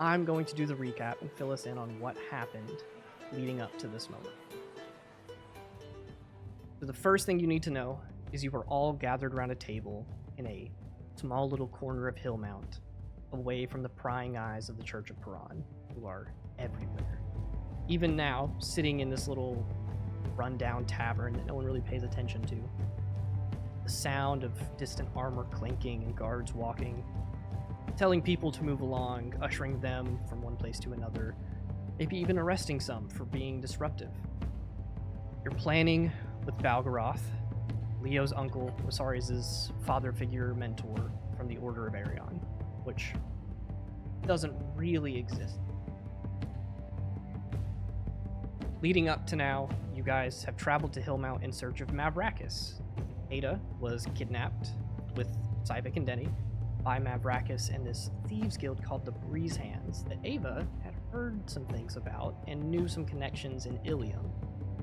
I'm going to do the recap and fill us in on what happened leading up to this moment. So the first thing you need to know is you were all gathered around a table in a small little corner of Hillmount, away from the prying eyes of the Church of Parhan, who are everywhere. Even now, sitting in this little rundown tavern that no one really pays attention to, the sound of distant armor clinking and guards walking, telling people to move along, ushering them from one place to another, maybe even arresting some for being disruptive. You're planning with Balgoroth, Leo's uncle, Rosari's father figure mentor from the Order of Arion, which doesn't really exist. Leading up to now, you guys have traveled to Hillmount in search of Mavrakas. Caeda was kidnapped with Sivik and Denny by Mavrakas and this thieves guild called the Breezehands that Ava had heard some things about and knew some connections in Ilium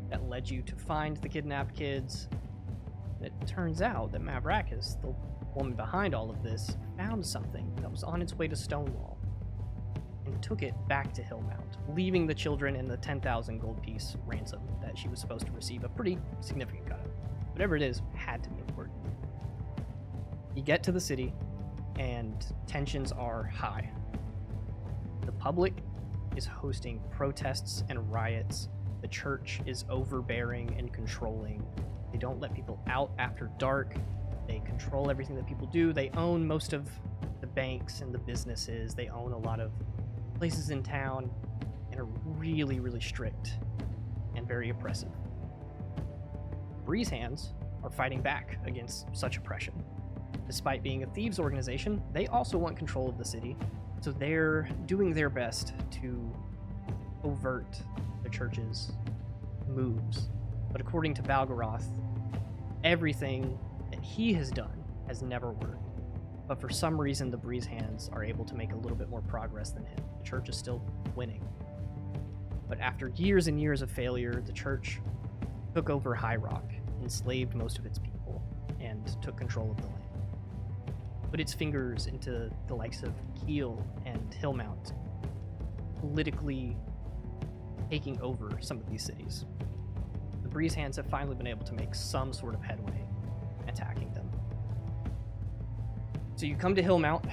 that led you to find the kidnapped kids. And it turns out that Mavrakas, the woman behind all of this, found something that was on its way to Stonewall and took it back to Hillmount, leaving the children in the 10,000 gold piece ransom that she was supposed to receive, a pretty significant cut of. Whatever it is, had to be important. You get to the city, and tensions are high. The public is hosting protests and riots. The church is overbearing and controlling. They don't let people out after dark. They control everything that people do. They own most of the banks and the businesses. They own a lot of places in town and are really, really strict and very oppressive. Breezehands are fighting back against such oppression. Despite being a thieves organization, they also want control of the city, so they're doing their best to overt the church's moves. But according to Balgoroth, everything that he has done has never worked. But for some reason, the Breezehands are able to make a little bit more progress than him. The church is still winning. But after years and years of failure, the church took over High Rock, enslaved most of its people, and took control of the land. Put its fingers into the likes of Kiel and Hillmount, politically taking over some of these cities. The Breezehands have finally been able to make some sort of headway attacking them. So you come to Hillmount,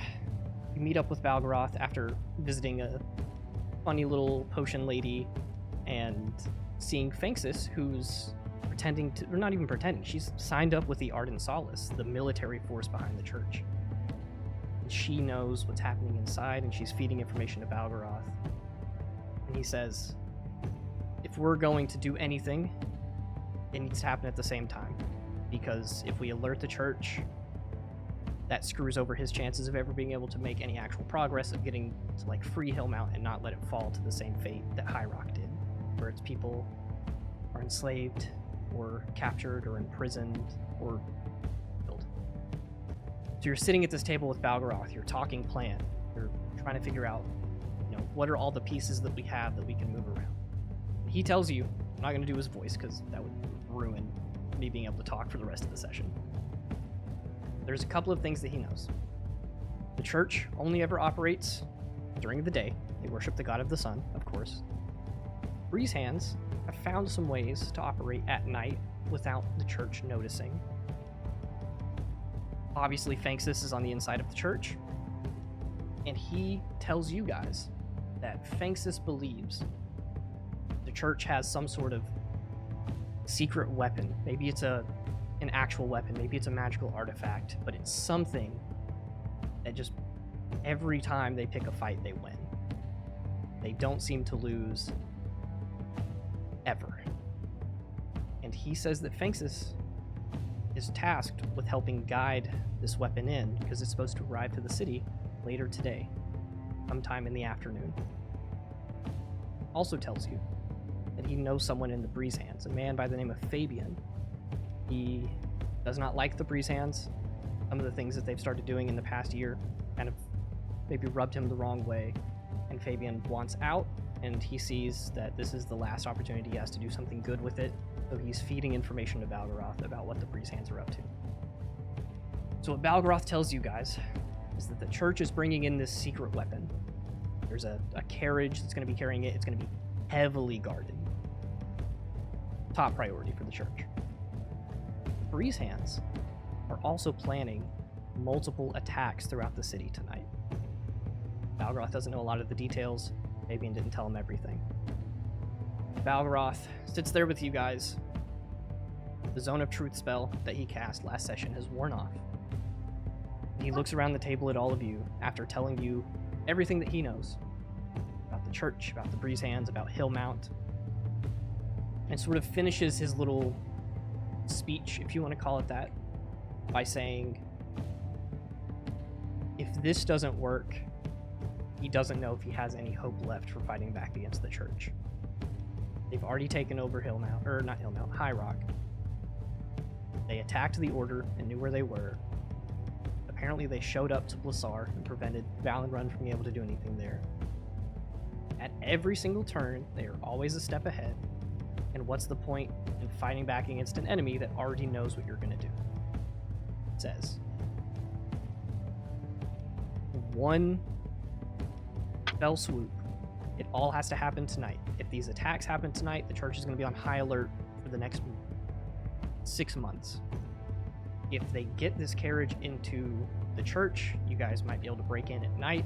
you meet up with Balgoroth after visiting a funny little potion lady and seeing Finxis, who's pretending to, or not even pretending, she's signed up with the Ardent Solace, the military force behind the church. And she knows what's happening inside, and she's feeding information to Balgoroth. And he says, if we're going to do anything, it needs to happen at the same time. Because if we alert the church, that screws over his chances of ever being able to make any actual progress of getting to like free Hillmount and not let it fall to the same fate that High Rock did, where its people are enslaved or captured or imprisoned or killed. So you're sitting at this table with Balgoroth, you're talking plan, you're trying to figure out, what are all the pieces that we have that we can move around. And he tells you, I'm not going to do his voice because that would ruin me being able to talk for the rest of the session. There's a couple of things that he knows. The church only ever operates during the day. They worship the god of the sun, of course. Breezehands have found some ways to operate at night without the church noticing. Obviously, Finxis is on the inside of the church, and he tells you guys that Finxis believes the church has some sort of secret weapon. Maybe it's an actual weapon, maybe it's a magical artifact, but it's something that just every time they pick a fight, they win. They don't seem to lose ever. And he says that Finxis is tasked with helping guide this weapon in because it's supposed to arrive to the city later today, sometime in the afternoon. Also tells you that he knows someone in the Breezehands, a man by the name of Fabian. He does not like the Breezehands. Some of the things that they've started doing in the past year kind of maybe rubbed him the wrong way, and Fabian wants out, and he sees that this is the last opportunity he has to do something good with it, so he's feeding information to Balgoroth about what the Breezehands are up to. So what Balgoroth tells you guys is that the church is bringing in this secret weapon. There's a carriage that's going to be carrying it. It's going to be heavily guarded. Top priority for the church. Breezehands are also planning multiple attacks throughout the city tonight. Balgoroth doesn't know a lot of the details. Fabian didn't tell him everything. Balgoroth sits there with you guys. The Zone of Truth spell that he cast last session has worn off. He looks around the table at all of you after telling you everything that he knows about the church, about the Breezehands, about Hillmount, and sort of finishes his little speech, if you want to call it that, by saying, if this doesn't work, he doesn't know if he has any hope left for fighting back against the church. They've already taken over Hillmount, or not Hillmount, High Rock. They attacked the Order and knew where they were. Apparently they showed up to Blissar and prevented Valenrun from being able to do anything there. At every single turn, they are always a step ahead. And what's the point in fighting back against an enemy that already knows what you're going to do? It says, one fell swoop. It all has to happen tonight. If these attacks happen tonight, the church is going to be on high alert for the next 6 months. If they get this carriage into the church, you guys might be able to break in at night,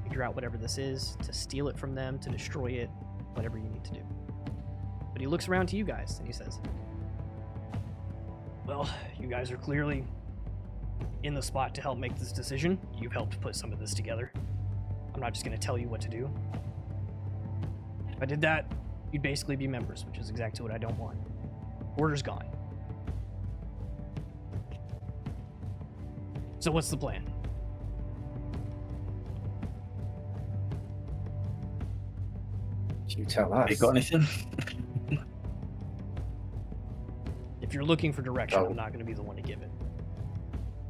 figure out whatever this is, to steal it from them, to destroy it, whatever you need to do. But he looks around to you guys and he says, well, you guys are clearly in the spot to help make this decision. You've helped put some of this together. I'm not just going to tell you what to do. If I did that, you'd basically be members, which is exactly what I don't want. Order's gone. So what's the plan? You tell us. You got anything? If you're looking for direction, I'm not going to be the one to give it.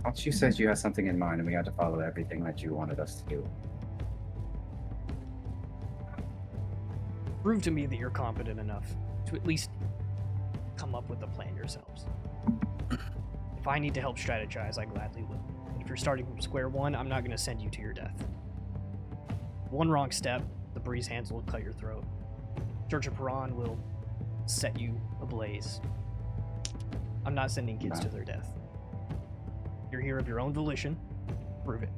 Once you said you had something in mind and we had to follow everything that you wanted us to do. Prove to me that you're competent enough to at least come up with a plan yourselves. If I need to help strategize, I gladly will. But if you're starting from square one, I'm not going to send you to your death. One wrong step, the Breezehands will cut your throat. Church of Parhan will set you ablaze. I'm not sending kids to their death. You're here of your own volition. Prove it.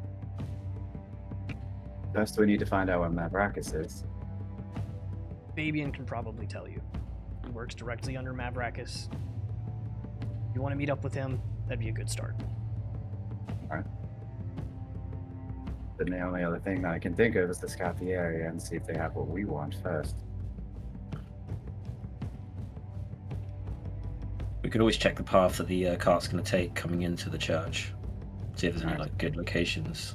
First, we need to find out what Mavrakas is. Fabian can probably tell you. He works directly under Mavrakas. If you want to meet up with him, that'd be a good start. Alright. Then the only other thing that I can think of is to scout the area and see if they have what we want first. We could always check the path that the cart's going to take coming into the church. See if there's any like good locations.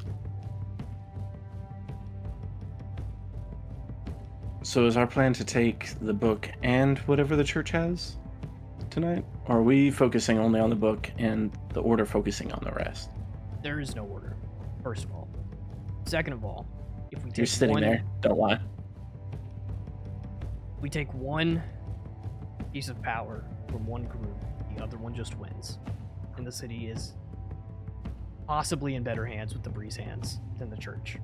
So is our plan to take the book and whatever the church has tonight? Or are we focusing only on the book and the Order focusing on the rest? There is no order, first of all. Second of all, if we take You're sitting there, don't lie. we take one piece of power from one group, the other one just wins. And the city is possibly in better hands with the Breezehands than the church.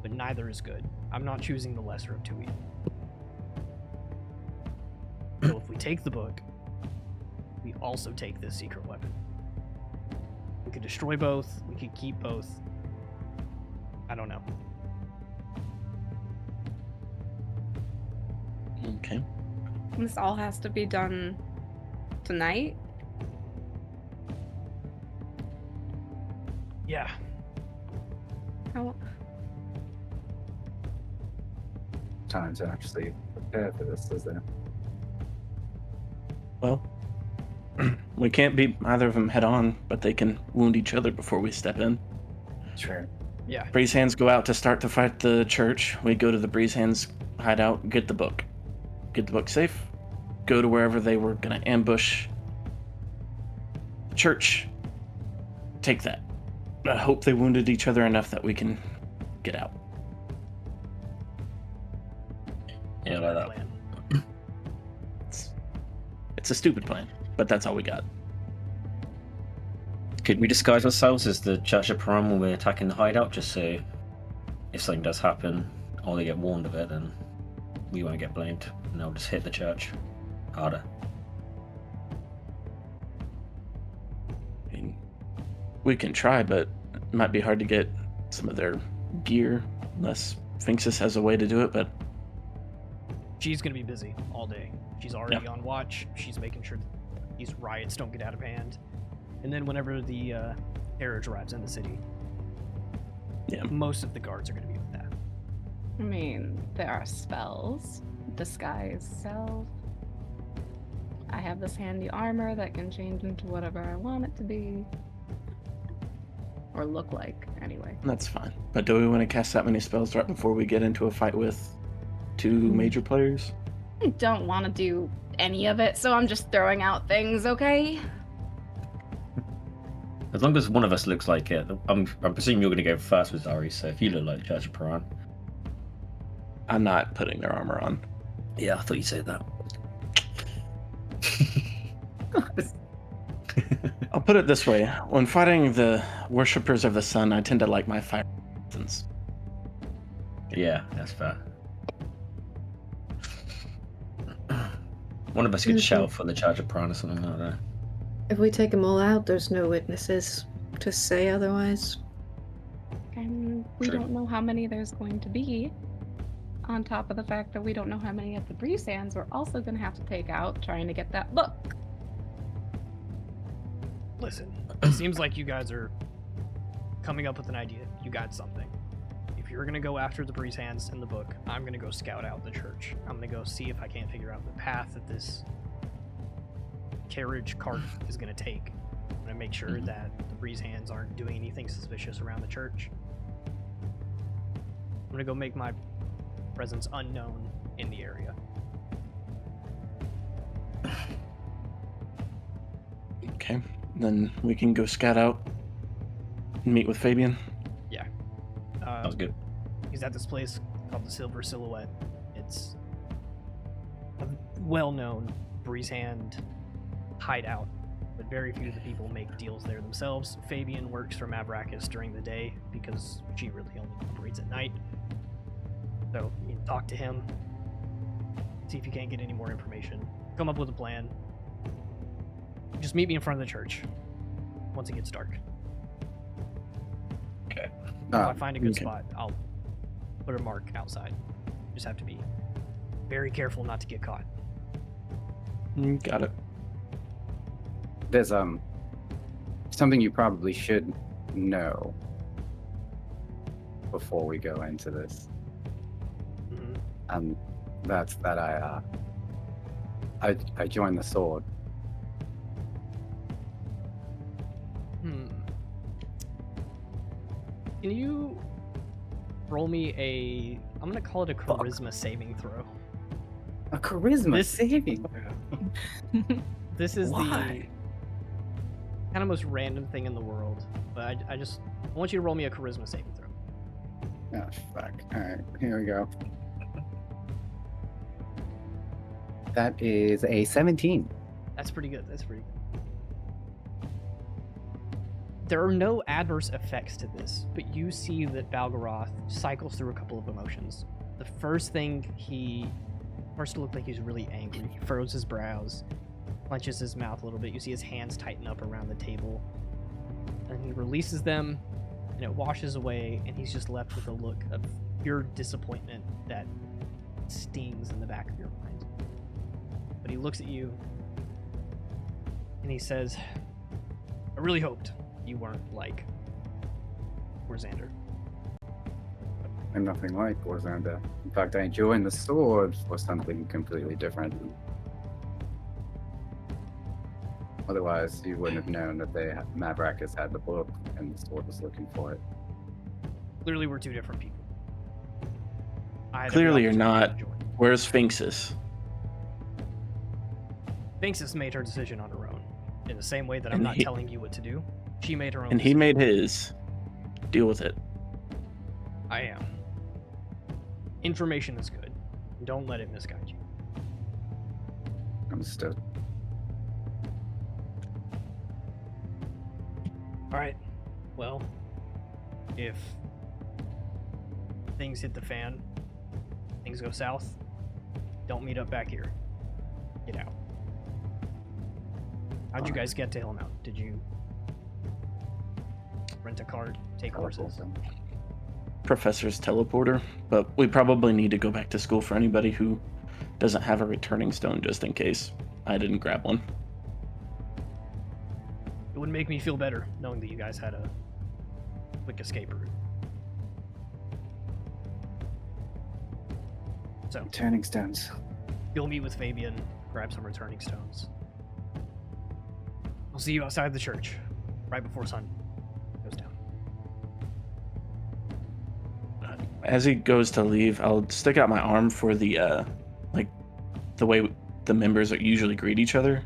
But neither is good. I'm not choosing the lesser of two evils. So if we take the book, we also take this secret weapon. We could destroy both, we could keep both. I don't know. Okay. This all has to be done tonight? Yeah. How? Time to actually prepare for this, is there? Well, we can't beat either of them head on, but they can wound each other before we step in. Sure. Yeah. Breezehands go out to start to fight the church. We go to the Breezehands hideout, get the book. Get the book safe. Go to wherever they were going to ambush the church. Take that. I hope they wounded each other enough that we can get out. Yeah, like that. Plan. It's a stupid plan, but that's all we got. Could we disguise ourselves as the Church of Parhan when we're attacking the hideout, just so if something does happen, or they get warned of it, then we won't get blamed, and they'll just hit the church harder. I mean, we can try, but it might be hard to get some of their gear unless Finxis has a way to do it, but She's gonna be busy all day. She's already on watch. She's making sure these riots don't get out of hand. And then whenever the carriage arrives in the city, most of the guards are gonna be with that. I mean, there are spells, disguise self. I have this handy armor that can change into whatever I want it to be. Or look like, anyway. that's fine. But do we want to cast that many spells right before we get into a fight with two major players? I don't want to do any of it, so I'm just throwing out things, okay? As long as one of us looks like it, I'm presuming you're going to go first with Zari, so if you look like Church of Parhan. I'm not putting their armor on. Yeah, I thought you'd say that. I'll put it this way. When fighting the worshippers of the sun, I tend to like my fire weapons. Yeah, that's fair. One of us could shout for the Church of Parhan or something like that. If we take them all out, there's no witnesses to say otherwise. And we True. don't know how many there's going to be. On top of the fact that we don't know how many of the Breezehands we're also going to have to take out trying to get that book. Listen, it seems like you guys are coming up with an idea. You got something. If you're gonna go after the Breezehands in the book, I'm gonna go scout out the church. I'm gonna go see if I can't figure out the path that this carriage cart is gonna take. I'm gonna make sure that the Breezehands aren't doing anything suspicious around the church. I'm gonna go make my presence unknown in the area. Okay, then we can go scout out and meet with Fabian. Sounds good. He's at this place called the Silver Silhouette. It's a well-known Breezehand hideout, but very few of the people make deals there themselves. Fabian works for Mavrakas during the day because she really only operates at night. So you can talk to him, see if you can't get any more information, come up with a plan. Just meet me in front of the church once it gets dark. Okay. If I find a good okay. spot, I'll put a mark outside. Just have to be very careful not to get caught. Got it. There's something you probably should know before we go into this. Mhm. That's that I joined the sword. Can you roll me I'm gonna call it a charisma saving throw. A charisma This- saving. This is Why? the kind of most random thing in the world, but I want you to roll me a charisma saving throw. Oh fuck! All right, here we go. That is a 17. That's pretty good. That's pretty good. There are no adverse effects to this, but you see that Balgoroth cycles through a couple of emotions. The first thing to look like he's really angry. He furrows his brows, clenches his mouth a little bit. You see his hands tighten up around the table. And he releases them, and it washes away, and he's just left with a look of pure disappointment that stings in the back of your mind. But he looks at you, and he says, I really hoped you weren't like Warzander. I'm nothing like Warzander. In fact, I joined the sword for something completely different. Otherwise, you wouldn't have known that Mavrakas had the book and the sword was looking for it. Clearly, we're two different people. I had every Clearly you're opportunity not. to join. Where's Finxis? Finxis made her decision on her own. In the same way that I'm And not he- telling you what to do, she made her own And he decision. made his. Deal with it. I am. Information is good. Don't let it misguide you. Understood. Alright. Well, if things hit the fan, things go south, don't meet up back here. Get out. How'd you guys get to Hillmount? Did you rent a cart, take horses? Professor's teleporter, but we probably need to go back to school for anybody who doesn't have a returning stone, just in case I didn't grab one. It would make me feel better knowing that you guys had a quick escape route. So, Turning stones. you'll meet with Fabian, grab some returning stones. I'll see you outside the church, right before sun goes down. As he goes to leave, I'll stick out my arm for the the way the members usually greet each other,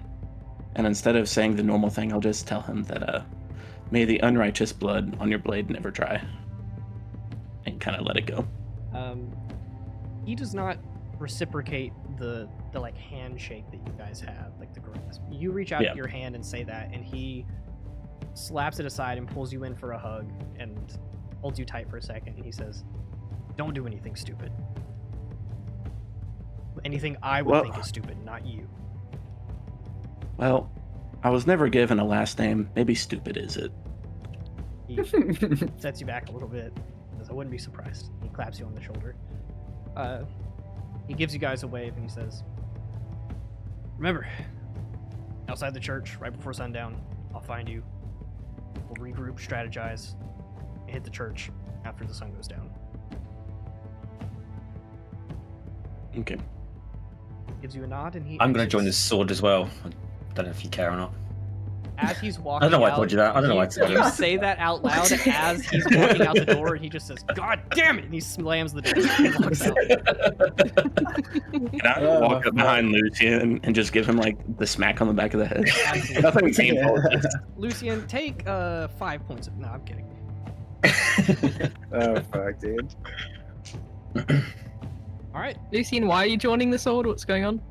and instead of saying the normal thing, I'll just tell him that may the unrighteous blood on your blade never dry, and kind of let it go. He does not reciprocate the like handshake that you guys have, like the grasp. You reach out Yeah. your hand and say that, and he slaps it aside and pulls you in for a hug and holds you tight for a second, and he says, "Don't do anything stupid. Anything I would Well- think is stupid, not you." Well, I was never given a last name. Maybe stupid is it? He sets you back a little bit. Says, "I wouldn't be surprised." He claps you on the shoulder. He gives you guys a wave and he says, "Remember, outside the church, right before sundown, I'll find you. We'll regroup, strategize, and hit the church after the sun goes down." Okay. Gives you a nod and he I'm going to exits. join this sword as well. I don't know if you care or not. As he's walking I don't know why I out, told you that. I don't know why I said you that. say that out loud as he's walking out the door, and he just says, "God damn it!" and he slams the door and walks out. Can I walk up behind Lucian and just give him like the smack on the back of the head? Absolutely. Nothing painful. just- Lucian, take 5 points of. No, I'm kidding. Oh fuck, dude. All right. Lucian, why are you joining the sword? What's going on?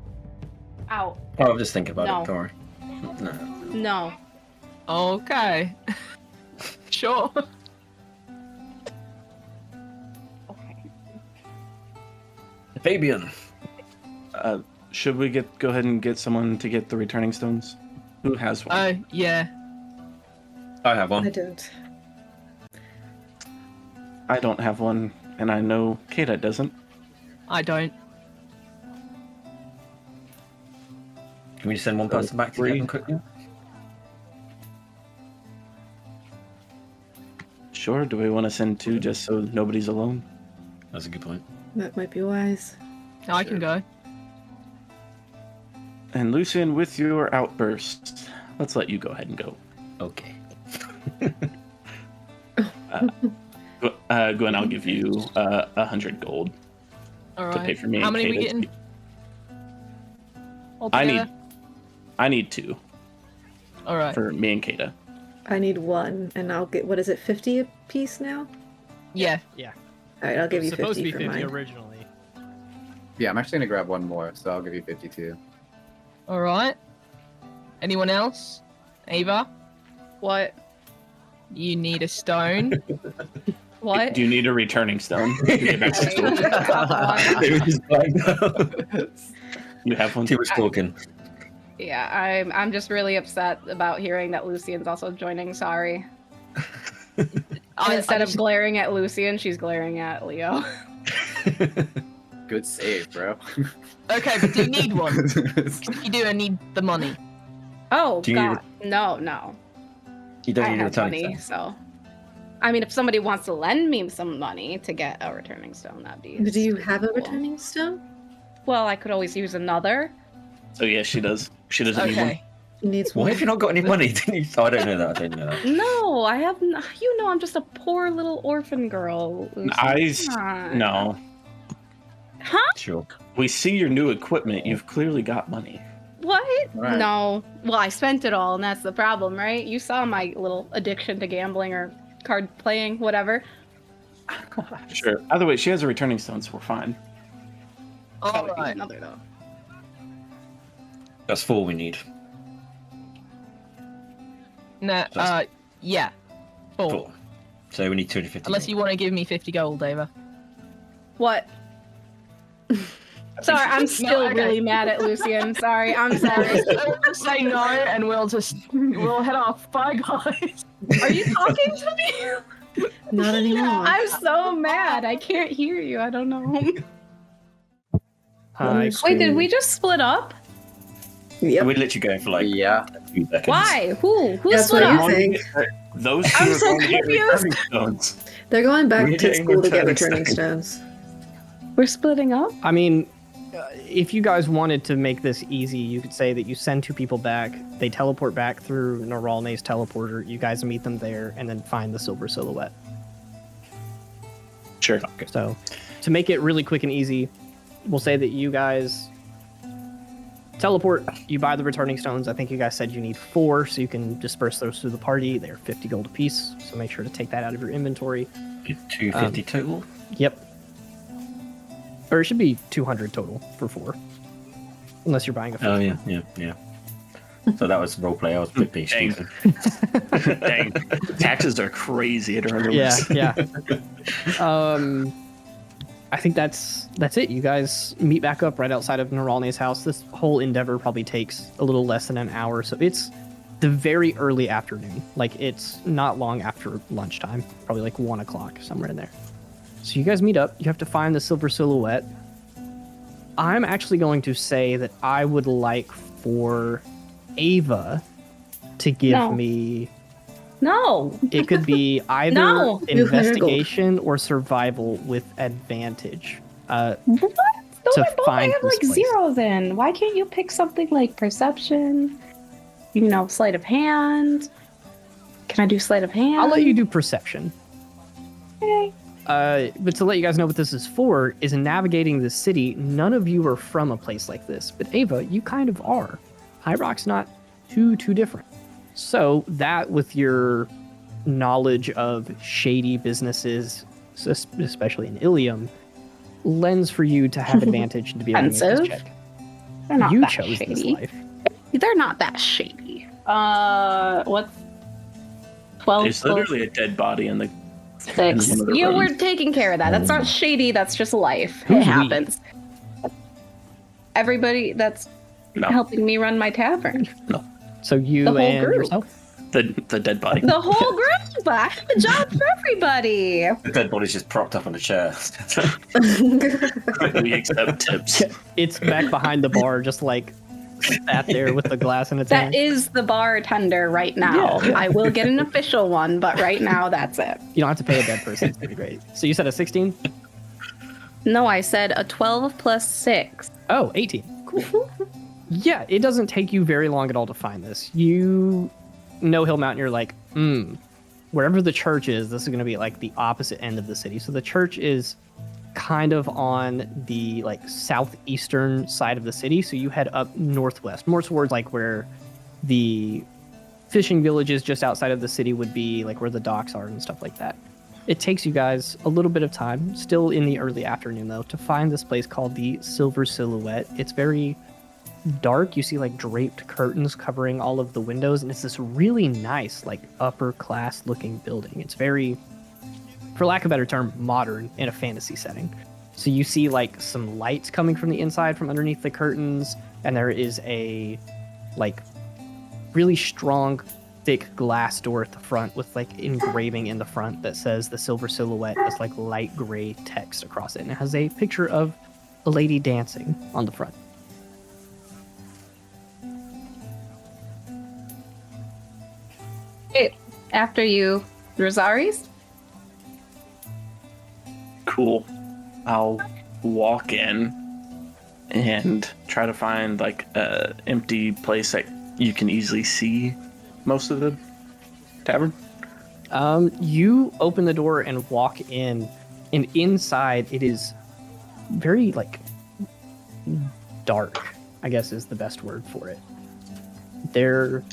Ow. Oh, I'm just thinking about No. it. Don't worry. No. No. Okay. Sure. Okay. Fabian. Should we go ahead and get someone to get the returning stones? Who has one? Yeah. I have I one. don't. I don't have one, and I know Caeda doesn't. I don't. Can we just send one person back to get them quickly? Sure. Do we want to send two just so nobody's alone? That's a good point. That might be wise. I can go. And Lucian, with your outburst, let's let you go ahead and go. Okay. Gwen, I'll give you 100 gold All to pay right. for me. How and many are we Caeda. getting? I Altogether? need 2 All right. for me and Caeda. I need one, and I'll get, what is it, 50 a piece now? Yeah. Alright, I'll give It you was supposed to 50 be for 50 mine. originally. Yeah, I'm actually gonna grab one more, so I'll give you 52. All right. Anyone else? Ava, What? you need a stone. What? Do you need a returning stone? to get back to I school? have They were just like, You have one? Too much talking. Yeah, I'm just really upset about hearing that Lucian's also joining. Sorry. And instead of glaring at Lucian, she's glaring at Leo. Good save, bro. Okay, but do you need one? If you do, I need the money. Oh Do you need God, no. You I don't need a have returning money, stone. so. I mean, if somebody wants to lend me some money to get a returning stone, that'd be. But do you have a cool. returning stone? Well, I could always use another. So yes, she does. She doesn't need one. Okay. She needs Why one. have you not got any money? Didn't you? Oh, I don't know that. I don't know that. No, I have. You know, I'm just a poor little orphan girl. Lucian. Come on. No. Sure. We see your new equipment. You've clearly got money. What? Right. No. Well, I spent it all, and that's the problem, right? You saw my little addiction to gambling or card playing, whatever. Sure. Either way, she has a returning stone, so we're fine. I All would use right. another though. That's 4 we need. No. Yeah. 4. 4. So we need 250. Unless you want to give me 50 gold, Ava. What? Sorry, I'm still okay. really mad at Lucian. Sorry, I'm sorry. We'll just say no, and we'll head off. Bye, guys. Are you talking to me? Not anymore. I'm so mad. I can't hear you. I don't know. Hi. Wait, did we just split up? Yep. We're literally going for like Yeah. a few seconds. Why? Who That's split what you up? think. Those two I'm are so going to get confused. returning stones. They're going back We're to getting school to get returning returning stones. We're splitting up? I mean, if you guys wanted to make this easy, you could say that you send 2 people back. They teleport back through Noralne's teleporter. You guys meet them there, and then find the silver silhouette. Sure. So, to make it really quick and easy, we'll say that you guys teleport. You buy the returning stones. I think you guys said you need 4, so you can disperse those through the party. They're 50 gold apiece, so make sure to take that out of your inventory. 250 total. Yep. Or it should be 200 total for 4. Unless you're buying a 4. Oh yeah. So that was roleplay. I was a bit Dang. patient. Dang. Taxes are crazy at our Yeah. I think that's it. You guys meet back up right outside of Noralne's house. This whole endeavor probably takes a little less than an hour, so it's the very early afternoon. Like, it's not long after lunchtime, probably like 1 o'clock, somewhere in there. So you guys meet up. You have to find the silver silhouette. I'm actually going to say that I would like for Ava to give No. me. No. It could be either No. investigation or survival with advantage. What? To Those are both I find have this like place. zeros in. Why can't you pick something like perception? Sleight of hand. Can I do sleight of hand? I'll let you do perception. Okay. But to let you guys know what this is for, is navigating the city. None of you are from a place like this, but Ava, you kind of are. High Rock's not too different. So that, with your knowledge of shady businesses, especially in Ilium, lends for you to have advantage to be able to make this Offensive? check. They're not You that chose this shady. life. They're not that shady. What's 12 There's literally a dead body in the 6? in one of the Yeah, rooms. we're taking care of that. That's not shady. That's just life. Who's It we? happens. Everybody that's No, helping me run my tavern. So you The whole and group. yourself. the dead body. The whole group. I have a job for everybody. The dead body's just propped up on a chair. We accept tips. It's back behind the bar, just like sat there with the glass in its hand. That is the bartender right now. Yeah. I will get an official one, but right now that's it. You don't have to pay a dead person. It's pretty great. So you said a 16? No, I said a 12 plus 6. Oh, 18. Cool. Yeah, it doesn't take you very long at all to find this. You know Hillmount, and you're like, wherever the church is, this is going to be like the opposite end of the city. So the church is kind of on the like southeastern side of the city. So you head up northwest, more towards like where the fishing villages just outside of the city would be, like where the docks are and stuff like that. It takes you guys a little bit of time, still in the early afternoon though, to find this place called the Silver Silhouette. It's very dark. You see like draped curtains covering all of the windows, and it's this really nice, like upper class looking building. It's very, for lack of a better term, modern in a fantasy setting. So you see like some lights coming from the inside from underneath the curtains, and there is a like really strong thick glass door at the front with like engraving in the front that says the Silver Silhouette, this like light gray text across it, and it has a picture of a lady dancing on the front. Wait, after you, Rosaries? Cool. I'll walk in and try to find like a empty place that you can easily see most of the tavern. You open the door and walk in, and inside it is very like dark, I guess is the best word for it. There's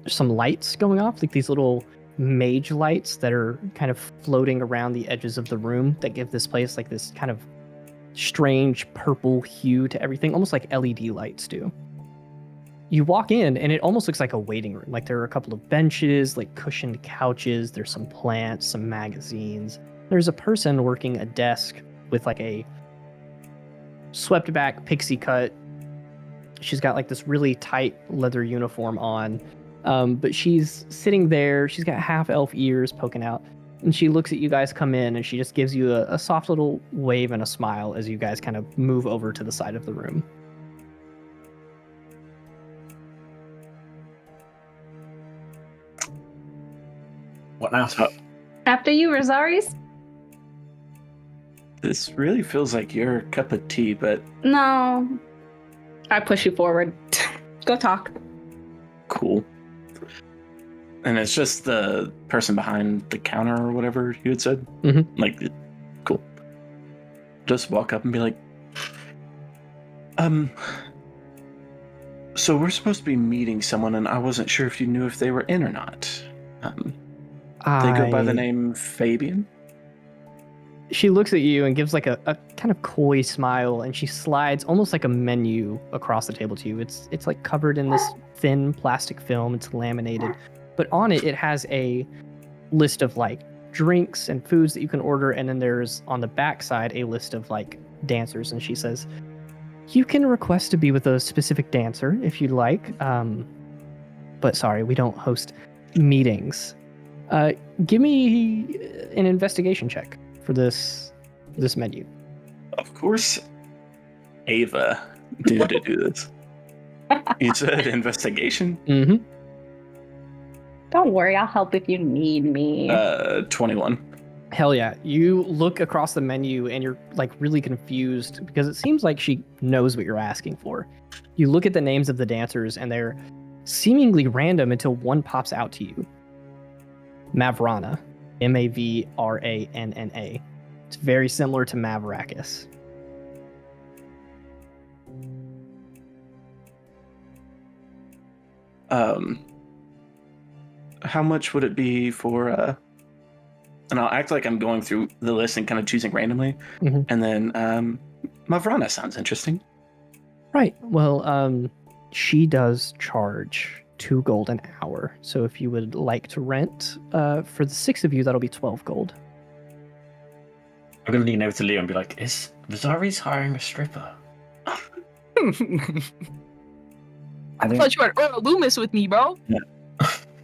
some lights going off, like these little mage lights that are kind of floating around the edges of the room that give this place like this kind of strange purple hue to everything, almost like LED lights do. You walk in and it almost looks like a waiting room. Like there are a couple of benches, like cushioned couches, there's some plants, some magazines. there's a person working a desk with like a swept back pixie cut. She's got like this really tight leather uniform on, but she's sitting there. She's got half elf ears poking out, and she looks at you guys come in, and she just gives you a soft little wave and a smile as you guys kind of move over to the side of the room. What now? After you, Rosaris? This really feels like your cup of tea, but No. I push you forward. Go talk. cool. And it's just the person behind the counter or whatever you had said? Mhm. Like, cool. Just walk up and be like, so we're supposed to be meeting someone, and I wasn't sure if you knew if they were in or not. They go by the name Fabian? She looks at you and gives like a kind of coy smile, and she slides almost like a menu across the table to you. It's like covered in this thin plastic film. It's laminated, but on it has a list of like drinks and foods that you can order, and then there's on the back side a list of like dancers. And she says, you can request to be with a specific dancer if you'd like, but sorry, we don't host meetings. Give me an investigation check for this menu. Of course, Ava needed to do this. You said investigation? Mm-hmm. Don't worry, I'll help if you need me. 21. Hell yeah. You look across the menu and you're like really confused because it seems like she knows what you're asking for. You look at the names of the dancers and they're seemingly random until one pops out to you. Mavrana. Mavranna. It's very similar to Mavrakas. How much would it be for and I'll act like I'm going through the list and kind of choosing randomly. Mhm. And then Mavrana sounds interesting. Right. Well, she does charge 2 gold an hour. So if you would like to rent, for the 6 of you, that'll be 12 gold. I'm gonna lean over to Leo and be like, "Is Rosaris hiring a stripper?" I thought you had Earl Loomis with me, bro.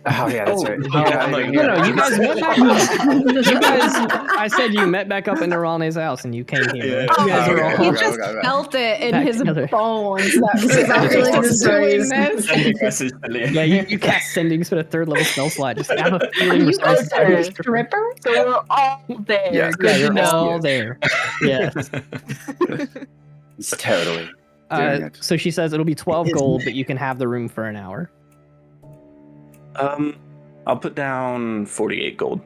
Oh yeah, that's right. No, you guys met back up. You guys, I said you met back up in Niralne's house and you came here. Yeah. You guys are Okay, all He just felt it in Back his together. bones that This is actually Rosaris was his doing stories. this. Sending message to Leo. Yeah, you cast sending, spit a 3rd level spell slot. Just have a feeling You response to are a every stripper? So we're all there. Yes, Good Yeah, to you're know. all there. Yes. It's totally. Doing it. So she says it'll be 12 gold, but you can have the room for an hour. I'll put down 48 gold.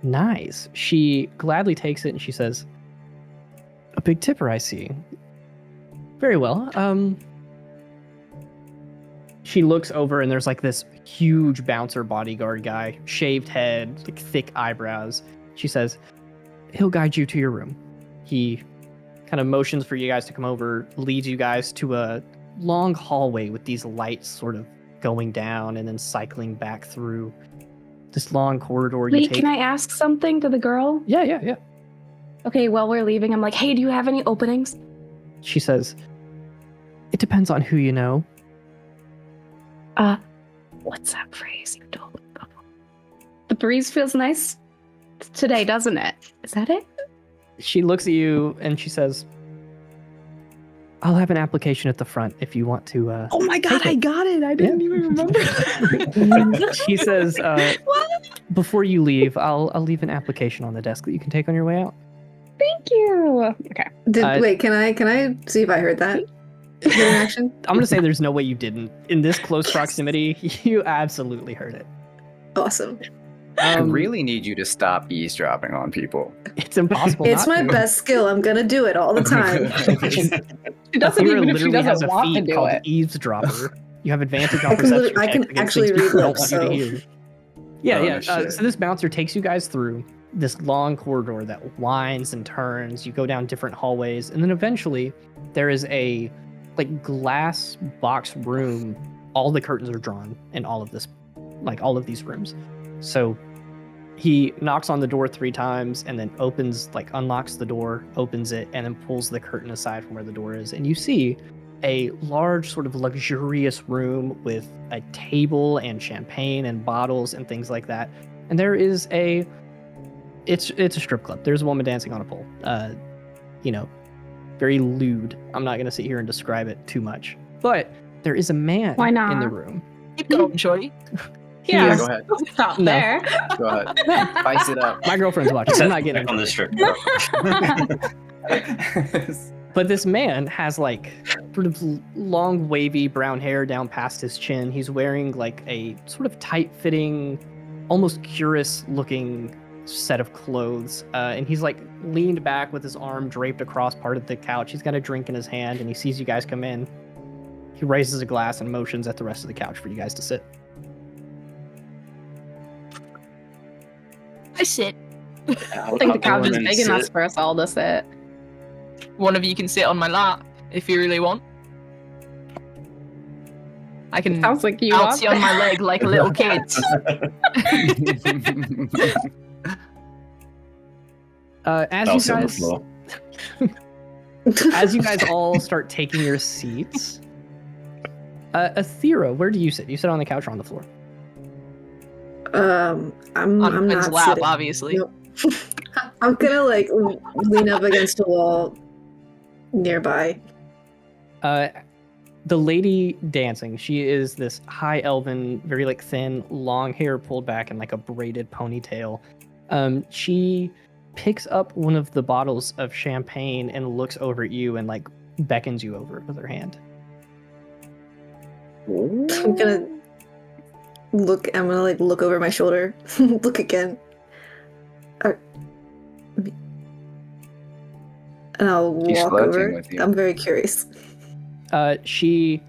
Nice. She gladly takes it and she says, a big tipper, I see. Very well. She looks over and there's like this huge bouncer bodyguard guy, shaved head, like thick eyebrows. She says, he'll guide you to your room. He kind of motions for you guys to come over, leads you guys to a long hallway with these lights sort of going down and then cycling back through this long corridor. You Wait, take... can I ask something to the girl? Yeah. Okay, while we're leaving, I'm like, hey, do you have any openings? She says, it depends on who you know. What's that phrase you told me before? The breeze feels nice today, doesn't it? Is that it? She looks at you and she says, I'll have an application at the front if you want to. Oh my god, Take it. I got it. I didn't even remember. She says, What? before you leave, I'll leave an application on the desk that you can take on your way out. Thank you. Okay. Wait, can I see if I heard that? Is there an action? I'm going to say there's no way you didn't. In this close proximity, you absolutely heard it. Awesome. I really need you to stop eavesdropping on people. It's impossible. It's not my to. best skill. I'm gonna do it all the time. She doesn't Lyra even if she literally has doesn't a want to feat do called it. eavesdropper. You have advantage on I can perception. lit- I can checks against actually things people read don't lips, want you to so- hear. Yeah, Oh, yeah. shit. So this bouncer takes you guys through this long corridor that winds and turns. You go down different hallways, and then eventually there is a like glass box room. All the curtains are drawn in all of these rooms. So He knocks on the door 3 times and then unlocks the door, opens it, and then pulls the curtain aside from where the door is. And you see a large, sort of luxurious room with a table and champagne and bottles and things like that. And there is it's a strip club. There's a woman dancing on a pole. Very lewd. I'm not going to sit here and describe it too much. But there is a man Why not? in the room. Keep going, shorty. Yeah. Go ahead. Stop No. there. Go ahead. Spice it up. My girlfriend's watching. I'm not getting Back on into the it. strip. But this man has like sort of long, wavy brown hair down past his chin. He's wearing like a sort of tight-fitting, almost curious-looking set of clothes. And he's like leaned back with his arm draped across part of the couch. He's got a drink in his hand, and he sees you guys come in. He raises a glass and motions at the rest of the couch for you guys to sit. I sit. I think the couch is big enough for us all to sit. One of you can sit on my lap if you really want. I can Sounds like you bounce want you on my leg like a little kid. As I'll you sit on the guys, floor. as you guys all start taking your seats, Athera, where do you sit? You sit on the couch or on the floor? I'm On Quinn's not lap, sitting. obviously. Nope. I'm gonna like lean up against a wall nearby. The lady dancing, she is this high elven, very like thin, long hair pulled back in like a braided ponytail. She picks up one of the bottles of champagne and looks over at you and like beckons you over with her hand. I'm gonna look over my shoulder. Look again. And I'll She's walk flirting over. with you. I'm very curious. She,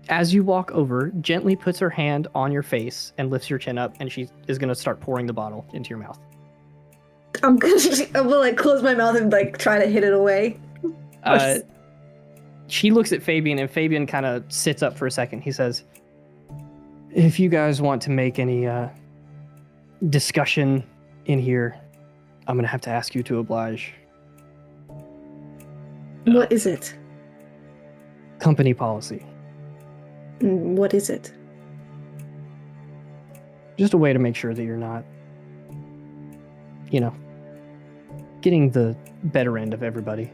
as you walk over, gently puts her hand on your face and lifts your chin up, and she is going to start pouring the bottle into your mouth. I'm gonna like close my mouth and like try to hit it away. She looks at Fabian, and Fabian kind of sits up for a second. He says, if you guys want to make any discussion in here, I'm going to have to ask you to oblige. What is it? Company policy. What is it? Just a way to make sure that you're not, getting the better end of everybody.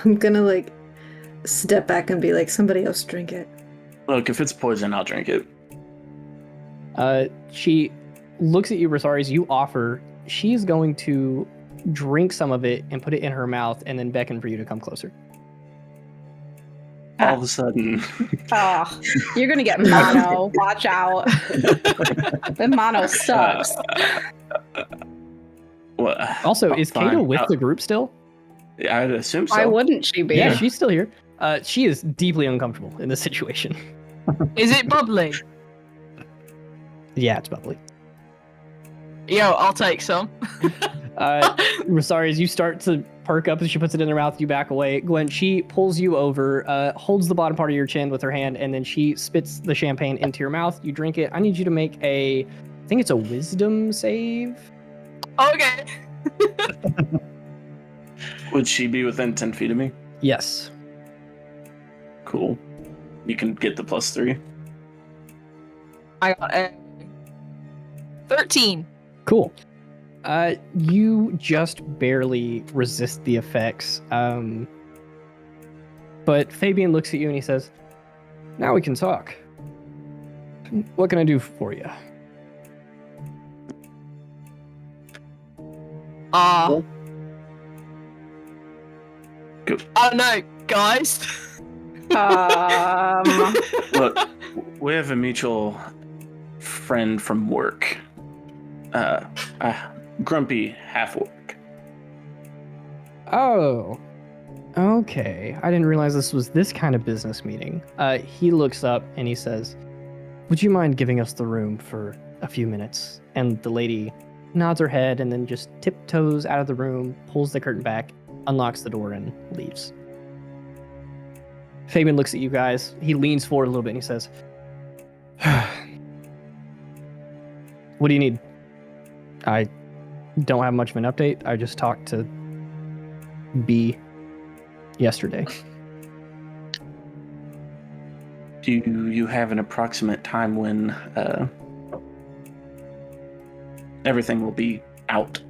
I'm gonna like step back and be like, somebody else drink it. Look, if it's poison, I'll drink it. She looks at you, Rosaris. You offer. She's going to drink some of it and put it in her mouth and then beckon for you to come closer. All of a sudden, Oh, you're gonna get mono. Watch out. The mono sucks. what? Also, is Fine. Caeda with the group still? I'd assume so. Why wouldn't she be? Yeah, she's still here. She is deeply uncomfortable in this situation. Is it bubbly? Yeah, it's bubbly. Yo, I'll take some. Rosaris, you start to perk up as she puts it in her mouth. You back away. Gwen, she pulls you over, holds the bottom part of your chin with her hand, and then she spits the champagne into your mouth. You drink it. I need you to make I think it's a wisdom save. Okay. Would she be within 10 feet of me? Yes. Cool. You can get the +3. I got a 13. Cool. You just barely resist the effects. But Fabian looks at you and he says, now we can talk. What can I do for you? Oh no, guys. Look, we have a mutual friend from work. Grumpy half-orc. Oh, okay. I didn't realize this was this kind of business meeting. He looks up and he says, would you mind giving us the room for a few minutes? And the lady nods her head and then just tiptoes out of the room, pulls the curtain back, unlocks the door, and leaves. Fabian looks at you guys. He leans forward a little bit and he says, What do you need? I don't have much of an update. I just talked to B yesterday. Do you have an approximate time when everything will be out?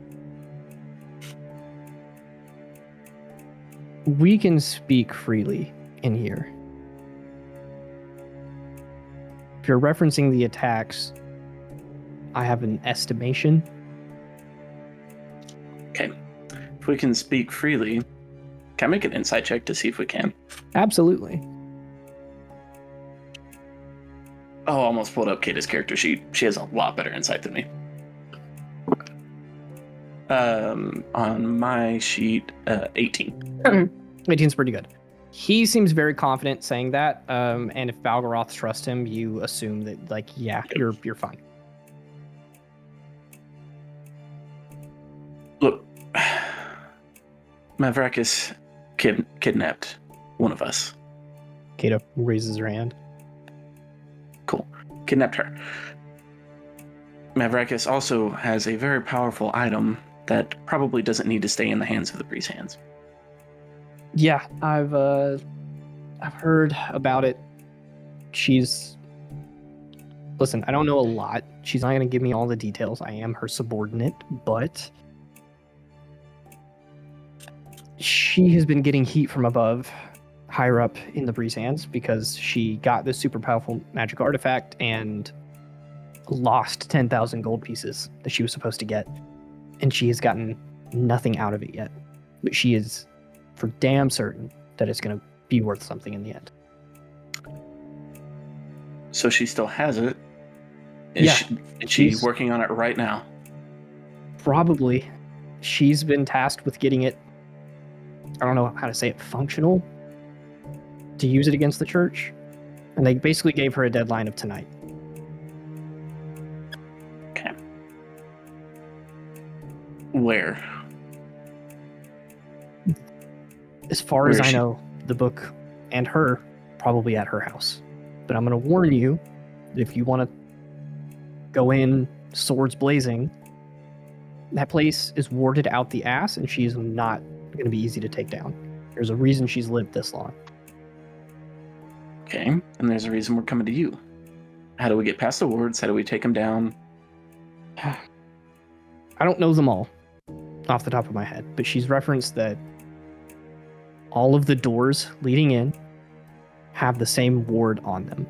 We can speak freely in here. If you're referencing the attacks, I have an estimation. Okay. If we can speak freely, can I make an insight check to see if we can? Absolutely. Oh, I almost pulled up Caeda's character sheet. She has a lot better insight than me. On my sheet, 18. 18's pretty good. He seems very confident saying that, and if Balgoroth trusts him, you assume that, like, yeah, you're fine. Look, Mavrakas kidnapped one of us. Caeda raises her hand. Cool. Kidnapped her. Mavrakas also has a very powerful item that probably doesn't need to stay in the hands of the Breezehands. Yeah, I've heard about it. Listen, I don't know a lot. She's not going to give me all the details. I am her subordinate, but she has been getting heat from above, higher up in the Breezehands, because she got this super powerful magic artifact and lost 10,000 gold pieces that she was supposed to get, and she has gotten nothing out of it yet. But she is for damn certain that it's going to be worth something in the end. So she still has it. Yeah, Is she she's- working on it right now? Probably. She's been tasked with getting it, I don't know how to say it, functional, to use it against the church. And they basically gave her a deadline of tonight. Okay. Where? As far Where as is I she? know, the book and her probably at her house. But I'm going to warn you that if you want to go in swords blazing, that place is warded out the ass, and she's not going to be easy to take down. There's a reason she's lived this long. Okay, and there's a reason we're coming to you. How do we get past the wards? How do we take them down? I don't know them all off the top of my head, but she's referenced that all of the doors leading in have the same ward on them.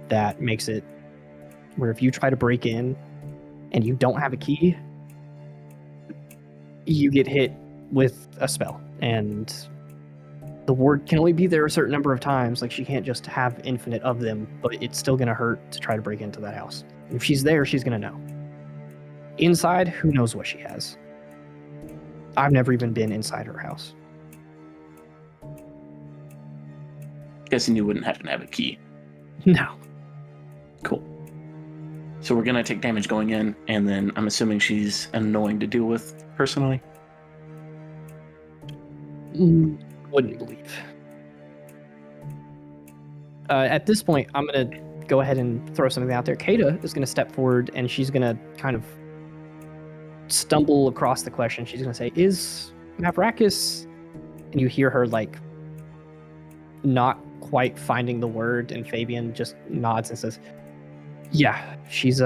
That makes it where if you try to break in and you don't have a key, you get hit with a spell. And the ward can only be there a certain number of times. Like, she can't just have infinite of them, but it's still going to hurt to try to break into that house. If she's there, she's going to know. Inside, who knows what she has. I've never even been inside her house. Guessing you wouldn't happen to have a key. No. Cool. So we're gonna take damage going in, and then I'm assuming she's annoying to deal with personally. Wouldn't believe. At this point, I'm going to go ahead and throw something out there. Caeda is going to step forward, and she's going to kind of stumble across the question. She's going to say, is Mavrakas... And you hear her, like, not quite finding the word, and Fabian just nods and says, yeah, she's,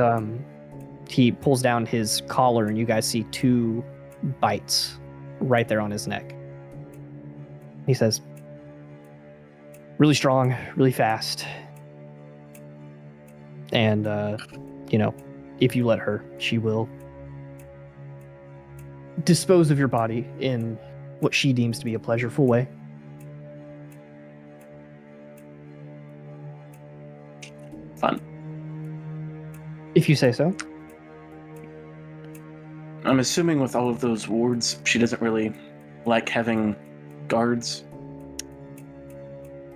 he pulls down his collar, and you guys see 2 bites right there on his neck. He says, really strong, really fast. And, if you let her, she will dispose of your body in what she deems to be a pleasureful way. Fun. If you say so. I'm assuming with all of those wards, she doesn't really like having guards.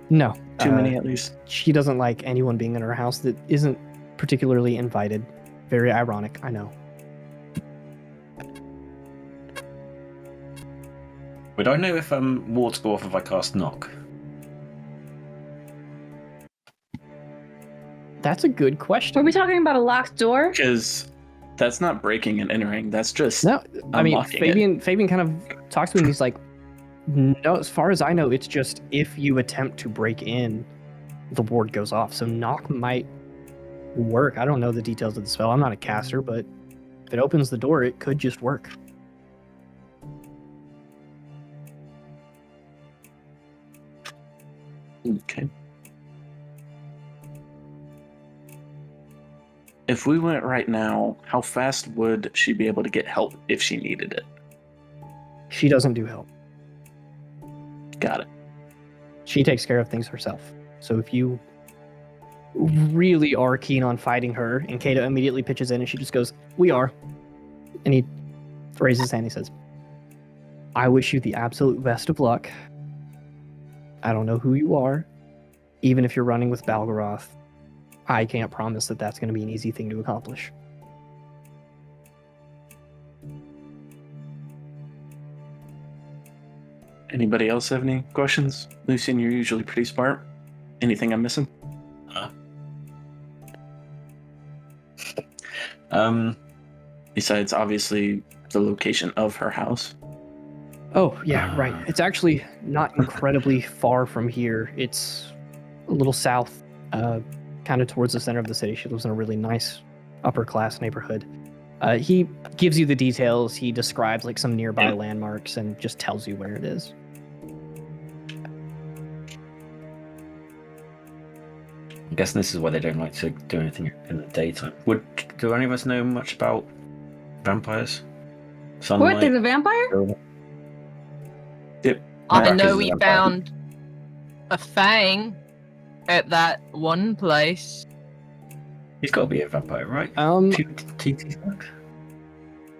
No. Too many, at least. She doesn't like anyone being in her house that isn't particularly invited. Very ironic, I know. Would I know if wards go off if I cast knock? That's a good question. Were we talking about a locked door? Because that's not breaking and entering. That's just No, I mean unlocking Fabian kind of talks to him. He's like, no, as far as I know, it's just if you attempt to break in, the ward goes off. So knock might work. I don't know the details of the spell. I'm not a caster, but if it opens the door, it could just work. Okay. If we went right now, how fast would she be able to get help if she needed it? She doesn't do help. Got it. She takes care of things herself. So if you really are keen on fighting her, and Caeda immediately pitches in and she just goes, "We are." And he raises his hand and he says, "I wish you the absolute best of luck. I don't know who you are. Even if you're running with Balgoroth, I can't promise that that's going to be an easy thing to accomplish." Anybody else have any questions? Lucian, you're usually pretty smart. Anything I'm missing? Besides, obviously, the location of her house. Oh, yeah, right. It's actually not incredibly far from here. It's a little south, kind of towards the center of the city. She lives in a really nice upper-class neighborhood. He gives you the details. He describes like some nearby landmarks and just tells you where it is. I'm guessing this is why they don't like to do anything in the daytime. Do any of us know much about vampires? Sunlight? What? There's a vampire? I Mavrakas know is a we vampire. found a fang at that one place. He's got to be a vampire, right? TT.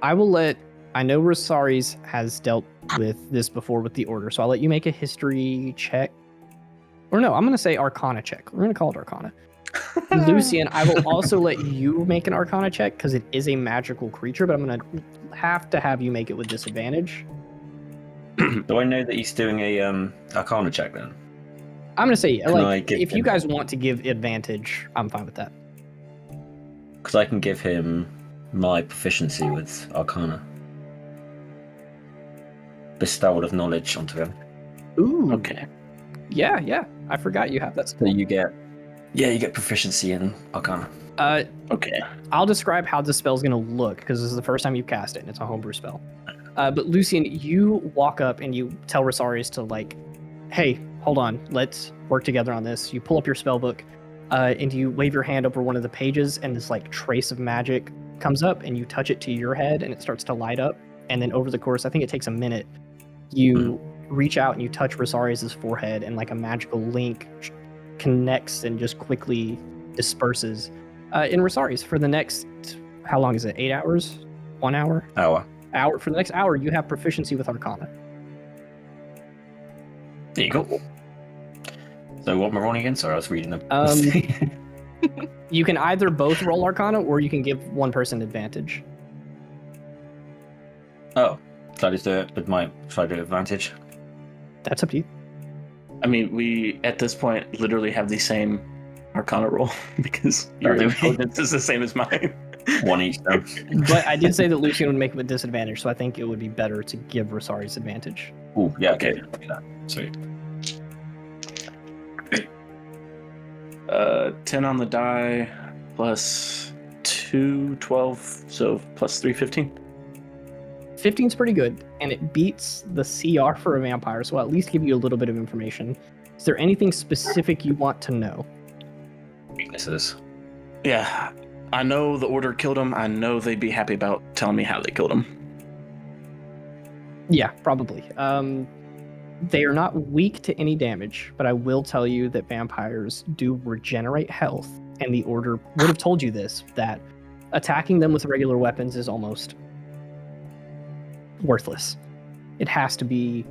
I will let... I know Rosaries has dealt with this before with the Order, so I'll let you make a history check. Or no, I'm going to say Arcana check. We're going to call it Arcana. Lucian, I will also let you make an Arcana check because it is a magical creature, but I'm going to have you make it with disadvantage. Do I know that he's doing a Arcana check then? I'm going to say, Can I give if you him- guys want to give advantage, I'm fine with that. Because I can give him my proficiency with Arcana. Bestowal of knowledge onto him. Ooh. Okay. Yeah. I forgot you have that. So you get proficiency in Arcana. Okay. I'll describe how the spell's going to look because this is the first time you've cast it and it's a homebrew spell. But Lucian, you walk up and you tell Rosaries to like, "Hey, hold on, let's work together on this." You pull up your spell book and you wave your hand over one of the pages and this like trace of magic comes up and you touch it to your head and it starts to light up. And then over the course, I think it takes a minute, you reach out and you touch Rosaries' forehead and like a magical link connects and just quickly disperses in Rosaries for the next, how long is it? 8 hours? 1 hour? Hour. For the next hour, you have proficiency with Arcana. There you go. So what am I rolling again? Sorry, I was reading them. You can either both roll Arcana or you can give one person advantage. Oh, so I just do it with my try to do advantage. That's up to you. I mean, we, at this point, literally have the same Arcana roll because Oh, your do we? intelligence is the same as mine. One each though. But I did say that Lucian would make it with disadvantage, so I think it would be better to give Rosaries advantage. Ooh, yeah, okay. I'll do that. Sweet. 10 on the die, plus 2, 12, so plus 3, 15. 15's pretty good, and it beats the CR for a vampire, so I'll at least give you a little bit of information. Is there anything specific you want to know? Weaknesses. Yeah, I know the Order killed him. I know they'd be happy about telling me how they killed him. Yeah, probably. They are not weak to any damage, but I will tell you that vampires do regenerate health, and the Order would have told you this, that attacking them with regular weapons is almost worthless. It has to be,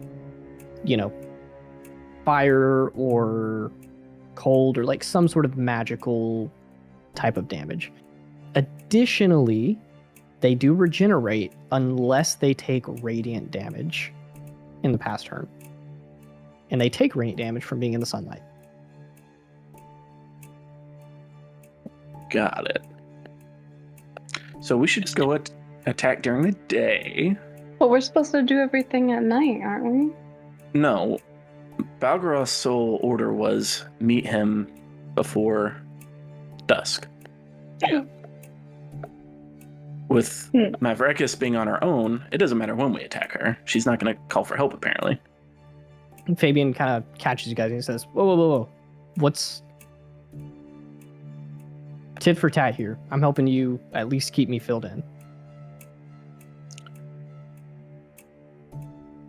fire or cold or like some sort of magical type of damage. Additionally, they do regenerate unless they take radiant damage in the past turn. And they take radiant damage from being in the sunlight. Got it. So we should just go attack during the day. But we're supposed to do everything at night, aren't we? No. Balgoroth's sole order was meet him before dusk. Yeah. With Mavrakas being on her own, it doesn't matter when we attack her. She's not going to call for help, apparently. And Fabian kind of catches you guys and he says, whoa. What's tit for tat here? I'm helping you at least keep me filled in.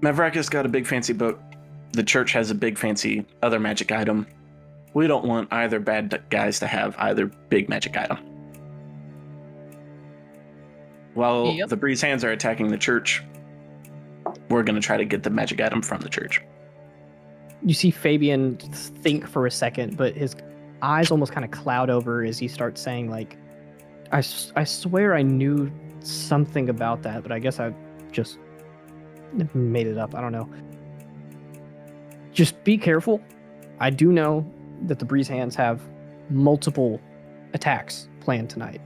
Mavrakas got a big fancy book. The church has a big fancy other magic item. We don't want either bad guys to have either big magic item. While Yep. the Breezehands are attacking the church, we're going to try to get the magic item from the church. You see Fabian think for a second, but his eyes almost kind of cloud over as he starts saying, like, I swear I knew something about that, but I guess I just made it up. I don't know. Just be careful. I do know that the Breezehands have multiple attacks planned tonight.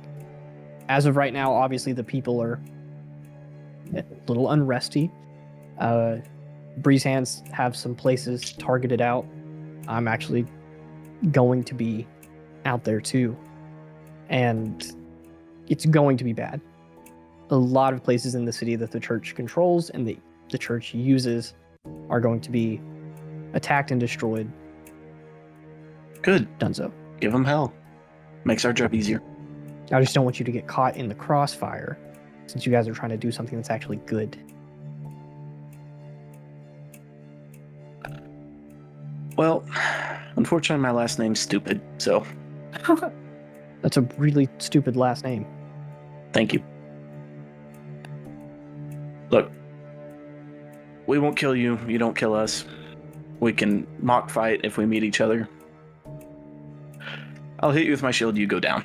As of right now, obviously the people are a little unresty. Breezehands have some places targeted out. I'm actually going to be out there too. And it's going to be bad. A lot of places in the city that the church controls and the church uses are going to be attacked and destroyed. Good. Dunzo. Give them hell. Makes our job easier. I just don't want you to get caught in the crossfire since you guys are trying to do something that's actually good. Well, unfortunately, my last name's stupid, so That's a really stupid last name. thank you. Look, we won't kill you. You don't kill us. We can mock fight if we meet each other. I'll hit you with my shield. You go down.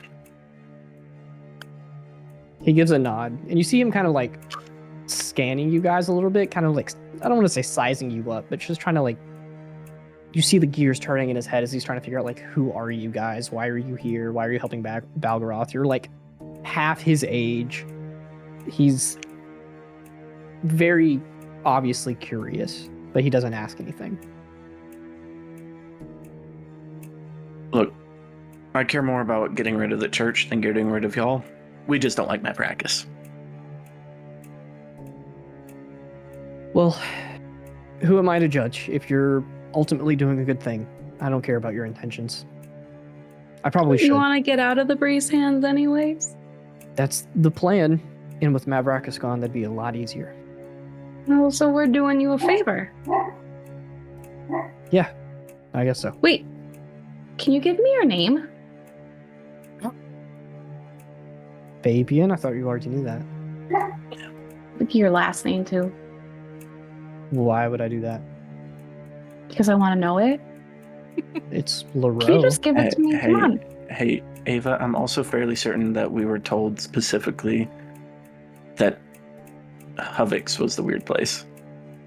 He gives a nod, and you see him kind of like scanning you guys a little bit, kind of like, I don't want to say sizing you up, but just trying to like, you see the gears turning in his head as he's trying to figure out like, who are you guys? Why are you here? Why are you helping Balgoroth? You're like half his age. He's very obviously curious, but he doesn't ask anything. Look, I care more about getting rid of the church than getting rid of y'all. We just don't like Mavrakas. Well, who am I to judge if you're ultimately doing a good thing? I don't care about your intentions. I probably should. You want to get out of the Breezehand anyways? That's the plan. And with Mavrakas gone, that'd be a lot easier. Oh, so we're doing you a favor. Yeah, I guess so. Wait, can you give me your name? Fabian? I thought you already knew that. Like your last name too, Why would I do that? because I want to know it. It's Lareau. Can you just give it to me? Come on. Hey, Ava, I'm also fairly certain that we were told specifically that Havix was the weird place.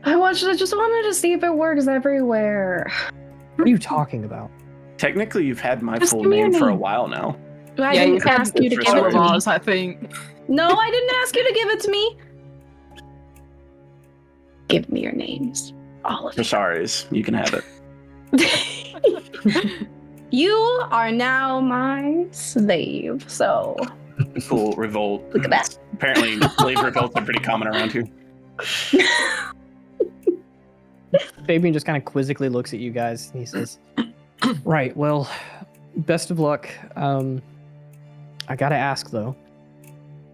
I just wanted to see if it works everywhere. What are you talking about? Technically, you've had my Just full give me your name for a name. while now. I Yeah, didn't you've had ask you to for give it All to of me. ours, I think. No, I didn't ask you to give it to me. Give me your names. All of For sorries, you can have it. it. You are now my slave, so Full revolt. look at that. Apparently, slave revolts are pretty common around here. Fabian just kind of quizzically looks at you guys and he says, right, well, best of luck. I gotta ask though,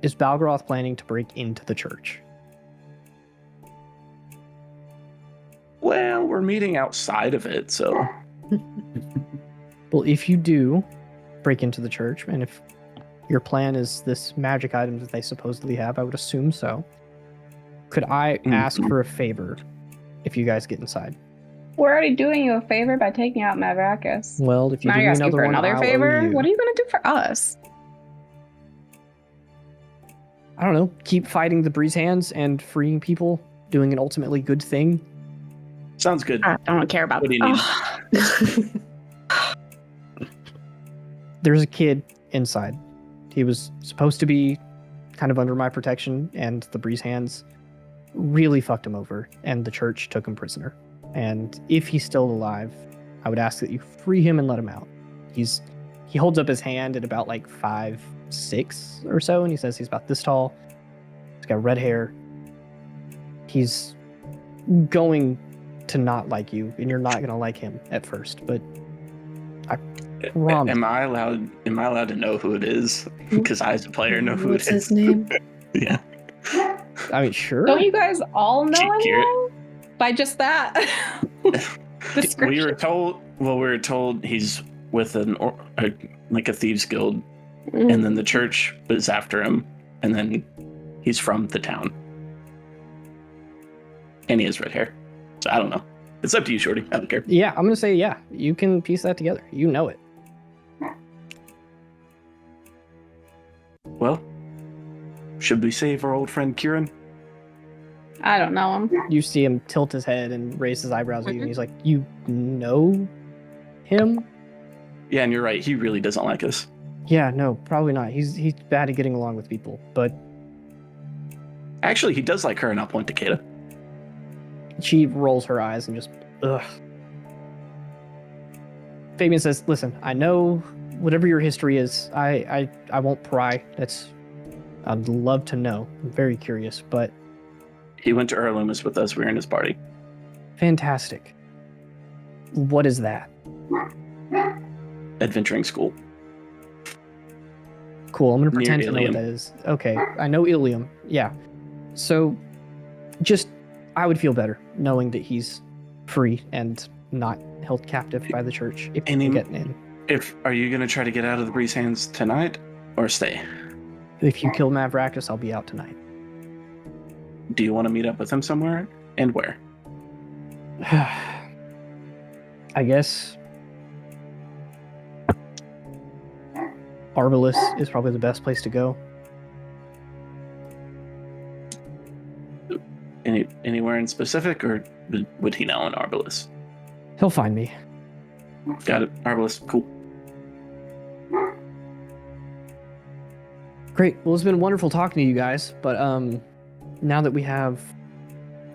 is Balgoroth planning to break into the church? Well, we're meeting outside of it, so Well, if you do break into the church, and if your plan is this magic item that they supposedly have, I would assume so. Could I ask for a favor if you guys get inside? We're already doing you a favor by taking out Mavrakas. Well, if you Now do you're me asking another for one, another I'll owe favor? you. What are you gonna do for us? I don't know. Keep fighting the Breezehands and freeing people, doing an ultimately good thing. sounds good. I don't care about. What do you need? There's a kid inside. He was supposed to be kind of under my protection, and the Breezehands really fucked him over, and the church took him prisoner. And if he's still alive, I would ask that you free him and let him out. He holds up his hand at about like 5'6" or so, and he says he's about this tall. He's got red hair. He's going to not like you, and you're not going to like him at first, but I promise. Am I allowed to know who it is? Because I, as a player, know who What's it is. his name? Yeah. I mean, sure. Don't you guys all know Gee, Garrett. him? By just that description? We were told he's with like a thieves guild, and then the church is after him, and then he's from the town, and he has red hair. So I don't know. It's up to you, Shorty. I don't care. Yeah, I'm going to say, yeah, you can piece that together. You know it. Well, should we save our old friend Kieran? I don't know him. You see him tilt his head and raise his eyebrows at you, and he's like, you know him? Yeah, and you're right. He really doesn't like us. Yeah, no, probably not. He's bad at getting along with people, but Actually, he does like her, and I'll point to Caeda. she rolls her eyes and just, ugh. Fabian says, listen, I know whatever your history is, I won't pry. I'd love to know. I'm very curious, but He went to Erlumus with us. We were in his party. fantastic. What is that? Adventuring school. Cool, I'm gonna Near pretend to know what Ilium. that is. Okay, I know Ilium. Yeah. So, I would feel better knowing that he's free and not held captive by the church if And you he- get in. Are you going to try to get out of the Breezehands tonight, or stay? If you kill Mavrakas, I'll be out tonight. Do you want to meet up with him somewhere, and where? I guess Arbalest is probably the best place to go. Anywhere in specific, or would he know in Arbalest? He'll find me. Got it. Arbalest, cool. Great. Well, it's been wonderful talking to you guys, but now that we have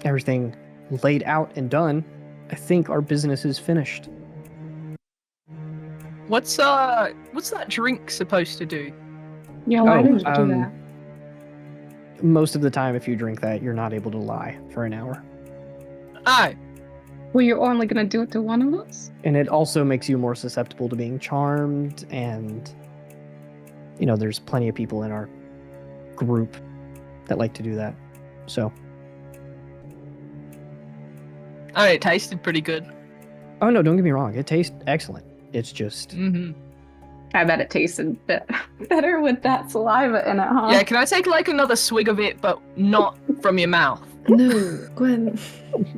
everything laid out and done, I think our business is finished. What's that drink supposed to do? Yeah, why Oh, did you do that? Most of the time, if you drink that, you're not able to lie for an hour. Oh, Well, you're only gonna do it to one of us? And it also makes you more susceptible to being charmed, and there's plenty of people in our group that like to do that. So, oh, it tasted pretty good. oh no, don't get me wrong, it tastes excellent. It's just Mm-hmm. I bet it tasted better with that saliva in it, huh? Yeah, can I take like another swig of it, but not from your mouth? No, Gwen.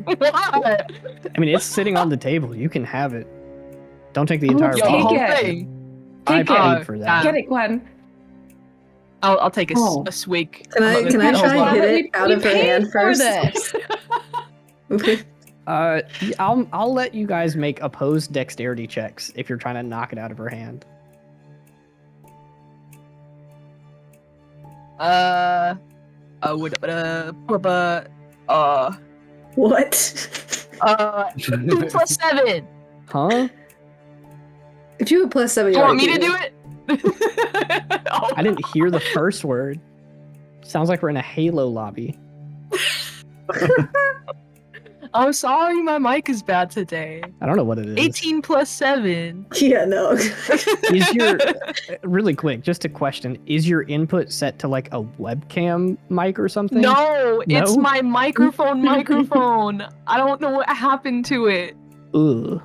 What? I mean, it's sitting on the table. You can have it. Don't take the Oh, entire take Your bottle. whole it. thing. I Take it. paid for that. Get it, Gwen. I'll take Oh. a swig. Can I of try the whole and bottle. get it out We of her paid hand for first? this. Okay. I'll let you guys make opposed dexterity checks if you're trying to knock it out of her hand. What? 2 plus 7. Huh? If you have plus 7, You you want me already to do it? Oh. I didn't hear the first word. Sounds like we're in a Halo lobby. I'm sorry, my mic is bad today. I don't know what it is. 18 plus 7. Yeah, no. Is your really quick, just a question, is your input set to like a webcam mic or something? No, it's No? my microphone. I don't know what happened to it. Ugh.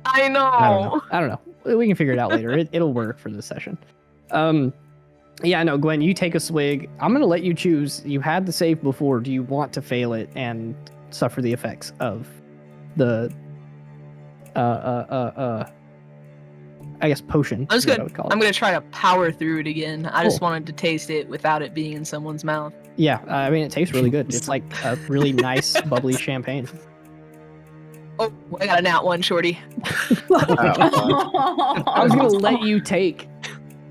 I know. I don't know. We can figure it out later. It'll work for this session. Yeah, no, Gwen, you take a swig. I'm gonna let you choose. You had the save before. Do you want to fail it and suffer the effects of the I guess potion? I'm is just what I gonna, would call it. I'm gonna try to power through it again. I just Cool. wanted to taste it without it being in someone's mouth. Yeah, I mean it tastes really good. It's like a really nice bubbly champagne. Oh, I got a nat 1, shorty. I was gonna let you take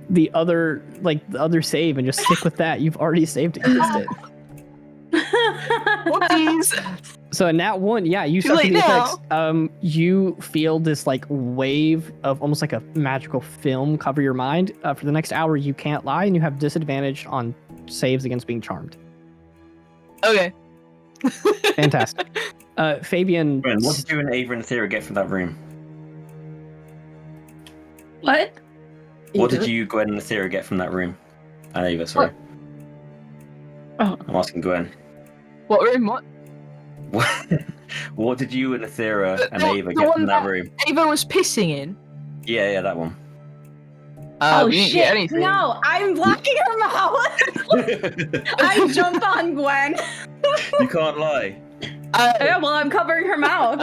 the other save and just stick with that. You've already saved it. You used it. Whoopsies. So in that one, yeah, you Too suffer late the now. effects. You feel this like wave of almost like a magical film cover your mind. For the next hour, you can't lie, and you have disadvantage on saves against being charmed. Okay. Fantastic. Fabian, Gwen, what did you and Ava and Thera get from that room? What? What did you, Gwen, and Thera get from that room? And Ava, sorry. Oh. I'm asking Gwen. What room? What? What did you and Thera and The- Ava the get one from that that- room? Ava was pissing in. Yeah, that one. Oh we didn't shit! get anything. No, I'm blocking her mouth. I jump on Gwen. You can't lie. Yeah, well, I'm covering her mouth.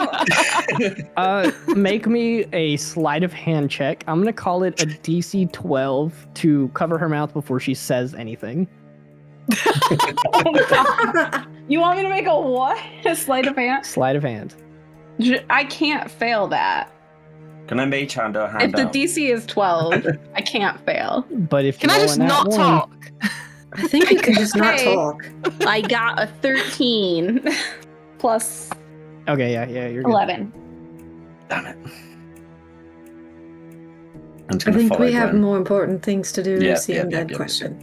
make me a sleight of hand check. I'm gonna call it a DC 12 to cover her mouth before she says anything. Oh, God. You want me to make a what? A sleight of hand? Sleight of hand. I can't fail that. Can I mage hand her hand If the out? DC is 12, I can't fail. But if Can you I roll just a nat not one- talk? I think you can just not Okay. talk. I got a 13 plus Okay, yeah, you're good. 11. Damn it. I'm just I gonna think follow we have Gwen. more important things to do. Yeah, Seeing yeah, that yeah, question.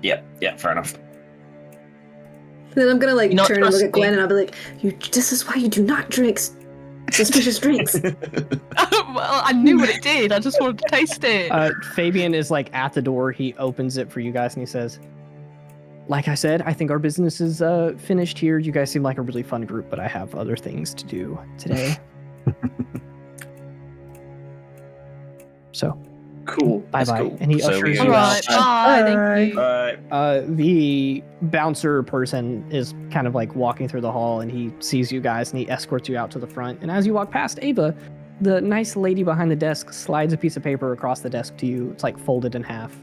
Yeah, fair enough. Then I'm gonna like You're not turn and look at trusting. Gwen, and I'll be like, "You. This is why you do not drink suspicious drinks." Well, I knew what it did. I just wanted to taste it. Fabian is like at the door. He opens it for you guys and he says, like I said, I think our business is finished here. You guys seem like a really fun group, but I have other things to do today. So, Cool. bye That's bye. cool. And he So ushers we- you Alright, out. bye. Thank you. The bouncer person is kind of like walking through the hall and he sees you guys and he escorts you out to the front. And as you walk past Ava, the nice lady behind the desk slides a piece of paper across the desk to you. It's like folded in half.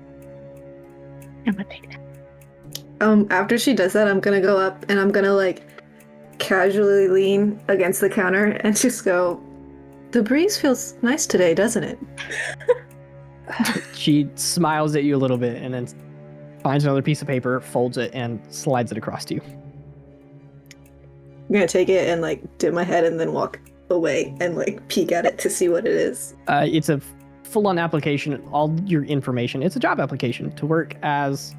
I'm gonna take that. After she does that, I'm gonna go up and I'm gonna like casually lean against the counter and just go, "The breeze feels nice today, doesn't it?" She smiles at you a little bit and then finds another piece of paper, folds it, and slides it across to you. I'm gonna take it and like dip my head and then walk away and like peek at it to see what it is. It's a full-on application, all your information. It's a job application to work as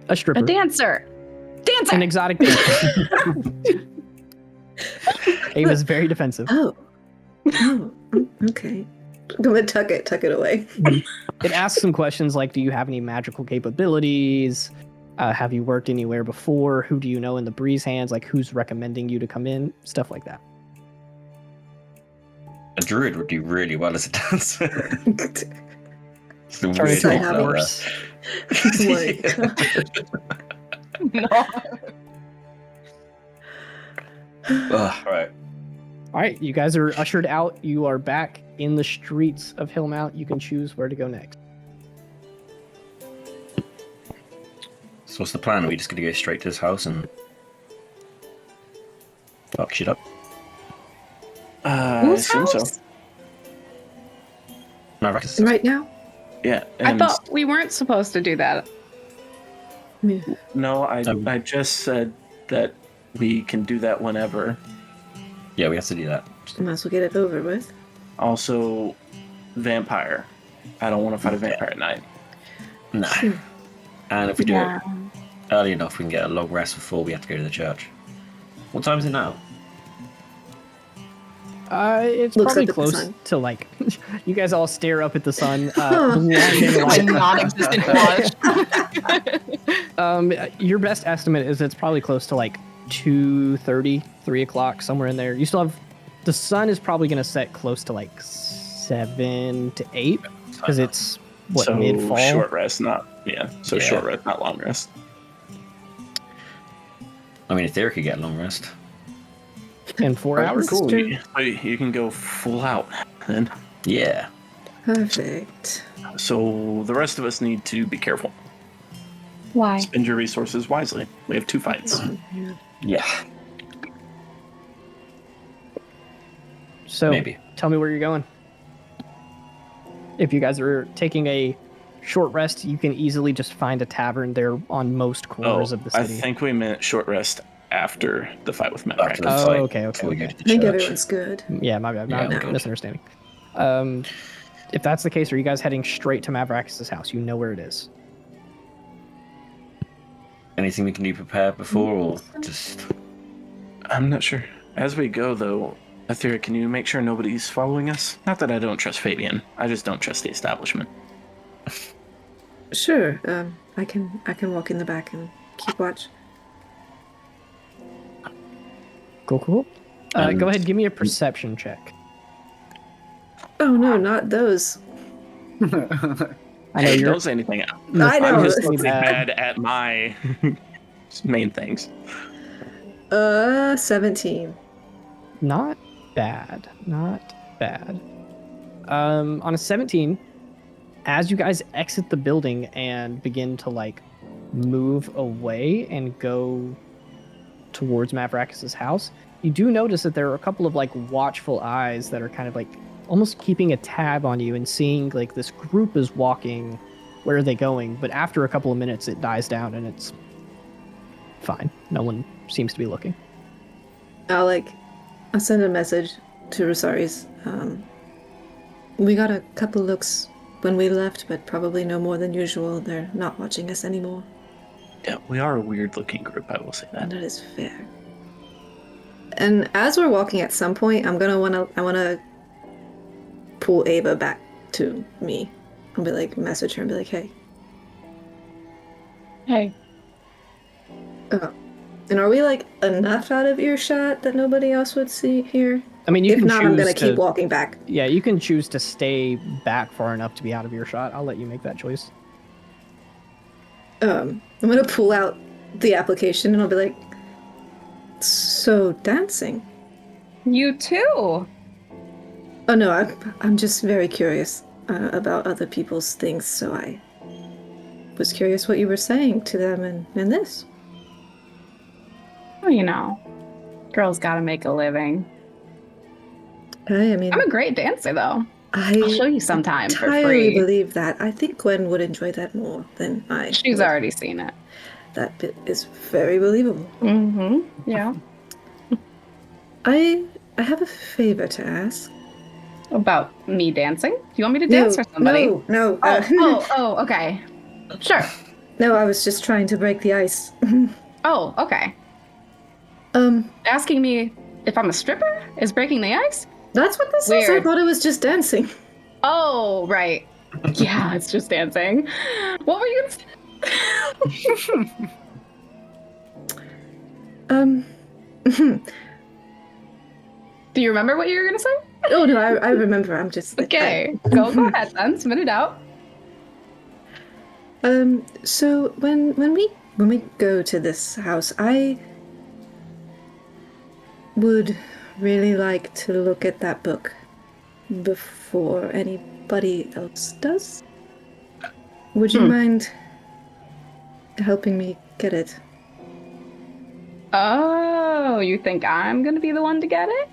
a stripper. A dancer. Dancer. An exotic dancer. Ava's very defensive. Oh, okay. I'm gonna tuck it away. It asks some questions like, do you have any magical capabilities? Have you worked anywhere before? Who do you know in the Breezehands? Like, who's recommending you to come in? Stuff like that. A druid would do really well as a dancer. It's the Turn weird into I a have thing horse. No. Ugh, right. All right, you guys are ushered out. You are back in the streets of Hillmount. You can choose where to go next. So what's the plan? Are we just gonna go straight to his house and fuck shit up? I Whose assume so. house? Mavrakas. Right now? Yeah. I And thought we weren't supposed to do that. no, I just said that we can do that whenever. Yeah, we have to do that. Might as well get it over with. Also, vampire. I don't want to fight a vampire at night. No. And if we do it early enough, we can get a long rest before we have to go to the church. What time is it now? It's Looks probably up at the close sun. to like, you guys all stare up at the sun. Blinding My light. non-existent watch. Your best estimate is it's probably close to like 2:30, 3 o'clock, somewhere in there. You still have, the sun is probably going to set close to like 7 to 8 because it's what, so mid-fall. short rest, not So Yeah. short rest, not long rest. I mean, if Thera could get a long rest. In 4 hours. Cool. True. You can go full out then. Yeah. Perfect. So the rest of us need to be careful. Why? Spend your resources wisely. We have 2 fights. Yeah. So Maybe. tell me where you're going. If you guys are taking a short rest, you can easily just find a tavern there on most corners of the I city. think we meant short rest after the fight with After the Mavrakas. Oh, fight, okay, before we go to the I think church. everyone's good. Yeah, my bad. Yeah, My okay. misunderstanding. If that's the case, are you guys heading straight to Mavrakas' house? You know where it is. Anything we can do prepare before, or just... I'm not sure. As we go, though, Aethera, can you make sure nobody's following us? Not that I don't trust Fabian. I just don't trust the establishment. Sure. I can walk in the back and keep watch. Cool. Go ahead, give me a perception check. Oh no, not those. I know Hey, you're. don't say anything. I know. I'm it's historically bad. bad at my main things. 17. Not bad. On a 17, as you guys exit the building and begin to like move away and go towards Mavrakas' house, you do notice that there are a couple of like watchful eyes that are kind of like almost keeping a tab on you and seeing like this group is walking. Where are they going? But after a couple of minutes, it dies down and it's fine. No one seems to be looking. I'll send a message to Rosaris. We got a couple looks when we left, but probably no more than usual. They're not watching us anymore. Yeah, we are a weird-looking group, I will say And that. that is fair. And as we're walking, at some point, I wanna pull Ava back to me. I'll be like, message her and be like, hey. Hey. And are we like enough out of earshot that nobody else would see here? I mean, you If can not, I'm choose gonna to, keep walking back. Yeah, you can choose to stay back far enough to be out of earshot. I'll let you make that choice. I'm gonna pull out the application and I'll be like, so dancing. You too. Oh no, I'm just very curious about other people's things, so I was curious what you were saying to them in this. Well, you know, girls gotta make a living. I mean, I'm a great dancer, though. I'll show I you sometime for entirely free. believe that. I think Gwen would enjoy that more than I. She's would. already seen it. That bit is very believable. Mm-hmm. Yeah. I have a favor to ask. About me dancing? Do you want me to dance for somebody? No. Oh, okay. Sure. No, I was just trying to break the ice. Oh, okay. Asking me if I'm a stripper is breaking the ice? That's what this is. I Weird. thought it was just dancing. Oh, right. Yeah, it's just dancing. What were you gonna say? Do you remember what you were gonna say? Oh no, I remember. I'm just Okay. Go ahead then. Spit it out. So when we go to this house, I would really like to look at that book before anybody else does. Would you mind helping me get it? Oh, you think I'm gonna be the one to get it?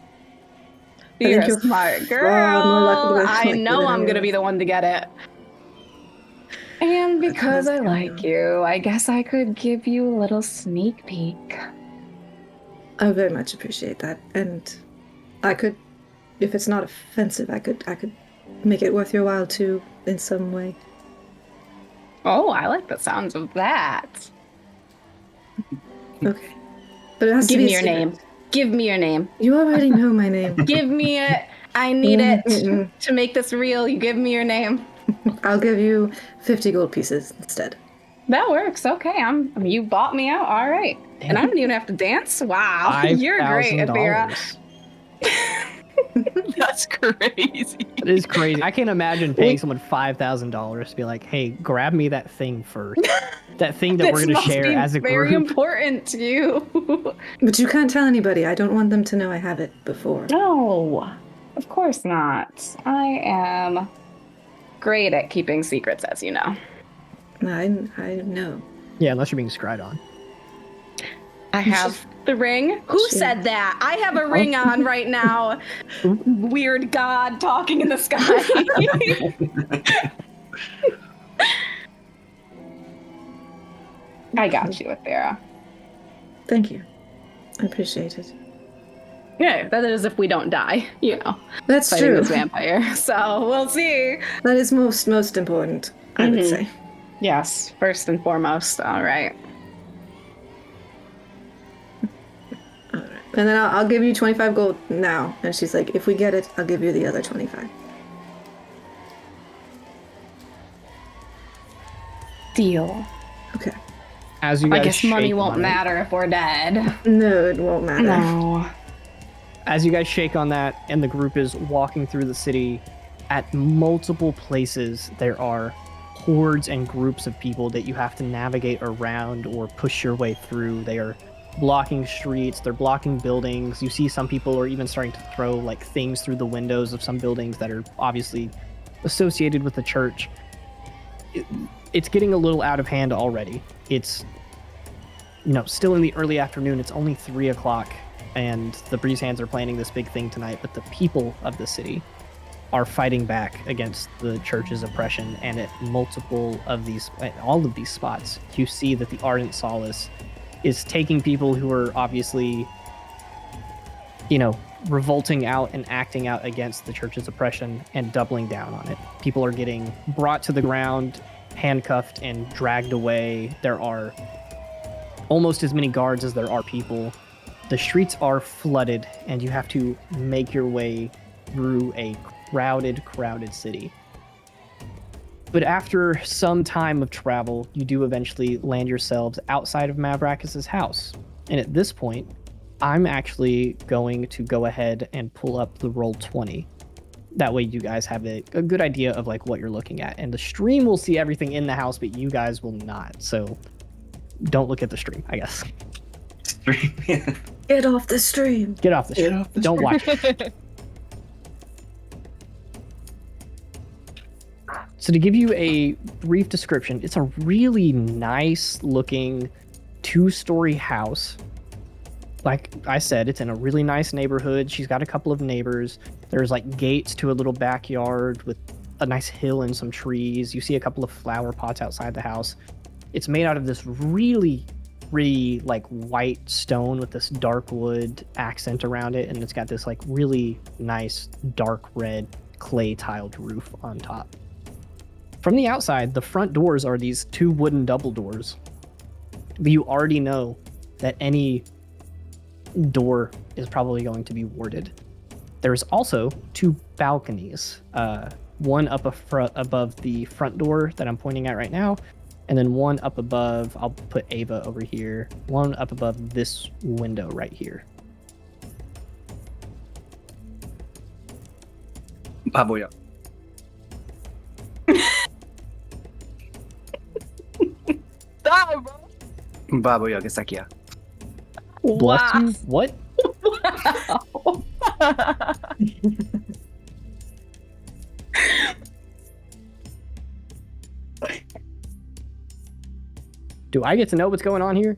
I think You're a you're smart far girl. more likely I than know I'm anyone gonna be else. the one to get it. And because I sounds like good. you, I guess I could give you a little sneak peek. I very much appreciate that, and I could, if it's not offensive, I could make it worth your while too in some way. Oh, I like the sounds of that. Okay, but it has to Give be me a your secret. name. Give me your name. You already know my name. Give me it. I need it Mm-mm. to make this real. You give me your name. I'll give you 50 gold pieces instead. That works. Okay, you bought me out. All right. And I don't even have to dance. Wow. You're great, Aethera. $5,000. That's crazy. It is crazy. I can't imagine paying someone $5,000 to be like, "Hey, grab me that thing first. That thing that we're This going to must share be as a very group." important to you. But you can't tell anybody. I don't want them to know I have it before. No, of course not. I am great at keeping secrets, as you know. I know. Yeah, unless you're being scryed on. I have the ring. Who Shit. said that? I have a ring on right now. Weird god talking in the sky. I got you, Athera. Thank you. I appreciate it. Yeah, that is if we don't die, That's fighting true. this vampire. So we'll see. That is most important, I would Mhm. say. Yes, first and foremost. All right. All right. And then I'll give you 25 gold now. And she's like, if we get it, I'll give you the other 25. Deal. Okay. As you I guys guess money shake won't on it- matter if we're dead. No, it won't matter. No. As you guys shake on that, and the group is walking through the city, at multiple places there are hordes and groups of people that you have to navigate around or push your way through. They are blocking streets, they're blocking buildings. You see some people are even starting to throw like things through the windows of some buildings that are obviously associated with the church. It's getting a little out of hand already. It's still in the early afternoon. It's only 3 o'clock, and the Breezehands are planning this big thing tonight, but the people of the city are fighting back against the church's oppression, and at all of these spots, you see that the Ardent Solace is taking people who are obviously, revolting out and acting out against the church's oppression and doubling down on it. People are getting brought to the ground, handcuffed, and dragged away. There are almost as many guards as there are people. The streets are flooded, and you have to make your way through a crowded city. But after some time of travel, you do eventually land yourselves outside of Mavrakas' house. And at this point, I'm actually going to go ahead and pull up the roll 20. That way you guys have a good idea of like what you're looking at. And the stream will see everything in the house, but you guys will not. So don't look at the stream, I guess. Get off the stream. Get off the stream. Don't watch it. So to give you a brief description, it's a really nice looking 2-story house. Like I said, it's in a really nice neighborhood. She's got a couple of neighbors. There's like gates to a little backyard with a nice hill and some trees. You see a couple of flower pots outside the house. It's made out of this really like white stone with this dark wood accent around it, and it's got this like really nice dark red clay tiled roof on top. From the outside, the front doors are these 2 wooden double doors, but you already know that any door is probably going to be warded. There's also 2 balconies, one up above the front door that I'm pointing at right now, and then one up above, I'll put Ava over here, one up above this window right here. Baboya. Die, bro. Baboya, que sakia. Bless you. What? Wow. Do I get to know what's going on here?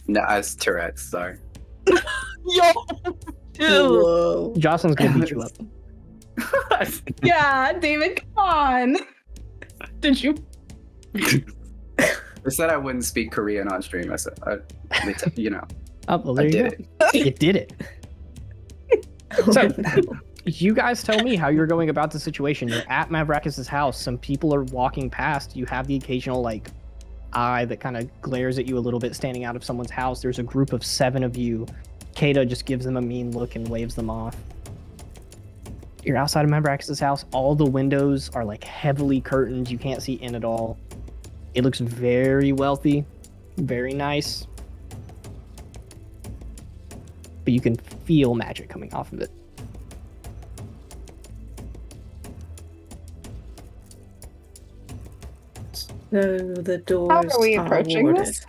No, it's Tourette's, sorry. Yo, dude. Whoa. Jocelyn's gonna beat you up. Yeah, David, come on. Did you? I said I wouldn't speak Korean on stream. I said, Oh, well, there I you did go. You did it. So, you guys tell me how you're going about the situation. You're at Mavrakas' house. Some people are walking past. You have the occasional, like, eye that kind of glares at you a little bit standing out of someone's house. There's a group of 7 of you. Caeda just gives them a mean look and waves them off. You're outside of Mavrakas' house. All the windows are, like, heavily curtained. You can't see in at all. It looks very wealthy, very nice. But you can feel magic coming off of it. So the doors How are we approaching warded. this?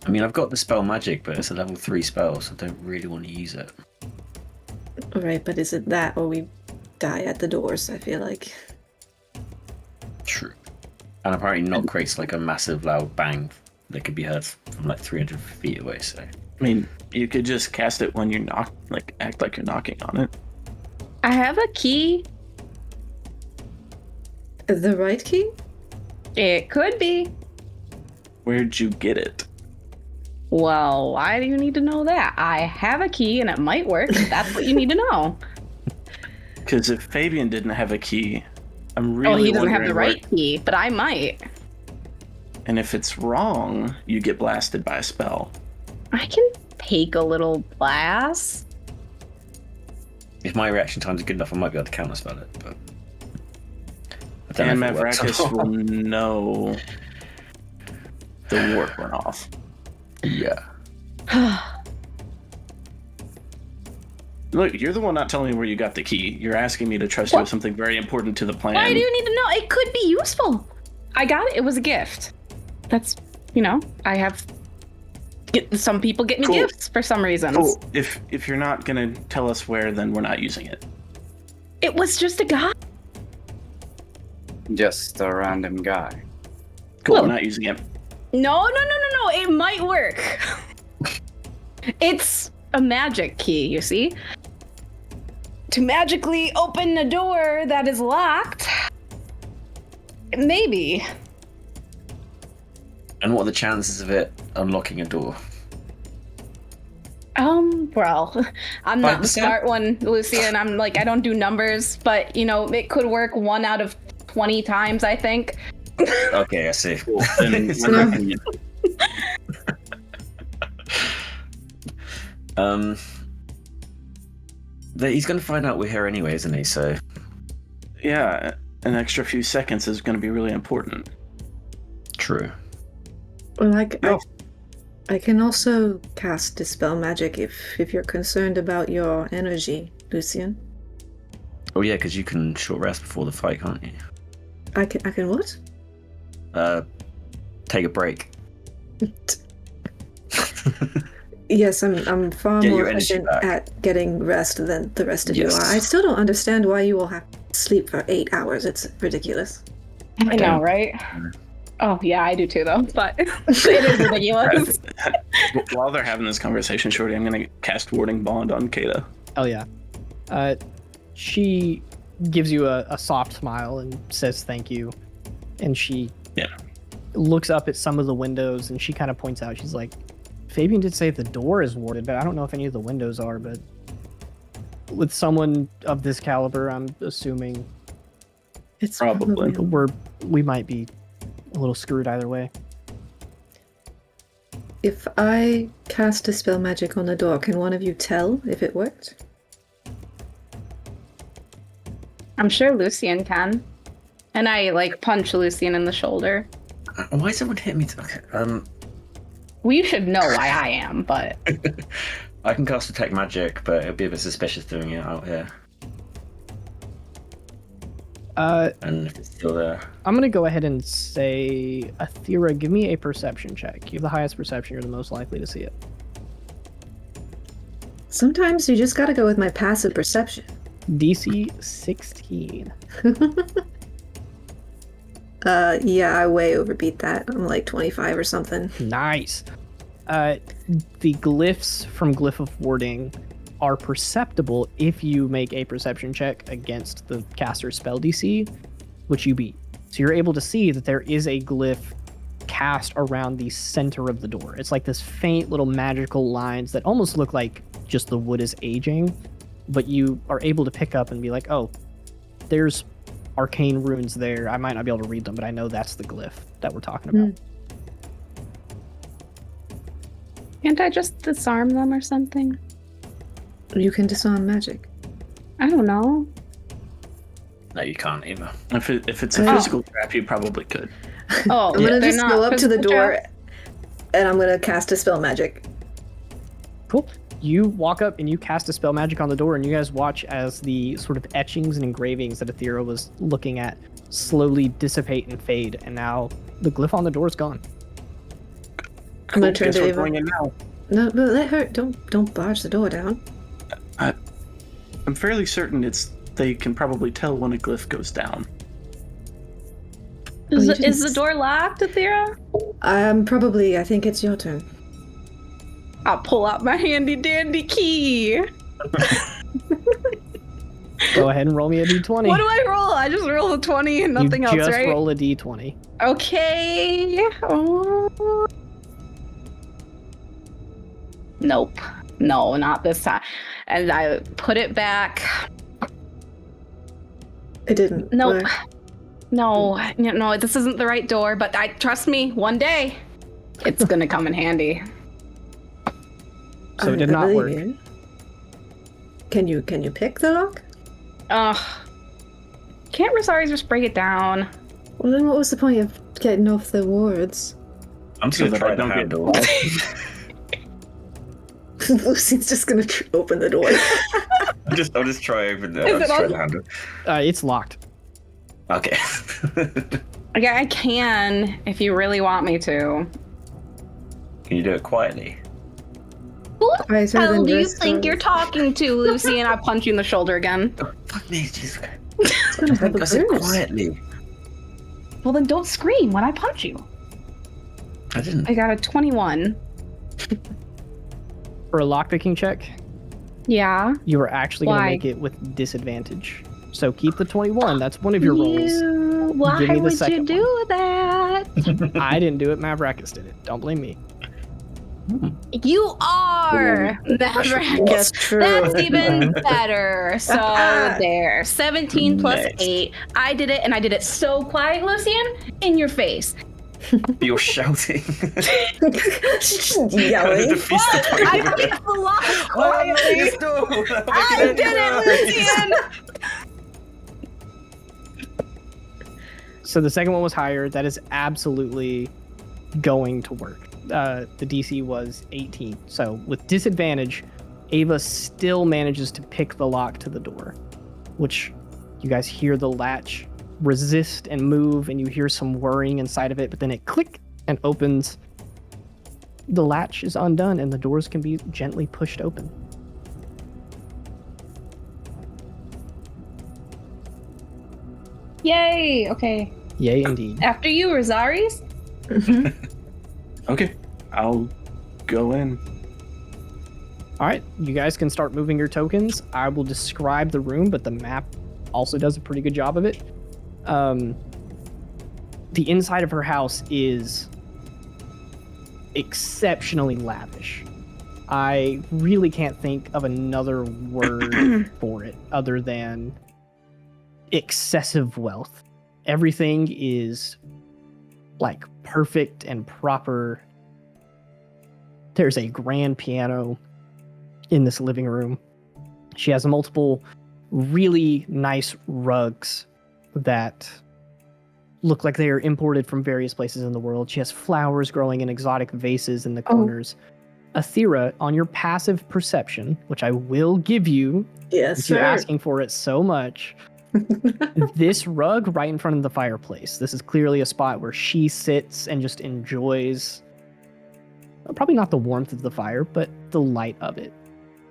I mean, I've got the spell magic, but it's a level 3 spell, so I don't really want to use it. Right, but is it that or we die at the doors, I feel like. True. And apparently knock creates like a massive loud bang that could be heard from like 300 feet away, so... I mean, you could just cast it when you're act like you're knocking on it. I have a key. The right key? It could be. Where'd you get it? Well, why do you need to know that? I have a key and it might work. That's what you need to know. Because if Fabian didn't have a key, I'm really He doesn't have wondering the right key, but I might. And if it's wrong, you get blasted by a spell. I can take a little blast. If my reaction times are good enough, I might be able to counterspell it. But I don't And know if it works or Mavrakas not. will know the ward went off. Yeah. Look, you're the one not telling me where you got the key. You're asking me to trust you with something very important to the plan. Why do you need to know? It could be useful. I got it. It was a gift. That's, I have... Some people get me Cool. gifts for some reasons. Cool. If you're not gonna tell us where, then we're not using it. It was just a guy. Just a random guy. Cool, Well- we're not using it. No. It might work. It's a magic key, you see? To magically open a door that is locked. Maybe. And what are the chances of it unlocking a door? Well, I'm not the 5%? smart one, Lucy, and I don't do numbers, but, it could work 1 out of 20 times, I think. Okay, I see. Cool. Then we're not using it. He's going to find out we're here anyway, isn't he? So Yeah, an extra few seconds is going to be really important. true. Well, No. I can also cast Dispel Magic if you're concerned about your energy, Lucian. Oh yeah, because you can short rest before the fight, can't you? I can what? Take a break. Yes, I'm far Get more your energy efficient back. at getting rest than the rest of Yes. you are. I still don't understand why you all have to sleep for 8 hours. It's ridiculous. I know, right? Oh, yeah, I do too, though, but it is ridiculous. While they're having this conversation, Shorty, I'm going to cast Warding Bond on Caeda. Oh yeah. She gives you a soft smile and says thank you, and she looks up at some of the windows and she kind of points out. She's like, Fabian did say the door is warded, but I don't know if any of the windows are. But with someone of this caliber, I'm assuming It's Probably. we might be a little screwed either way. If I cast Dispel Magic on the door, can one of you tell if it worked? I'm sure Lucian can. And I, punch Lucian in the shoulder. Why is someone hit me? Okay, Well, you should know why I am, but... I can cast Detect Magic, but it'd be a bit suspicious doing it out here. And if it's still there. I'm gonna go ahead and say, Athera, give me a perception check. You have the highest perception, you're the most likely to see it. Sometimes you just gotta go with my passive perception. DC 16. Yeah, I way overbeat that. I'm like 25 or something. Nice. The glyphs from Glyph of Warding are perceptible if you make a perception check against the caster's spell DC, which you beat. So you're able to see that there is a glyph cast around the center of the door. It's like this faint little magical lines that almost look like just the wood is aging, but you are able to pick up and be like, oh, there's arcane runes there. I might not be able to read them, but I know that's the glyph that we're talking about. Can't I just disarm them or something? You can disarm magic. I don't know. No, you can't either. If it's a Oh. physical trap, you probably could. Oh, I'm gonna they're just not go up to the physical door traps? and I'm gonna cast Dispel Magic. Cool. You walk up and you cast a spell magic on the door, and you guys watch as the sort of etchings and engravings that Athera was looking at slowly dissipate and fade, and now the glyph on the door is gone. I'm gonna turn Guess to we're Ava. going in now. No, but let her. Don't barge the door down. I'm fairly certain they can probably tell when a glyph goes down. Is, you the, is didn't the door locked, Athera? Probably. I think it's your turn. I'll pull out my handy dandy key. Well, Go ahead and roll me a d20. What do I roll? I just roll a 20 and nothing you else, just right? roll a d20. Okay. Oh. Nope. No, not this time. And I put it back. It didn't. Nope. work. No, this isn't the right door, but trust me, one day it's gonna come in handy. So it did I not believe work. you. Can you pick the lock? Can't Rosario just break it down? Well, then what was the point of getting off the wards? I'm just So gonna that try I the don't get handle. Lucy's just gonna open the door. I'll just try open the. Is I'll it just try on? the handle. It's locked. Okay. Yeah, I can if you really want me to. Can you do it quietly? Who Quieter the hell than do you rest think of- you're talking to, Lucy? And I punch you in the shoulder again. Fuck me, Jesus. It's gonna have a I said bruise. quietly. Well, then don't scream when I punch you. I didn't. I got a 21. For a lockpicking check, Yeah. you are actually going to Why? make it with disadvantage. So keep the 21. That's one of your rolls. Why Give me the would you second do that? I didn't do it. Mavrakas did it. Don't blame me. You are Mavrakas. That's true. That's even better. So there. 17 plus Nice. 8. I did it, and I did it so quiet, Lucian, in your face. You're shouting. Yelling. What? I picked the lock quietly. I did it, Lucian. So the second one was higher. That is absolutely going to work. The DC was 18. So with disadvantage, Ava still manages to pick the lock to the door, which you guys hear the latch resist and move, and you hear some whirring inside of it, but then it click and opens. The latch is undone, and the doors can be gently pushed open. Yay. Okay. Yay, indeed. After you, Rosaries. Okay, I'll go in. All right, you guys can start moving your tokens. I will describe the room, but the map also does a pretty good job of it. The inside of her house is exceptionally lavish. I really can't think of another word for it other than excessive wealth. Everything is like perfect and proper. There's a grand piano in this living room. She has multiple really nice rugs that look like they are imported from various places in the world. She has flowers growing in exotic vases in the corners. Athera, on your passive perception, which I will give you, Yes, since you're sir. asking for it so much, this rug right in front of the fireplace. This is clearly a spot where she sits and just enjoys, probably not the warmth of the fire, but the light of it.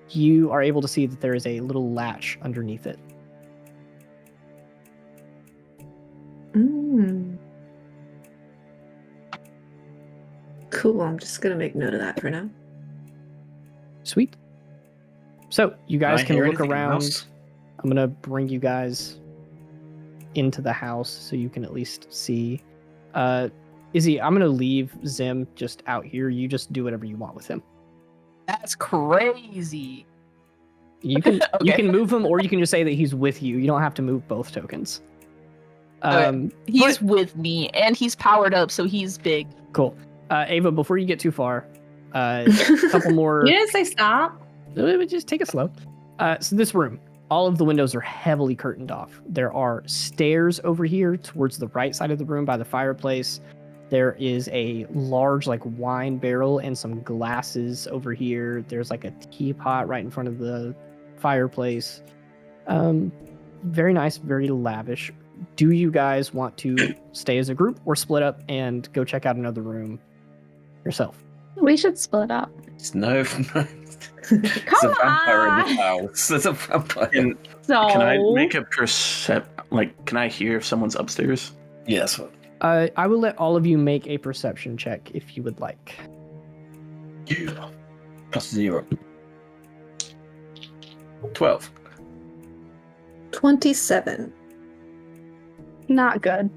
You are able to see that there is a little latch underneath it. Mm. Cool. I'm just gonna make note of that for now. Sweet. So you guys I can hear look anything around. else? I'm gonna bring you guys into the house so you can at least see. Izzy, I'm gonna leave Zim just out here. You just do whatever you want with him. That's crazy. You can you Okay. can move him, or you can just say that he's with you. You don't have to move both tokens. Okay. He's with me, and he's powered up, so he's big. Cool. Ava, before you get too far, a couple more. You didn't say stop. Just take it slow. So this room, all of the windows are heavily curtained off. There are stairs over here towards the right side of the room by the fireplace. There is a large like wine barrel and some glasses over here. There's like a teapot right in front of the fireplace. Very nice, very lavish. Do you guys want to stay as a group or split up and go check out another room yourself? We should split up. No. It's a vampire in the house. There's a vampire. Can, So can I make a can I hear if someone's upstairs? Yes. I will let all of you make a perception check if you would like. Yeah. +0. 12. 27. Not good.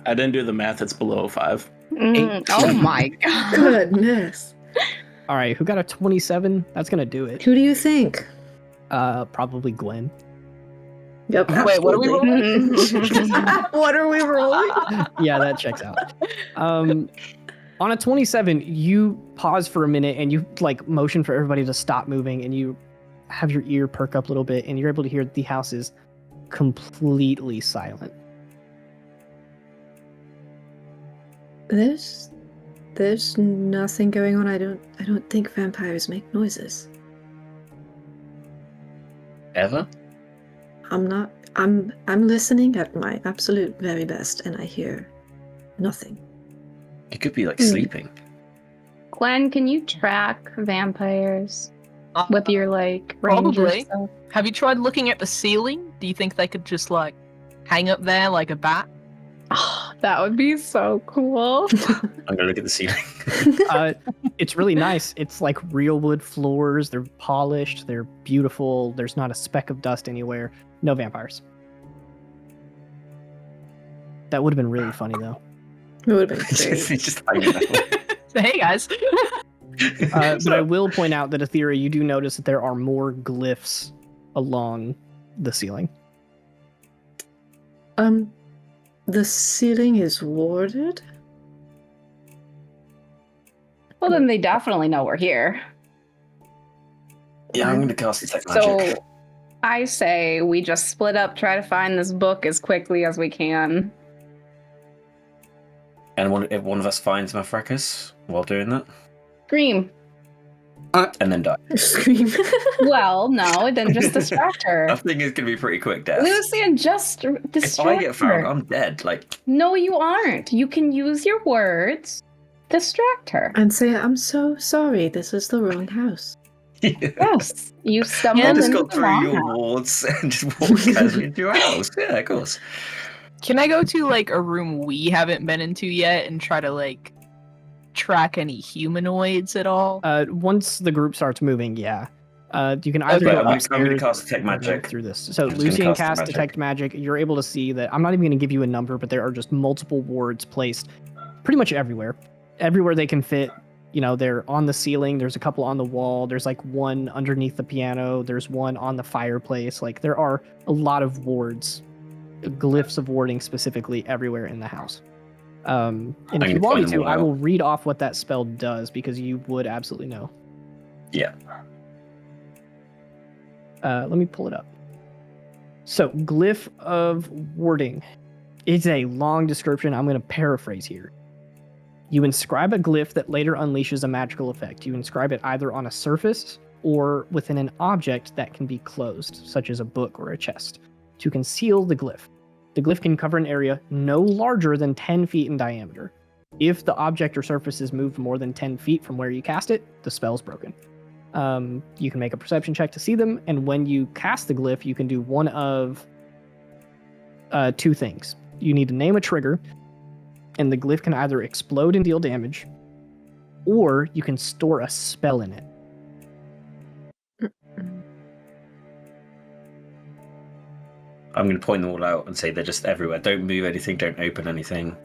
I didn't do the math. It's below 5. Oh my god. Goodness. All right, who got a 27? That's gonna do it. Who do you think? Probably Gwen. Yep. Wait, what are we rolling? What are we rolling? Yeah, that checks out. On a 27, you pause for a minute and you like motion for everybody to stop moving, and you have your ear perk up a little bit, and you're able to hear the house is completely silent. There's nothing going on. I don't think vampires make noises. Ever? I'm listening at my absolute very best, and I hear nothing. It could be like sleeping. Glenn, can you track vampires with your like ranger Probably. stuff? Have you tried looking at the ceiling? Do you think they could just like hang up there like a bat? Oh, that would be so cool. I'm gonna look at the ceiling. It's really nice. It's like real wood floors. They're polished. They're beautiful. There's not a speck of dust anywhere. No vampires. That would have been really funny though. It would have been It's great. just hanging out. Hey guys. But I will point out that, Aethera, you do notice that there are more glyphs along the ceiling. The ceiling is warded? Well, then they definitely know we're here. Yeah, I'm gonna cast detect magic. So I say we just split up, try to find this book as quickly as we can. And if one of us finds Mavrakas while doing that, Scream. and then die. Scream. Well, no, then just distract her. I think it's gonna be pretty quick death. Lucian, just If distract I get found, her. I'm dead. Like, No, you aren't. You can use your words. Distract her. And say, I'm so sorry, this is the wrong house. Yes. You stumbled I just into got the through wrong your house. wards and just walked casually into your house. Yeah, of course. Can I go to like a room we haven't been into yet and try to like track any humanoids at all? Once the group starts moving, yeah. You can either Okay, go I'm gonna upstairs cast Detect or go Magic. through this. So I'm just gonna Lucian cast casts Magic. Detect Magic. You're able to see that. I'm not even going to give you a number, but there are just multiple wards placed pretty much everywhere. Everywhere they can fit. You know, they're on the ceiling. There's a couple on the wall. There's like one underneath the piano. There's one on the fireplace. Like there are a lot of wards, glyphs of warding specifically everywhere in the house. And if I'm you gonna want me point them to, all I out. will read off what that spell does because you would absolutely know. Yeah. Let me pull it up. So, Glyph of Warding. It's a long description. I'm going to paraphrase here. You inscribe a glyph that later unleashes a magical effect. You inscribe it either on a surface or within an object that can be closed, such as a book or a chest, to conceal the glyph. The glyph can cover an area no larger than 10 feet in diameter. If the object or surface is moved more than 10 feet from where you cast it, the spell is broken. You can make a perception check to see them, and when you cast the glyph, you can do one of two things. You need to name a trigger, and the glyph can either explode and deal damage, or you can store a spell in it. I'm going to point them all out and say they're just everywhere. Don't move anything. Don't open anything.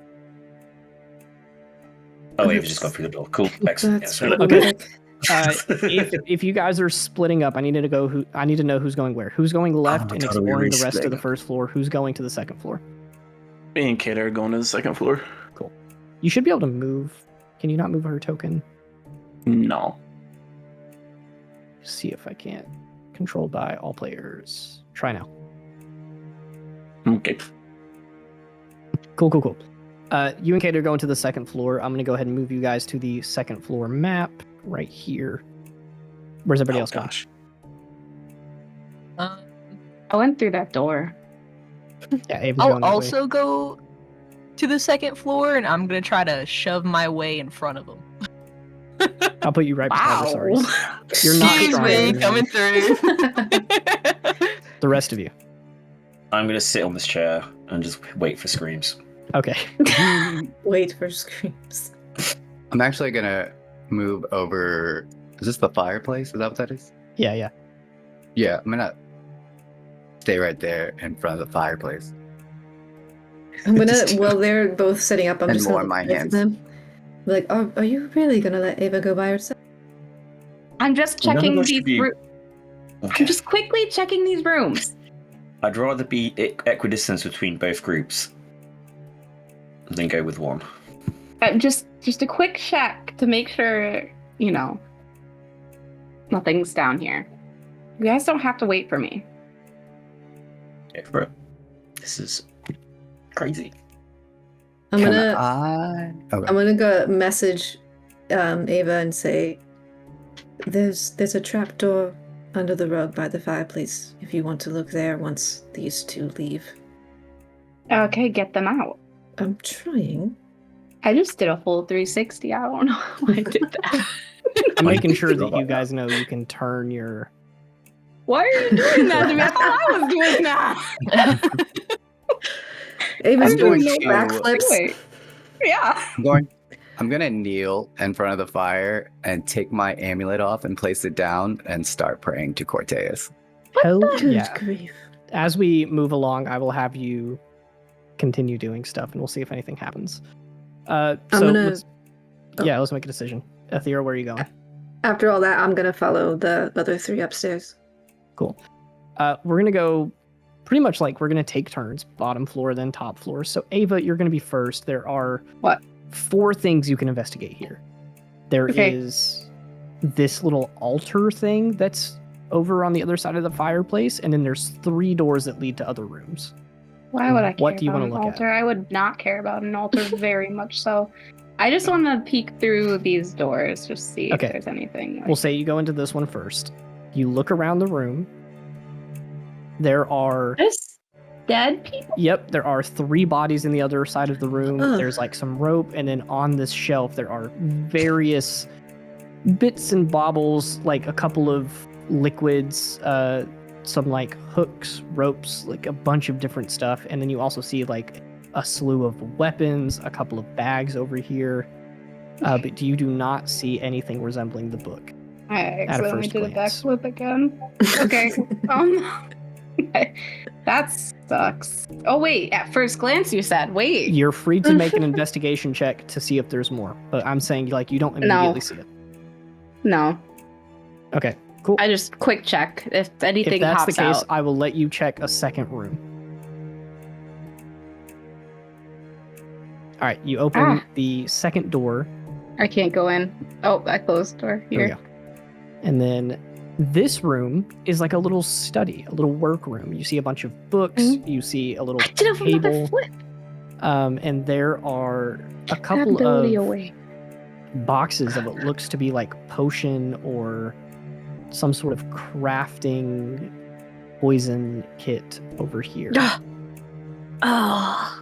Oh, wait, we've just gone through the door. Cool. Excellent. That's Yeah, Okay. weird. If you guys are splitting up, I need to know who's going where. Who's going left my and God, are we exploring the rest of re-splitting the up? first floor? Who's going to the second floor? Me and Caeda are going to the second floor. You should be able to move. Can you not move her token? No. See if I can't. Controlled by all players. Try now. Okay. Cool. You and Kate are going to the second floor. I'm going to go ahead and move you guys to the second floor map right here. Where's everybody else going? Gosh. Uh, I went through that door. Yeah, Ava's going I'll that way. also go to the second floor, and I'm gonna try to shove my way in front of them. I'll put you right beside the Wow. Saris. You're not Excuse strong me, enough. coming through. The rest of you. I'm going to sit on this chair and just wait for screams. Okay. Wait for screams. I'm actually gonna move over. Is this the fireplace? Is that what that is? Yeah. Yeah, I'm gonna stay right there in front of the fireplace. I'm gonna, while they're both setting up, I'm And just more gonna in my look both of hands. them. Like, are you really gonna let Ava go by herself? I'm just None of checking us these should be- rooms. Okay. I'm just quickly checking these rooms. I'd rather be equidistant between both groups than go with one. Just a quick check to make sure, nothing's down here. You guys don't have to wait for me. Go for it. This is crazy. I'm Can gonna I? Okay. I'm gonna go message Ava and say there's a trapdoor under the rug by the fireplace if you want to look there once these two leave. Okay, get them out. I'm trying. I just did a full 360. I don't know how I did that. I'm I making didn't sure know that about you guys know you can turn your. Why are you doing that to me? I thought I was doing that. Ava's I'm doing going to- backflips. Wait. Yeah. I'm gonna kneel in front of the fire and take my amulet off and place it down and start praying to Corteus. Hell Good yeah. grief. As we move along, I will have you continue doing stuff, and we'll see if anything happens. I'm gonna- let's make a decision. Athera, where are you going? After all that, I'm gonna follow the other three upstairs. Cool. We're gonna go pretty much like we're gonna take turns, bottom floor, then top floor. So Ava, you're gonna be first. There are What? 4 things you can investigate here. There is Okay. this little altar thing that's over on the other side of the fireplace, and then there's 3 doors that lead to other rooms. Why would I care What do you about wanna an look at? altar? I would not care about an altar very much so. I just want to peek through these doors, just see Okay. if there's anything. We'll say you go into this one first. You look around the room. There are There's dead people? Yep, there are 3 bodies in the other side of the room. Ugh. There's like some rope, and then on this shelf there are various bits and baubles, like a couple of liquids, some like hooks, ropes, like a bunch of different stuff, and then you also see like a slew of weapons, a couple of bags over here, but you do not see anything resembling the book. I At a accidentally first did a glance. backflip again. Okay. That sucks. Oh wait, at first glance you said. Wait. You're free to make an investigation check to see if there's more, but I'm saying like you don't immediately see it. No. Okay, cool. I just quick check if anything If that's the pops case, out. I will let you check a second room. All right, you open the second door. I can't go in. Oh, I closed the door There we here. go. And then this room is like a little study, a little workroom. You see a bunch of books. You see a little I did another table. flip. And there are a That couple ability of away. boxes of what looks to be like potion or some sort of crafting poison kit over here. Oh.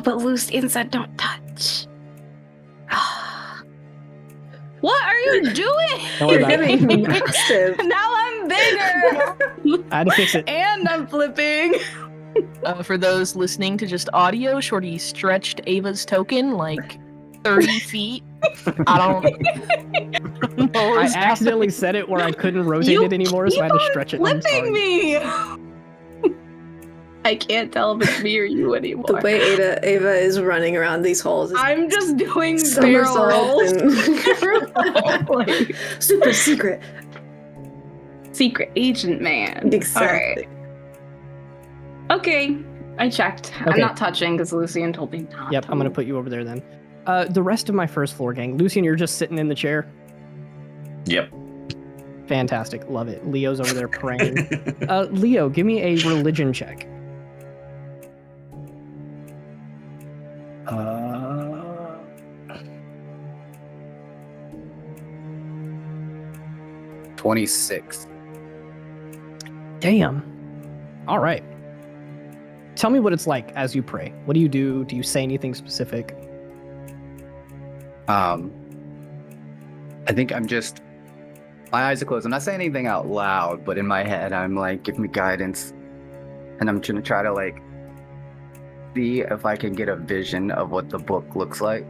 But loose inside, don't touch. What are you doing? Don't worry You're about it. getting massive. Now I'm bigger. I had to fix it. And I'm flipping. For those listening to just audio, Shorty stretched Ava's token like 30 feet. I don't know. I accidentally said it where I couldn't rotate it anymore, so I had to stretch it. I'm sorry. Flipping me. I can't tell if it's me or you anymore. The way Ava is running around these halls is I'm just doing barrel rolls. somersaults and super secret. Secret agent man. Exactly. All right. Okay. I checked. I'm Okay. not touching because Lucian told me not Yep, to. I'm gonna put you over there then. The rest of my first floor gang. Lucian, you're just sitting in the chair. Yep. Fantastic. Love it. Leo's over there praying. Leo, give me a religion check. 26. Damn. All right. Tell me what it's like as you pray. What do you do? Do you say anything specific? I think I'm just, my eyes are closed. I'm not saying anything out loud, but in my head, I'm like, give me guidance. And I'm gonna try to like see if I can get a vision of what the book looks like.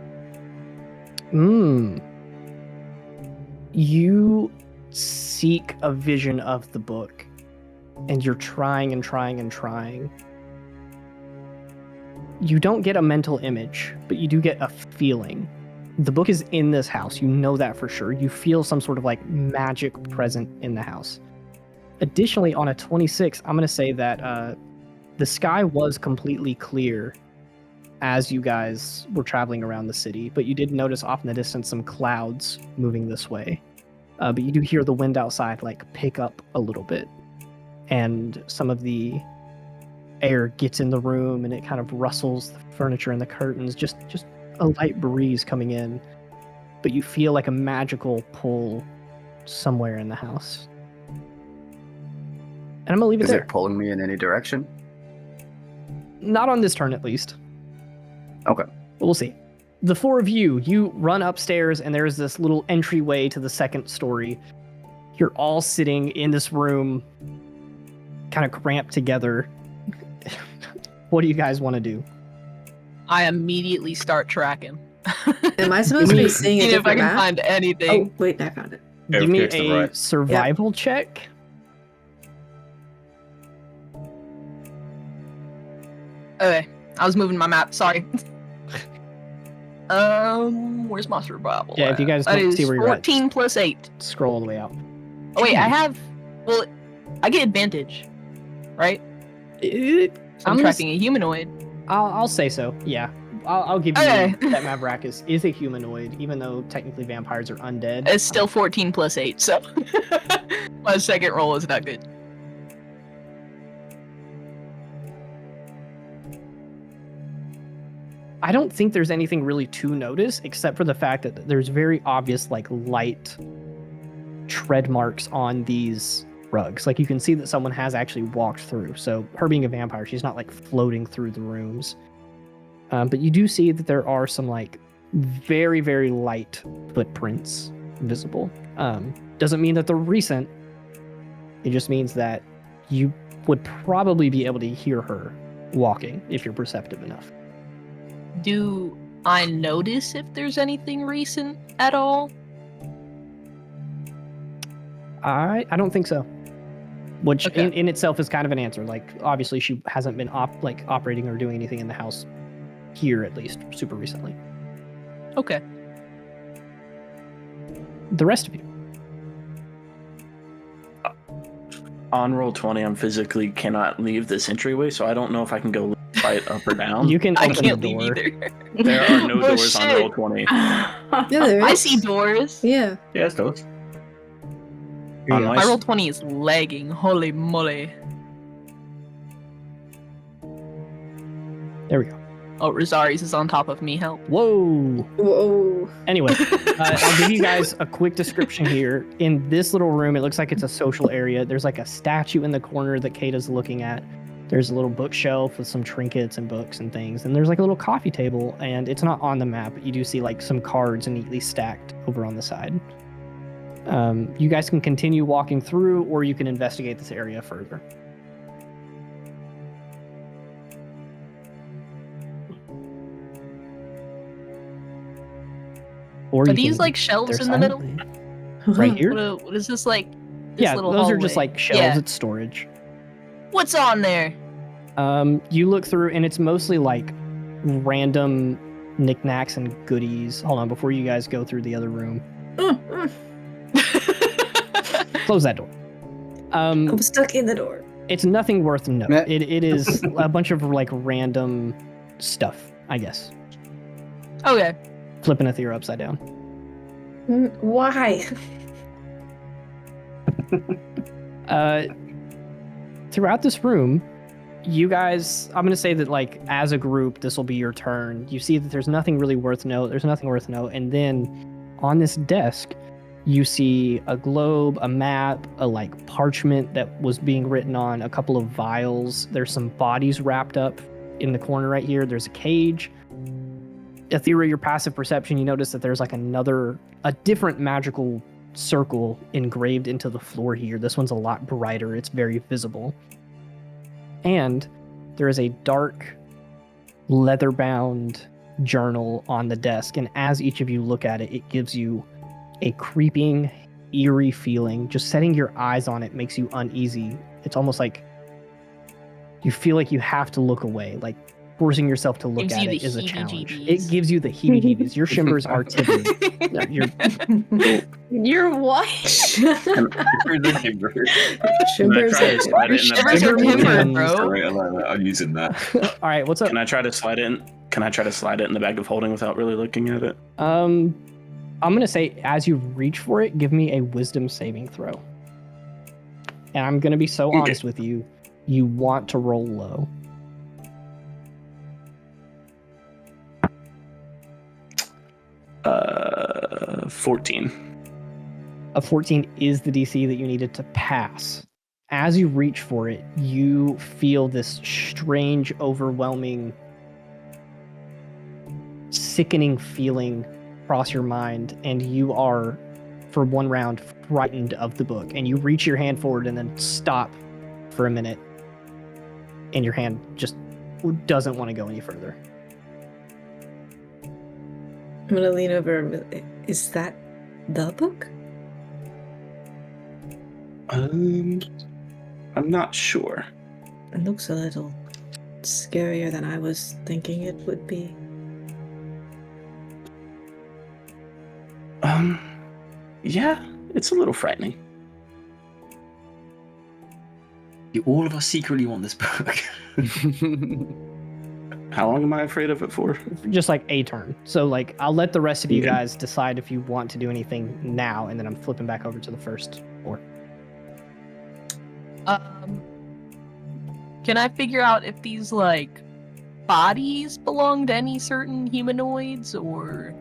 You seek a vision of the book, and you're trying and trying and trying. You don't get a mental image, but you do get a feeling. The book is in this house. You know that for sure. You feel some sort of like magic present in the house. Additionally, on a 26, I'm going to say that the sky was completely clear as you guys were traveling around the city, but you did notice off in the distance some clouds moving this way. But you do hear the wind outside like pick up a little bit, and some of the air gets in the room and it kind of rustles the furniture and the curtains, just a light breeze coming in, but you feel like a magical pull somewhere in the house. And I'm gonna leave it Is there. it pulling me in any direction? Not on this turn, at least. Okay. But we'll see. The four of you run upstairs, and there's this little entryway to the second story. You're all sitting in this room, kind of cramped together. What do you guys want to do? I immediately start tracking. Am I supposed to be seeing a Seeing if I different can map? find anything. Oh, wait, I found it. Give me Go to the a right. survival check. Okay, I was moving my map. Sorry. Where's my survival? Yeah, if you guys That don't is see where you're at, 14 plus 8. scroll all the way out. Oh wait, I have. Well, I get advantage, right? I'm I'm tracking a humanoid. I'll say so. Yeah, I'll give you Okay. that. Mavrakas is a humanoid, even though technically vampires are undead. It's still 14 plus 8, so my second roll is not good. I don't think there's anything really to notice except for the fact that there's very obvious like light tread marks on these rugs. Like you can see that someone has actually walked through. So her being a vampire, she's not like floating through the rooms. But you do see that there are some like very, very light footprints visible. Doesn't mean that they're recent. It just means that you would probably be able to hear her walking if you're perceptive enough. Do I notice if there's anything recent at all? I don't think so. Which Okay. in itself is kind of an answer. Like obviously she hasn't been operating or doing anything in the house here at least super recently. Okay. The rest of you. On roll 20, I'm physically cannot leave this entryway, so I don't know if I can go right up or down. You can I open can't the leave door. either. There are no Oh, doors on shit. roll 20. Yeah, there I is. see doors. Yeah. Yeah, it's doors. Here you On go. my My roll 20 is lagging. Holy moly. There we go. Oh, Rosari's is on top of me. Help. Whoa. Whoa. Anyway, I'll give you guys a quick description here. In this little room, it looks like it's a social area. There's like a statue in the corner that Caeda's looking at. There's a little bookshelf with some trinkets and books and things. And there's like a little coffee table, and it's not on the map, but you do see like some cards neatly stacked over on the side. You guys can continue walking through, or you can investigate this area further. Or Are you these can- like shelves they're in the middle? right here? What is this like? This Yeah, little those are just hallway? like shelves. Yeah. It's storage. What's on there? You look through, and it's mostly like random knickknacks and goodies. Hold on, before you guys go through the other room, close that door. I'm stuck in the door. It's nothing worth note. Meh. It is a bunch of like random stuff, I guess. Okay. Flipping Athera upside down. Why? Throughout this room, you guys, I'm gonna say that like as a group, this will be your turn. You see that there's nothing really worth note. There's nothing worth note, and then on this desk, you see a globe, a map, a like parchment that was being written on, a couple of vials. There's some bodies wrapped up in the corner right here. There's a cage. Athera, your passive perception, you notice that there's like a different magical circle engraved into the floor here. This one's a lot brighter. It's very visible. And there is a dark, leather-bound journal on the desk. And as each of you look at it, it gives you a creeping, eerie feeling. Just setting your eyes on it makes you uneasy. It's almost like you feel like you have to look away. Like forcing yourself to look Gives at you it the is a challenge. heebie-jeebies. It gives you the heebie-jeebies. Your shivers are tingling. You're You're what? Can I Shivers try are to slide it in the Shivers bag are of Timber timbered, limbs. bro. I'm using that. all right. What's up? Can I try to slide it in? Can I try to slide it in the bag of holding without really looking at it? I'm gonna say as you reach for it, give me a wisdom saving throw. And I'm gonna be so Okay. honest with you. You want to roll low. 14. A 14 is the DC that you needed to pass. As you reach for it, you feel this strange, overwhelming, sickening feeling cross your mind, and you are, for one round, frightened of the book. And you reach your hand forward and then stop for a minute, and your hand just doesn't want to go any further. I'm gonna lean over. Is that the book? I'm not sure. It looks a little scarier than I was thinking it would be. Yeah, it's a little frightening. All of us secretly want this book. How long am I afraid of it for? Just like a turn. So like I'll let the rest of you Okay. guys decide if you want to do anything now, and then I'm flipping back over to the first four. Can I figure out if these like bodies belong to any certain humanoids, or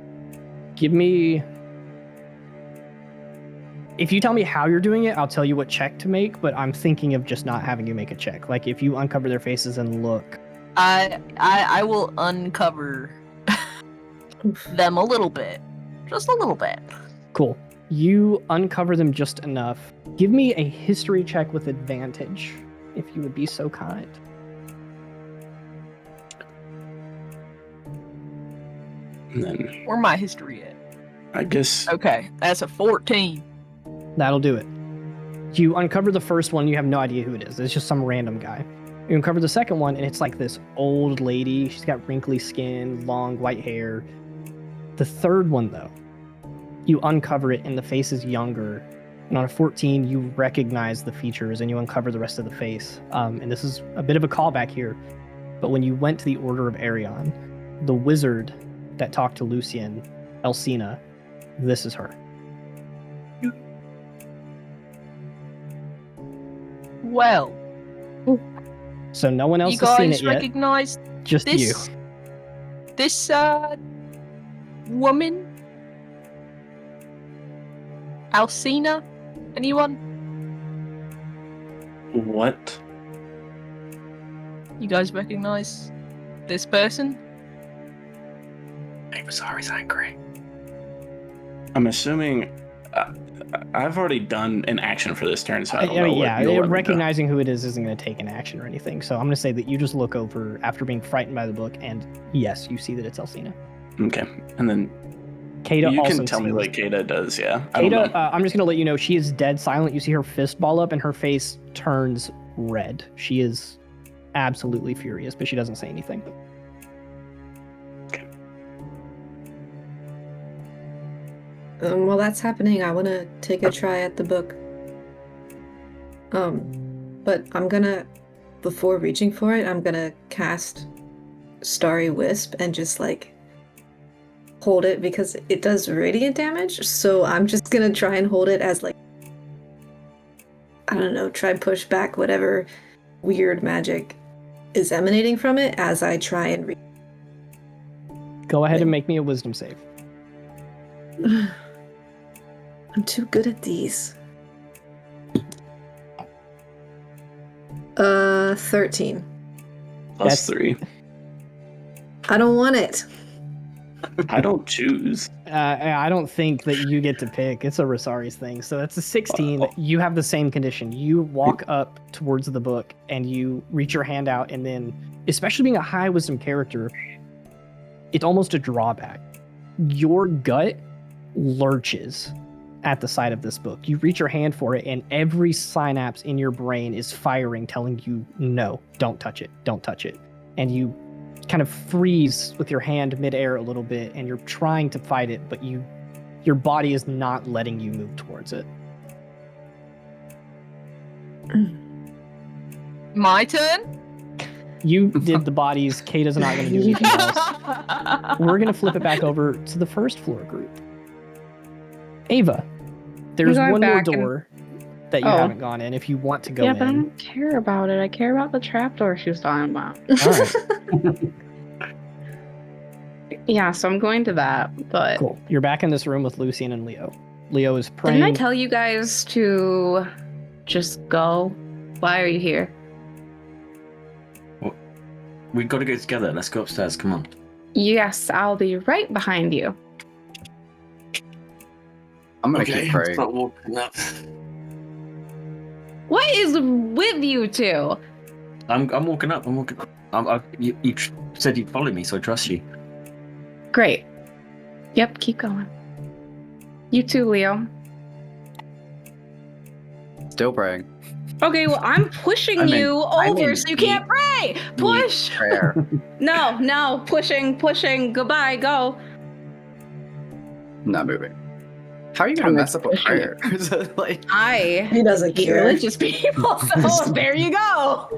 Give me. If you tell me how you're doing it, I'll tell you what check to make, but I'm thinking of just not having you make a check. Like if you uncover their faces and look. I will uncover them a little bit, just a little bit. Cool. You uncover them just enough. Give me a history check with advantage, if you would be so kind. And then Where my history at? I guess Okay, that's a 14. That'll do it. You uncover the first one, you have no idea who it is. It's just some random guy. You uncover the second one, and it's like this old lady. She's got wrinkly skin, long white hair. The third one, though, you uncover it, and the face is younger. And on a 14, you recognize the features, and you uncover the rest of the face. And this is a bit of a callback here. But when you went to the Order of Arion, the wizard that talked to Lucian, Elsina, this is her. Well, So no one else you has seen guys it yet. recognize Just you. this woman? Alcina? Anyone? what? You guys recognize this person? Sorry's angry. I'm assuming I've already done an action for this turn, so I don't know. mean, what yeah, you'll let me know. recognizing who it is isn't going to take an action or anything. So I'm going to say that you just look over after being frightened by the book, and yes, you see that it's Elsina. Okay, and then Caeda you also can tell me sees- like Caeda does, yeah. I don't Caeda, know. I'm just going to let you know she is dead silent. You see her fist ball up, and her face turns red. She is absolutely furious, but she doesn't say anything. While that's happening, I want to take a try at the book. But I'm gonna, before reaching for it, I'm gonna cast Starry Wisp and just like hold it because it does radiant damage. So I'm just gonna try and hold it as like, I don't know, try and push back whatever weird magic is emanating from it as I try and Go ahead and make me a wisdom save. I'm too good at these. 13. Plus 3. I don't want it. I don't choose. I don't think that you get to pick. It's a Rosari's thing. So that's a 16. You have the same condition. You walk up towards the book and you reach your hand out, and then, especially being a high wisdom character, it's almost a drawback. Your gut lurches at the sight of this book. You reach your hand for it, and every synapse in your brain is firing, telling you, no, don't touch it, don't touch it. And you kind of freeze with your hand midair a little bit, and you're trying to fight it, but your body is not letting you move towards it. My turn? You did the bodies. Caeda's not going to do anything else. We're going to flip it back over to the first floor group. Ava, there's going one more back and- door that you haven't gone in if you want to go Yeah, in. but I don't care about it. I care about the trapdoor she was talking about. All right, Yeah, so I'm going to that, but cool. You're back in this room with Lucian and Leo. Leo is praying. didn't I tell you guys to just go? Why are you here? We've got to go together. Let's go upstairs. Come on. Yes, I'll be right behind you. I'm gonna keep praying. Start walking up. What is with you two? I'm walking up. I'm walking up. You said you'd follow me, so I trust you. Great. Yep, keep going. You too, Leo. Still praying. Okay, well, I'm pushing I'm in- you I'm over in so you can't pray. Push. Prayer. No, pushing. Goodbye, go. Not moving. How are you gonna I'm mess up a pushing prayer? Like, I He doesn't hate care. religious people, so there you go.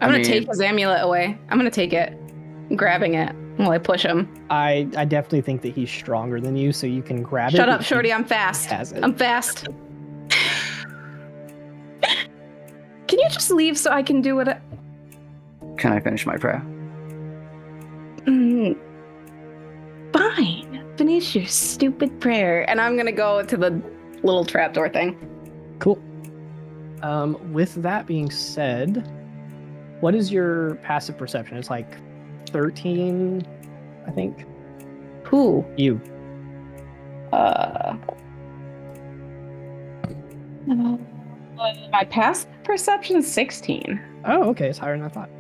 I'm gonna take his amulet away. I'm gonna take it. I'm grabbing it while I push him. I definitely think that he's stronger than you, so you can grab it. Shut up, if Shorty. he I'm fast. has it. I'm fast. Can you just leave so I can do what? can I finish my prayer? Fine. Finish your stupid prayer, and I'm gonna go to the little trapdoor thing. Cool. With that being said, what is your passive perception? It's like 13, I think. Who? You. My past perception is 16. Oh, okay. It's higher than I thought.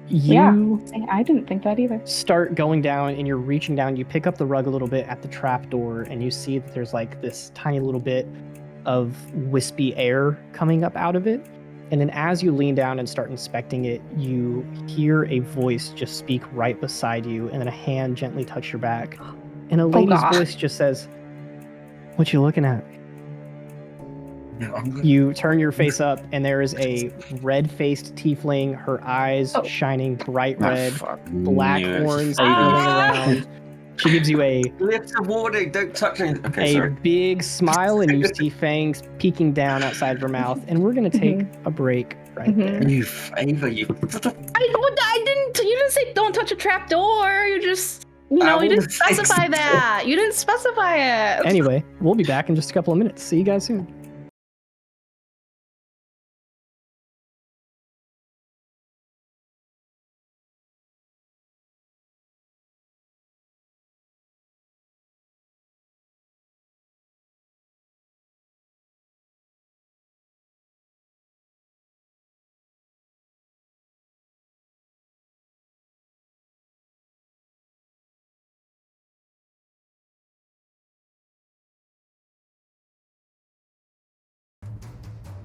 Yeah. You I didn't think that either. start going down and you're reaching down. You pick up the rug a little bit at the trap door and you see that there's like this tiny little bit of wispy air coming up out of it. And then as you lean down and start inspecting it, you hear a voice just speak right beside you and then a hand gently touch your back. And a lady's God. voice just says, "What you looking at?" You turn your face up, and there is a red-faced tiefling, her eyes shining bright red, black horns swirling around. She gives you a Lift the warning, don't touch me. Okay, sorry. big smile, and you see fangs peeking down outside of her mouth. And we're going to take a break right there. You, Ava, you. I didn't. You didn't say don't touch a trap door. You just. You I didn't wanna fix specify it. that. You didn't specify it. Anyway, we'll be back in just a couple of minutes. See you guys soon.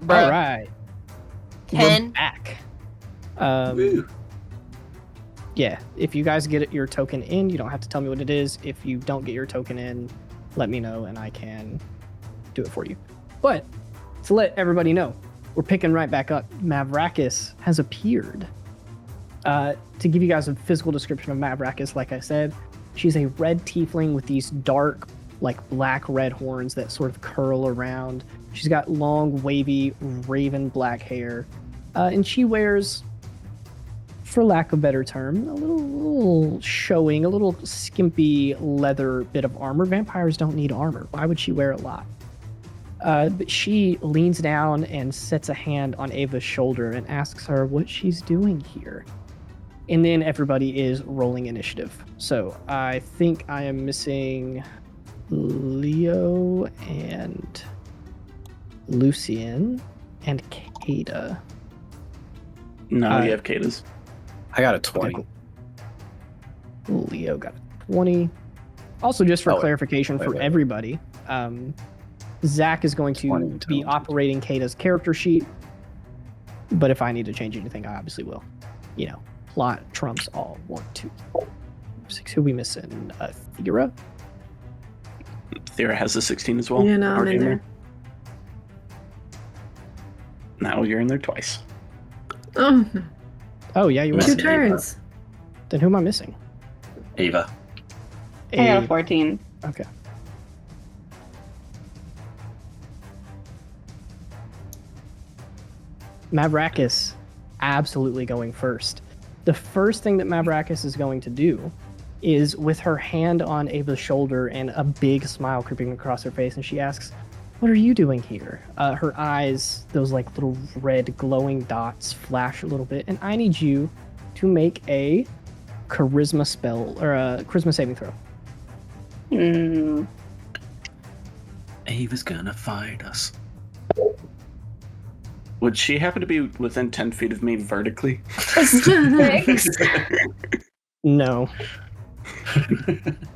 All right. We're 10. back. Woo. Yeah, if you guys get your token in, you don't have to tell me what it is. If you don't get your token in, let me know and I can do it for you. But to let everybody know, we're picking right back up. Mavrakas has appeared. To give you guys a physical description of Mavrakas, like I said, she's a red tiefling with these dark, like black red horns that sort of curl around. She's got long, wavy, raven black hair. And she wears, for lack of a better term, a little showing, a little skimpy leather bit of armor. Vampires don't need armor. Why would she wear a lot? But she leans down and sets a hand on Ava's shoulder and asks her what she's doing here. And then everybody is rolling initiative. So I think I am missing Leo and Lucian and Caeda. No, you have Caeda's. I got a 20. Okay, cool. Leo got a 20. Also, just for Oh, wait. clarification for Wait. everybody, Zach is going to 20 be total. operating Caeda's character sheet. But if I need to change anything, I obviously will. You know, plot trumps all. 1, 2, 6. Who we missing? Thera? Thera has a 16 as well. Yeah, no, I'm Our in gamer. there. Now you're in there twice. Oh, Oh, yeah, you Miss are. 2 Ava. turns. Then who am I missing? Ava. I got a A- 14. Okay. Mavrakas absolutely going first. The first thing that Mavrakas is going to do is, with her hand on Ava's shoulder and a big smile creeping across her face, and she asks, "What are you doing here?" Her eyes, those like little red glowing dots, flash a little bit, and I need you to make a charisma spell or a charisma saving throw. Hmm. Ava's gonna fight us. Would she happen to be within 10 feet of me vertically? No,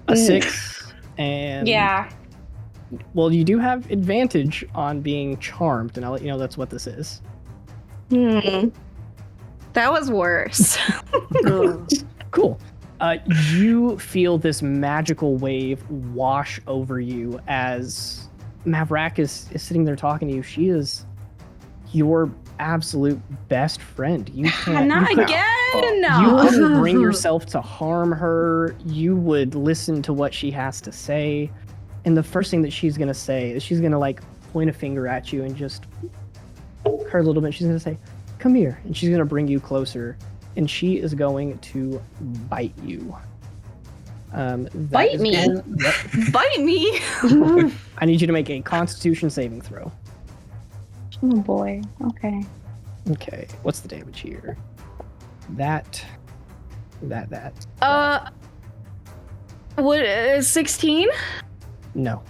a 6, and Yeah. well, you do have advantage on being charmed, and I'll let you know that's what this is. Hmm. That was worse. Oh. Cool. You feel this magical wave wash over you as Mavrakas is sitting there talking to you. She is your absolute best friend. You can't. Not you could- again. You No. wouldn't bring yourself to harm her. You would listen to what she has to say. And the first thing that she's going to say is she's going to like point a finger at you and just her a little bit. She's going to say, "Come here." And she's going to bring you closer. And she is going to bite you. That Bite is me? going- Yep. Bite me. I need you to make a Constitution saving throw. Oh boy. Okay. Okay. What's the damage here? That. What? 16? No.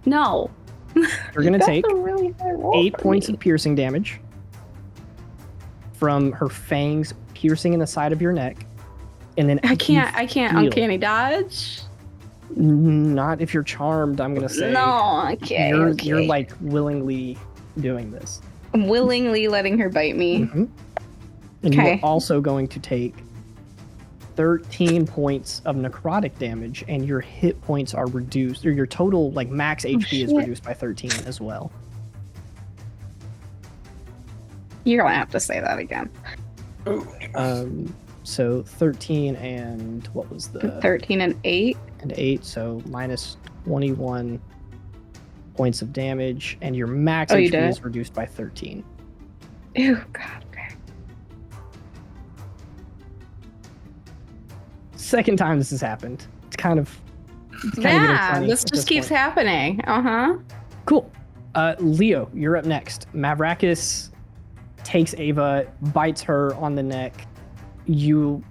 No. You're going to That's take a really high roll 8 for points me. of piercing damage from her fangs piercing in the side of your neck, and then I can't feel- uncanny dodge. Not if you're charmed. I'm gonna say No, okay. you're like willingly doing this. I'm willingly letting her bite me. Mhm. And you are Okay. also going to take 13 points of necrotic damage, and your hit points are reduced, or your total like max HP is shit. reduced by 13 as well. You're gonna have to say that again. So 13 and what was the 13 and 8. and 8, so minus 21 points of damage, and your max Oh, you HP did is reduced by 13. Ew, God. Okay. Second time this has happened. It's kind of getting Yeah, funny this at just keeps point. happening. Cool. Leo, you're up next. Mavrakas takes Ava, bites her on the neck. You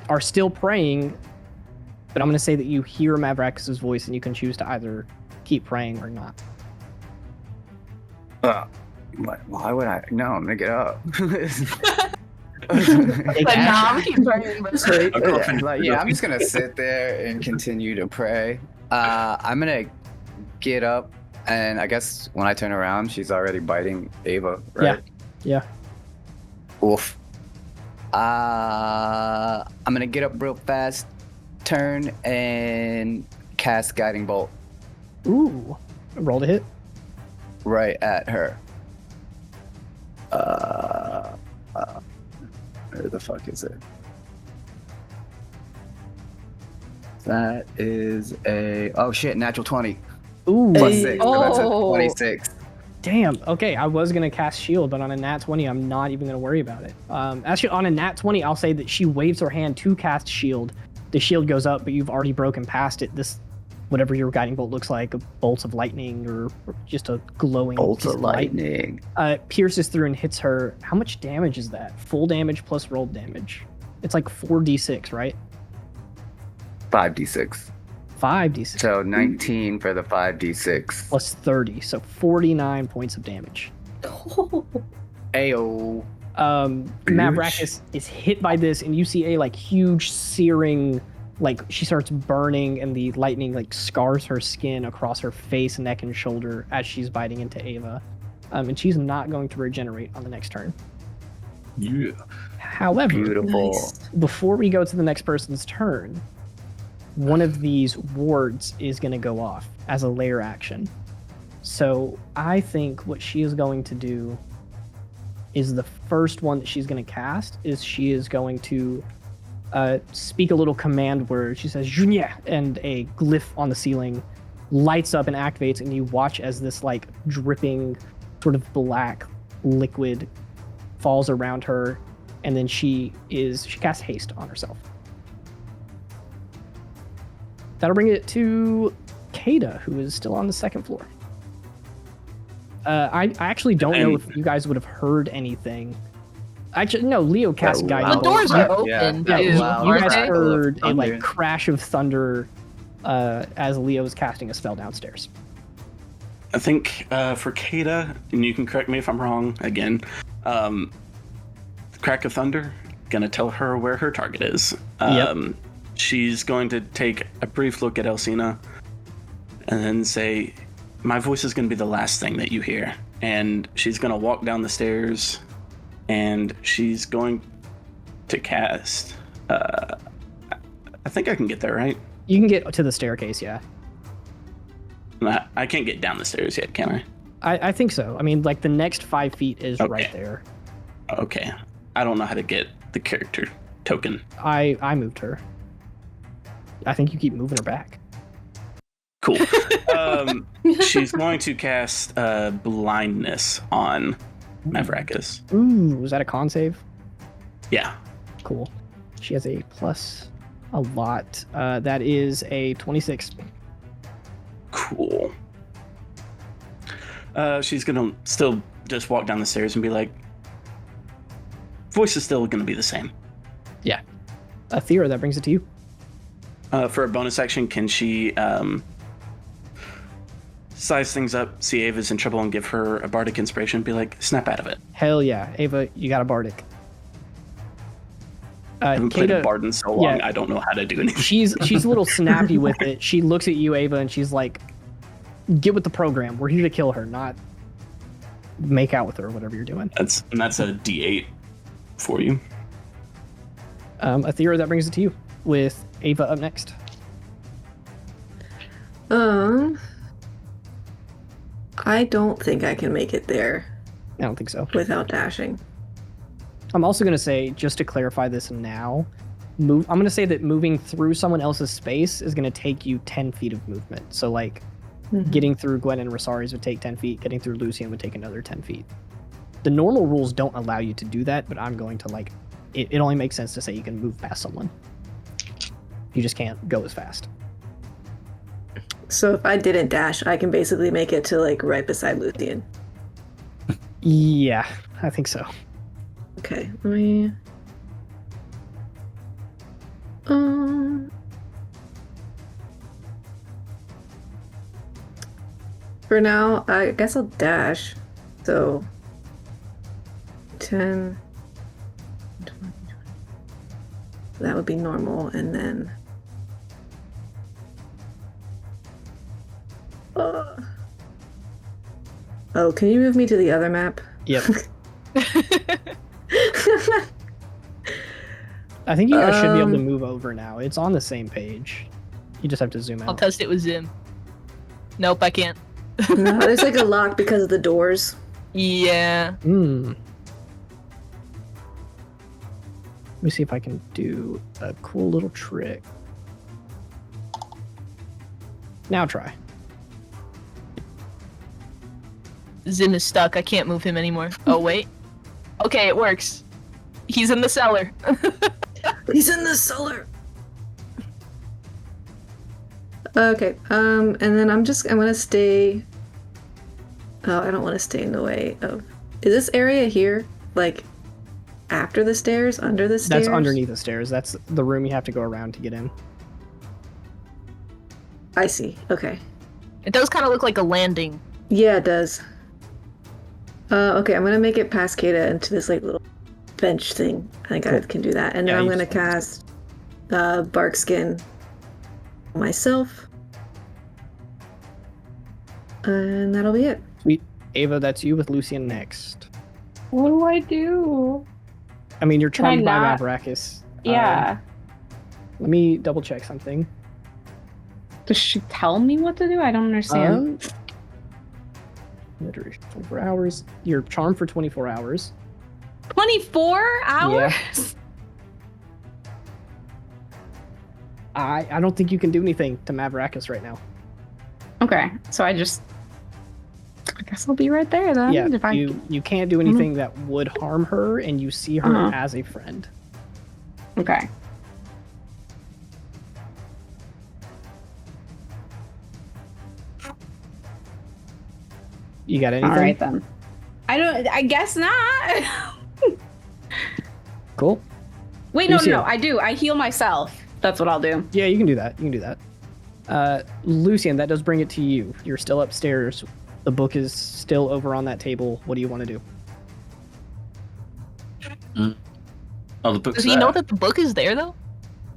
are still praying, but I'm going to say that you hear Mavrakas's voice, and you can choose to either keep praying or not. Why would I? No, I'm gonna get up. Take But action. nah, keep burning. I'm just gonna sit there and continue to pray. I'm gonna get up, and I guess when I turn around, she's already biting Ava, right? Yeah. Oof. I'm gonna get up real fast, turn, and cast Guiding Bolt Ooh. Roll to hit. right at her. Where the fuck is it? That is a natural 20 Ooh. plus Hey. 6. So that's a Oh. 26. Damn. Okay, I was gonna cast shield, but on a nat 20, I'm not even gonna worry about it. Actually, on a nat 20, I'll say that she waves her hand to cast shield. The shield goes up, but you've already broken past it. This, whatever your guiding bolt looks like, a bolts of lightning or just a glowing Bolts piece of light, lightning. pierces through and hits her. How much damage is that? Full damage plus rolled damage. It's like 4d6, right? 5d6. 5d6 So 19 for the 5d6. plus 30, so 49 points of damage. Ayo. Mavrakas is hit by this, and you see a like huge searing like she starts burning, and the lightning like scars her skin across her face, neck, and shoulder as she's biting into Ava. And she's not going to regenerate on the next turn. Yeah. However, Beautiful. Nice. before we go to the next person's turn, one of these wards is going to go off as a layer action. So I think what she is going to do is the first one that she's going to cast is she is going to speak a little command word. She says, Junya, and a glyph on the ceiling lights up and activates, and you watch as this like dripping sort of black liquid falls around her, and then she casts haste on herself. That'll bring it to Caeda, who is still on the second floor. I actually don't know if you guys would have heard anything. Actually, no, Leo cast Yeah, guidance. The doors are open, Yeah, too. yeah, you loud guys crackle of heard a like thunder. crash of thunder as Leo was casting a spell downstairs. I think for Caeda, and you can correct me if I'm wrong again, Crack of Thunder, gonna tell her where her target is. She's going to take a brief look at Elsina and then say, my voice is going to be the last thing that you hear. And she's going to walk down the stairs and she's going to cast. I think I can get there, right? You can get to the staircase, yeah. I can't get down the stairs yet, can I? I think so. I mean, like the next 5 feet is Okay. right there. Okay. I don't know how to get the character token. I moved her. I think you keep moving her back. Cool. She's going to cast blindness on Mavrakas. Ooh, was that a con save? Yeah. Cool. She has a plus a lot. That is a 26. Cool. She's gonna still just walk down the stairs and be like, voice is still gonna be the same. Yeah. Thera, that brings it to you. For a bonus action, can she size things up, see Ava's in trouble, and give her a bardic inspiration? Be like, snap out of it. Hell yeah. Ava, you got a bardic. I haven't played a Caeda, bard in so long, yeah. I don't know how to do anything. she's a little snappy with it. She looks at you, Ava, and she's like, get with the program. We're here to kill her, not make out with her or whatever you're doing. That's a D8 for you. Thera, that brings it to you with Ava up next. I don't think I can make it there I don't think so. without dashing. I'm also going to say, just to clarify this now, I'm going to say that moving through someone else's space is going to take you 10 feet of movement. So, like, getting through Gwen and Rosari's would take 10 feet. Getting through Lucian would take another 10 feet. The normal rules don't allow you to do that, but I'm going to, like, it only makes sense to say you can move past someone. You just can't go as fast. So if I didn't dash, I can basically make it to like right beside Lucian. Yeah, I think so. Okay, let me. For now, I guess I'll dash. So 10, 20. That would be normal, and then. Oh, can you move me to the other map? Yep. I think you guys should be able to move over now. It's on the same page. You just have to zoom I'll out. test it with Zim. Nope, I can't. No, there's like a lock because of the doors. Yeah. Let me see if I can do a cool little trick. Now try. Zim is stuck. I can't move him anymore. Oh, wait. Okay, it works. He's in the cellar. He's in the cellar. Okay, and then I'm gonna stay. Oh, I don't want to stay in the way of. Is this area here like after the stairs, under the stairs? That's underneath the stairs. That's the room you have to go around to get in. I see. Okay. It does kind of look like a landing. Yeah, it does. Okay, I'm gonna make it past Caeda into this like little bench thing. I think I Cool. can do that, and Yeah, then I'm you gonna just- cast Barkskin myself. And that'll be it. Sweet. Ava, that's you with Lucian next. What do I do? I mean, you're Can I charmed by not- Mavrakas. Yeah. Let me double check something. Does she tell me what to do? I don't understand. Literally 24 hours. You're charmed for 24 hours. 24 hours? I don't think you can do anything to Mavrakas right now. Okay, so I guess I'll be right there then. Yeah, if I... you can't do anything that would harm her, and you see her Uh-huh. as a friend. Okay. You got anything? All right then. I guess not. Cool. Wait, no, Lucia. no, I do. I heal myself. That's what I'll do. Yeah, you can do that. You can do that. Lucian, that does bring it to you. You're still upstairs. The book is still over on that table. What do you want to do? Oh, the book's Does he there. know that the book is there though?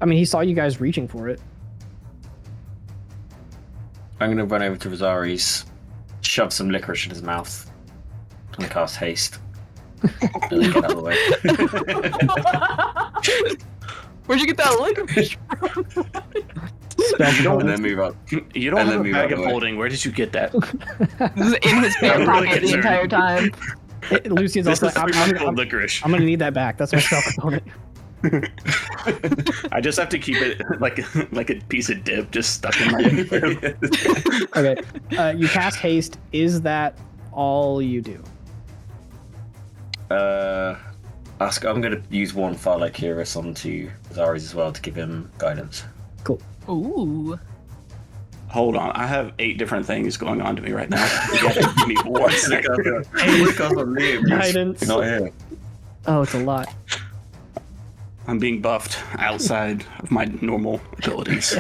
I mean, he saw you guys reaching for it. I'm going to run over to Rosari's, shove some licorice in his mouth, and cast haste. And then get out of the way. Where'd you get that licorice from? And then move up. You don't And have then a move bag out of the way. holding. Where did you get that? This is in his pant I'm really pocket the concerned. entire time. Lucian's This also is like, full licorice. I'm gonna need that back. That's my spell component. I just have to keep it like a piece of dip just stuck in my. Okay. You cast haste. Is that all you do? I'm going to use one Phylacurus onto Rosari's as well to give him guidance. Ooh. Hold on, I have 8 different things going on to me right now. You have to give me 1 second. Guidance. You're not here. Oh, it's a lot. I'm being buffed outside of my normal abilities.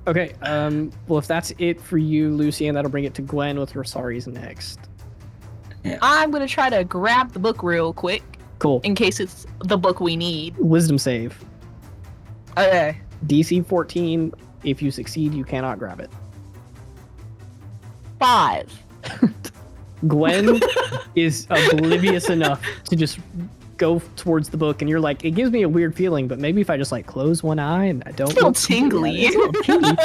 Okay. Well, if that's it for you, Lucian, that'll bring it to Gwen with Rosari's next. I'm gonna try to grab the book real quick Cool. in case it's the book we need. Wisdom save. Okay. DC 14. If you succeed, you cannot grab it. 5. Gwen is oblivious enough to just go towards the book, and you're like, it gives me a weird feeling, but maybe if I just like close one eye and I don't. It's a little look- tingly. Yeah, it's a little tingly.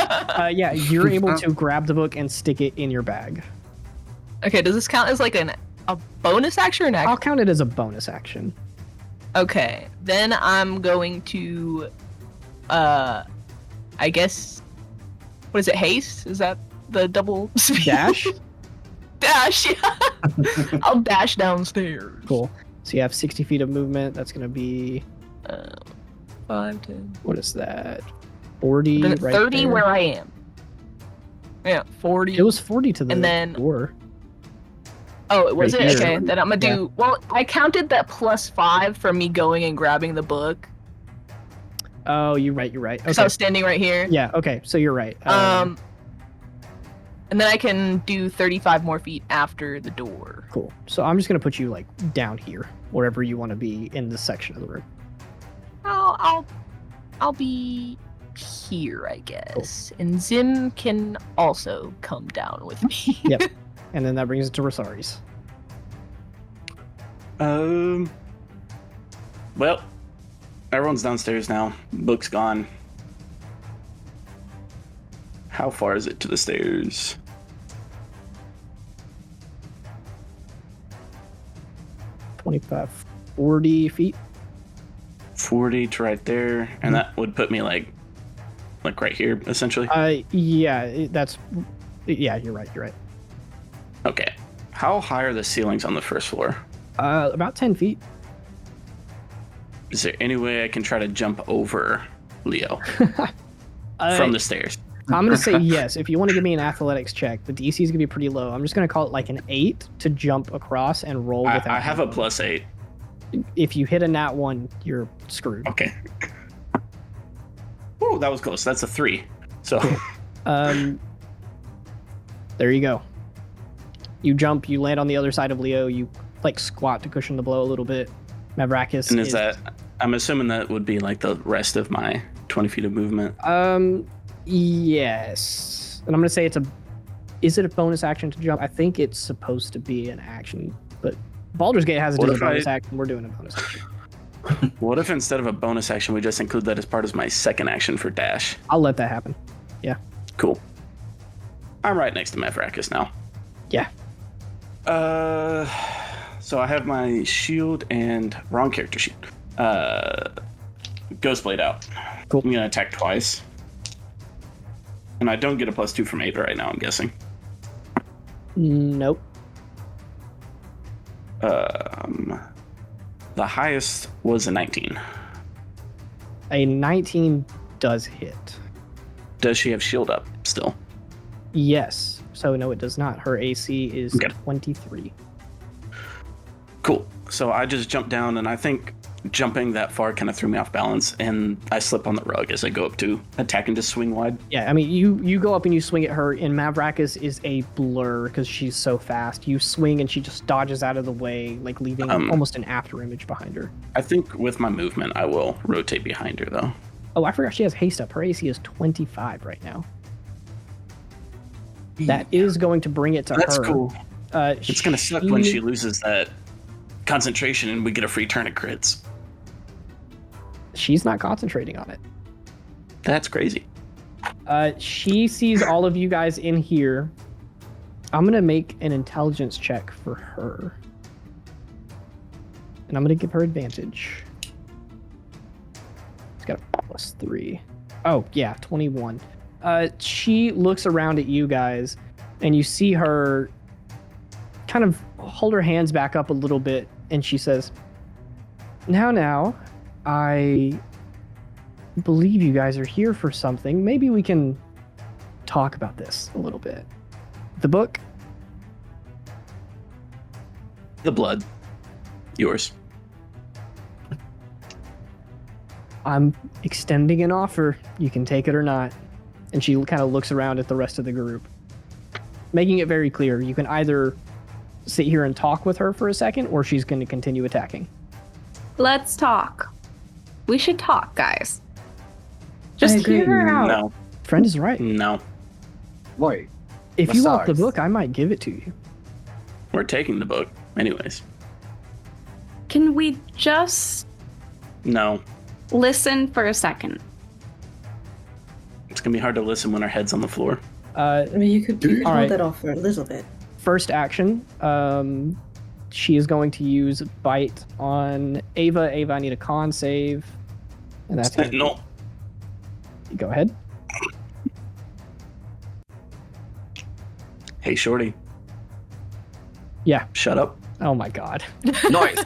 Yeah, you're able to grab the book and stick it in your bag. Okay, does this count as like a bonus action or an I'll action? count it as a bonus action. Okay, then I'm going to, I guess, what is it, haste? Is that the double speed? Dash? Dash, yeah. I'll dash downstairs. Cool. So you have 60 feet of movement. That's going to be, 5, 10. what is that? 40 Then right 30 there. where I am. Yeah, 40. It was 40 to the And then- door. Oh, it was right it? here. Okay, then I'm gonna Yeah. do. Well, I counted that +5 from me going and grabbing the book. Oh, you're right. Okay. Because I was standing right here. Yeah, okay. So you're right. And then I can do 35 more feet after the door. Cool. So I'm just going to put you like down here, wherever you want to be in this section of the room. I'll be here, I guess. And Zim can also come down with me. Yep. And then that brings it to Rosari's. Well, everyone's downstairs now. Book's gone. How far is it to the stairs? $25, 40 feet. 40 to right there, and that would put me like right here, essentially. Yeah, yeah, you're right. Okay. How high are the ceilings on the first floor? About 10 feet. Is there any way I can try to jump over Leo Uh, from the stairs? I'm going to say yes. If you want to give me an athletics check, the DC is going to be pretty low. I'm just going to call it like an 8 to jump across and roll without. I have a having- +8. If you hit a nat 1, you're screwed. Okay. Oh, that was close. That's a 3. So There you go. You jump, you land on the other side of Leo, you like squat to cushion the blow a little bit. Mavrakas and is that? I'm assuming that would be like the rest of my 20 feet of movement. Yes. And I'm gonna say is it a bonus action to jump? I think it's supposed to be an action, but Baldur's Gate has it What as a if bonus action. We're doing a bonus action. What if instead of a bonus action, we just include that as part of my second action for dash? I'll let that happen. Yeah. Cool. I'm right next to Mavrakas now. Yeah. So I have my shield and wrong character sheet. Ghostblade out. Cool. I'm gonna attack twice. And I don't get a +2 from Ava right now, I'm guessing. Nope. The highest was a 19. A 19 does hit. Does she have shield up still? Yes. So no, it does not. Her AC is Okay. 23. Cool. So I just jump down, and I think jumping that far kind of threw me off balance, and I slip on the rug as I go up to attack and just swing wide. Yeah, I mean, you go up and you swing at her, and Mavrakas is a blur because she's so fast. You swing, and she just dodges out of the way, like leaving almost an after image behind her. I think with my movement, I will rotate behind her, though. Oh, I forgot she has haste up. Her AC is 25 right now. That is going to bring it to That's her. cool. It's going to suck when she loses that concentration and we get a free turn at crits. She's not concentrating on it. That's crazy. She sees all of you guys in here. I'm going to make an intelligence check for her. And I'm going to give her advantage. It's got a +3. Oh, yeah, 21. She looks around at you guys, and you see her kind of hold her hands back up a little bit, and she says, Now, I believe you guys are here for something. Maybe we can talk about this a little bit. The book? The blood. Yours. I'm extending an offer. You can take it or not. And she kind of looks around at the rest of the group, making it very clear. You can either sit here and talk with her for a second, or she's going to continue attacking. Let's talk. We should talk, guys. Just I agree. hear her out. No. Friend is right. No. Wait. If you want the Besides. book, I might give it to you. We're taking the book. Anyways. Can we just No. listen for a second? It's going to be hard to listen when our head's on the floor. I mean, you could hold Alright. that off for a little bit. First action, she is going to use Bite on Ava. Ava, I need a con save. And that's gonna- No. Go ahead. Hey, Shorty. Yeah. Shut up. Oh my god. Nice.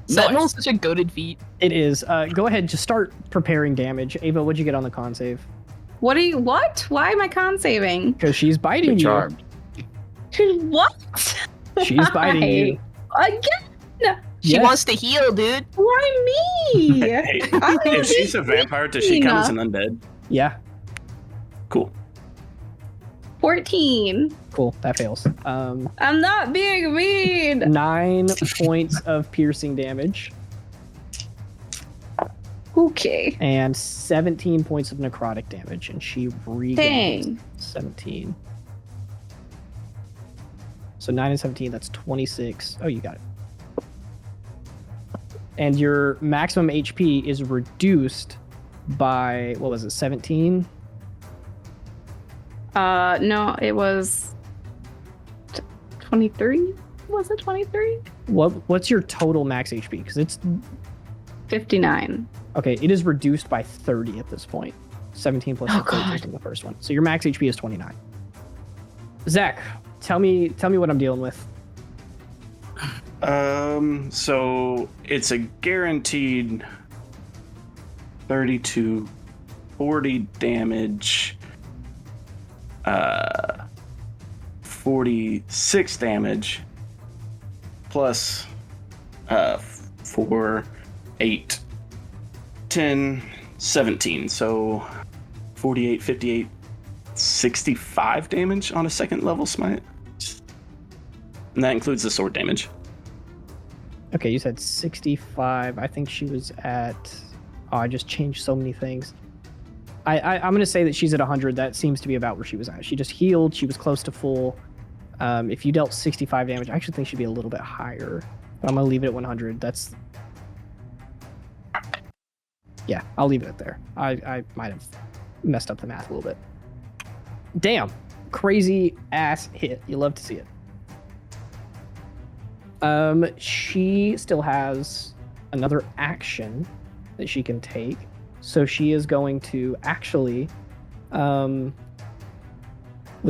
Sentinel's such a goated feat. It is. Go ahead, just start preparing damage. Ava, what'd you get on the con save? What? Why am I con saving? Because she's biting Good you. charm. What? She's biting you. Again? She Yes. wants to heal, dude. Why me? Hey, I'm if she's a vampire, does she count as an undead? Yeah. Cool. 14. Cool. That fails. I'm not being mean. 9 points of piercing damage Okay. and 17 points of necrotic damage, and she regains Dang. 17. So 9 and 17, that's 26. Oh, you got it. And your maximum HP is reduced by, what was it, 17? No, it was 23. Was it 23? What's your total max HP? Because it's 59. okay. It is reduced by 30 at this point. 17 plus Oh, the 30 God. from the first one. So your max HP is 29. Zach, tell me what I'm dealing with. So it's a guaranteed 30 to 40 damage, 46 damage, plus 4, 8, 10, 17. So 48, 58, 65 damage on a second level smite. And that includes the sword damage. Okay, you said 65. I think she was at. Oh, I just changed so many things. I'm going to say that she's at 100. That seems to be about where she was at. She just healed. She was close to full. If you dealt 65 damage, I actually think she'd be a little bit higher. But I'm going to leave it at 100. That's... Yeah, I'll leave it at there. I might have messed up the math a little bit. Damn. Crazy ass hit. You love to see it. She still has another action that she can take. So she is going to actually, with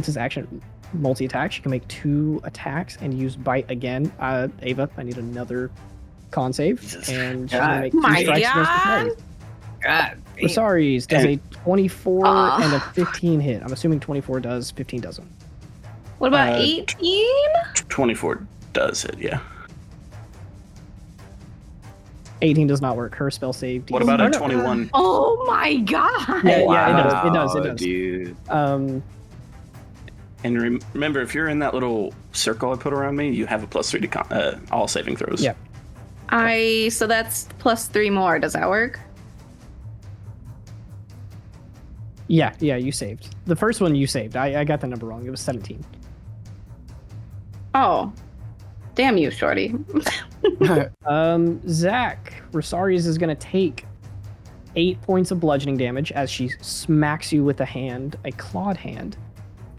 this action, multi-attack. She can make 2 attacks and use bite again. Ava, I need another con save. Jesus. And she's going to make 2 My strikes against the God. party. God. Rosaries does a 24 Ah. and a 15 hit. I'm assuming 24 does, 15 doesn't. What about Uh, 18? 24 does it, yeah. 18 does not work. Her spell save. What about a no. 21? Oh my god. Yeah, it does. It does. Dude. And remember, if you're in that little circle I put around me, you have a +3 to all saving throws. Yeah. So that's +3 more. Does that work? Yeah, you saved. The first one you saved. I got the number wrong. It was 17. Oh. Damn you, shorty. Zach, Rosaries is going to take 8 points of bludgeoning damage as she smacks you with a clawed hand.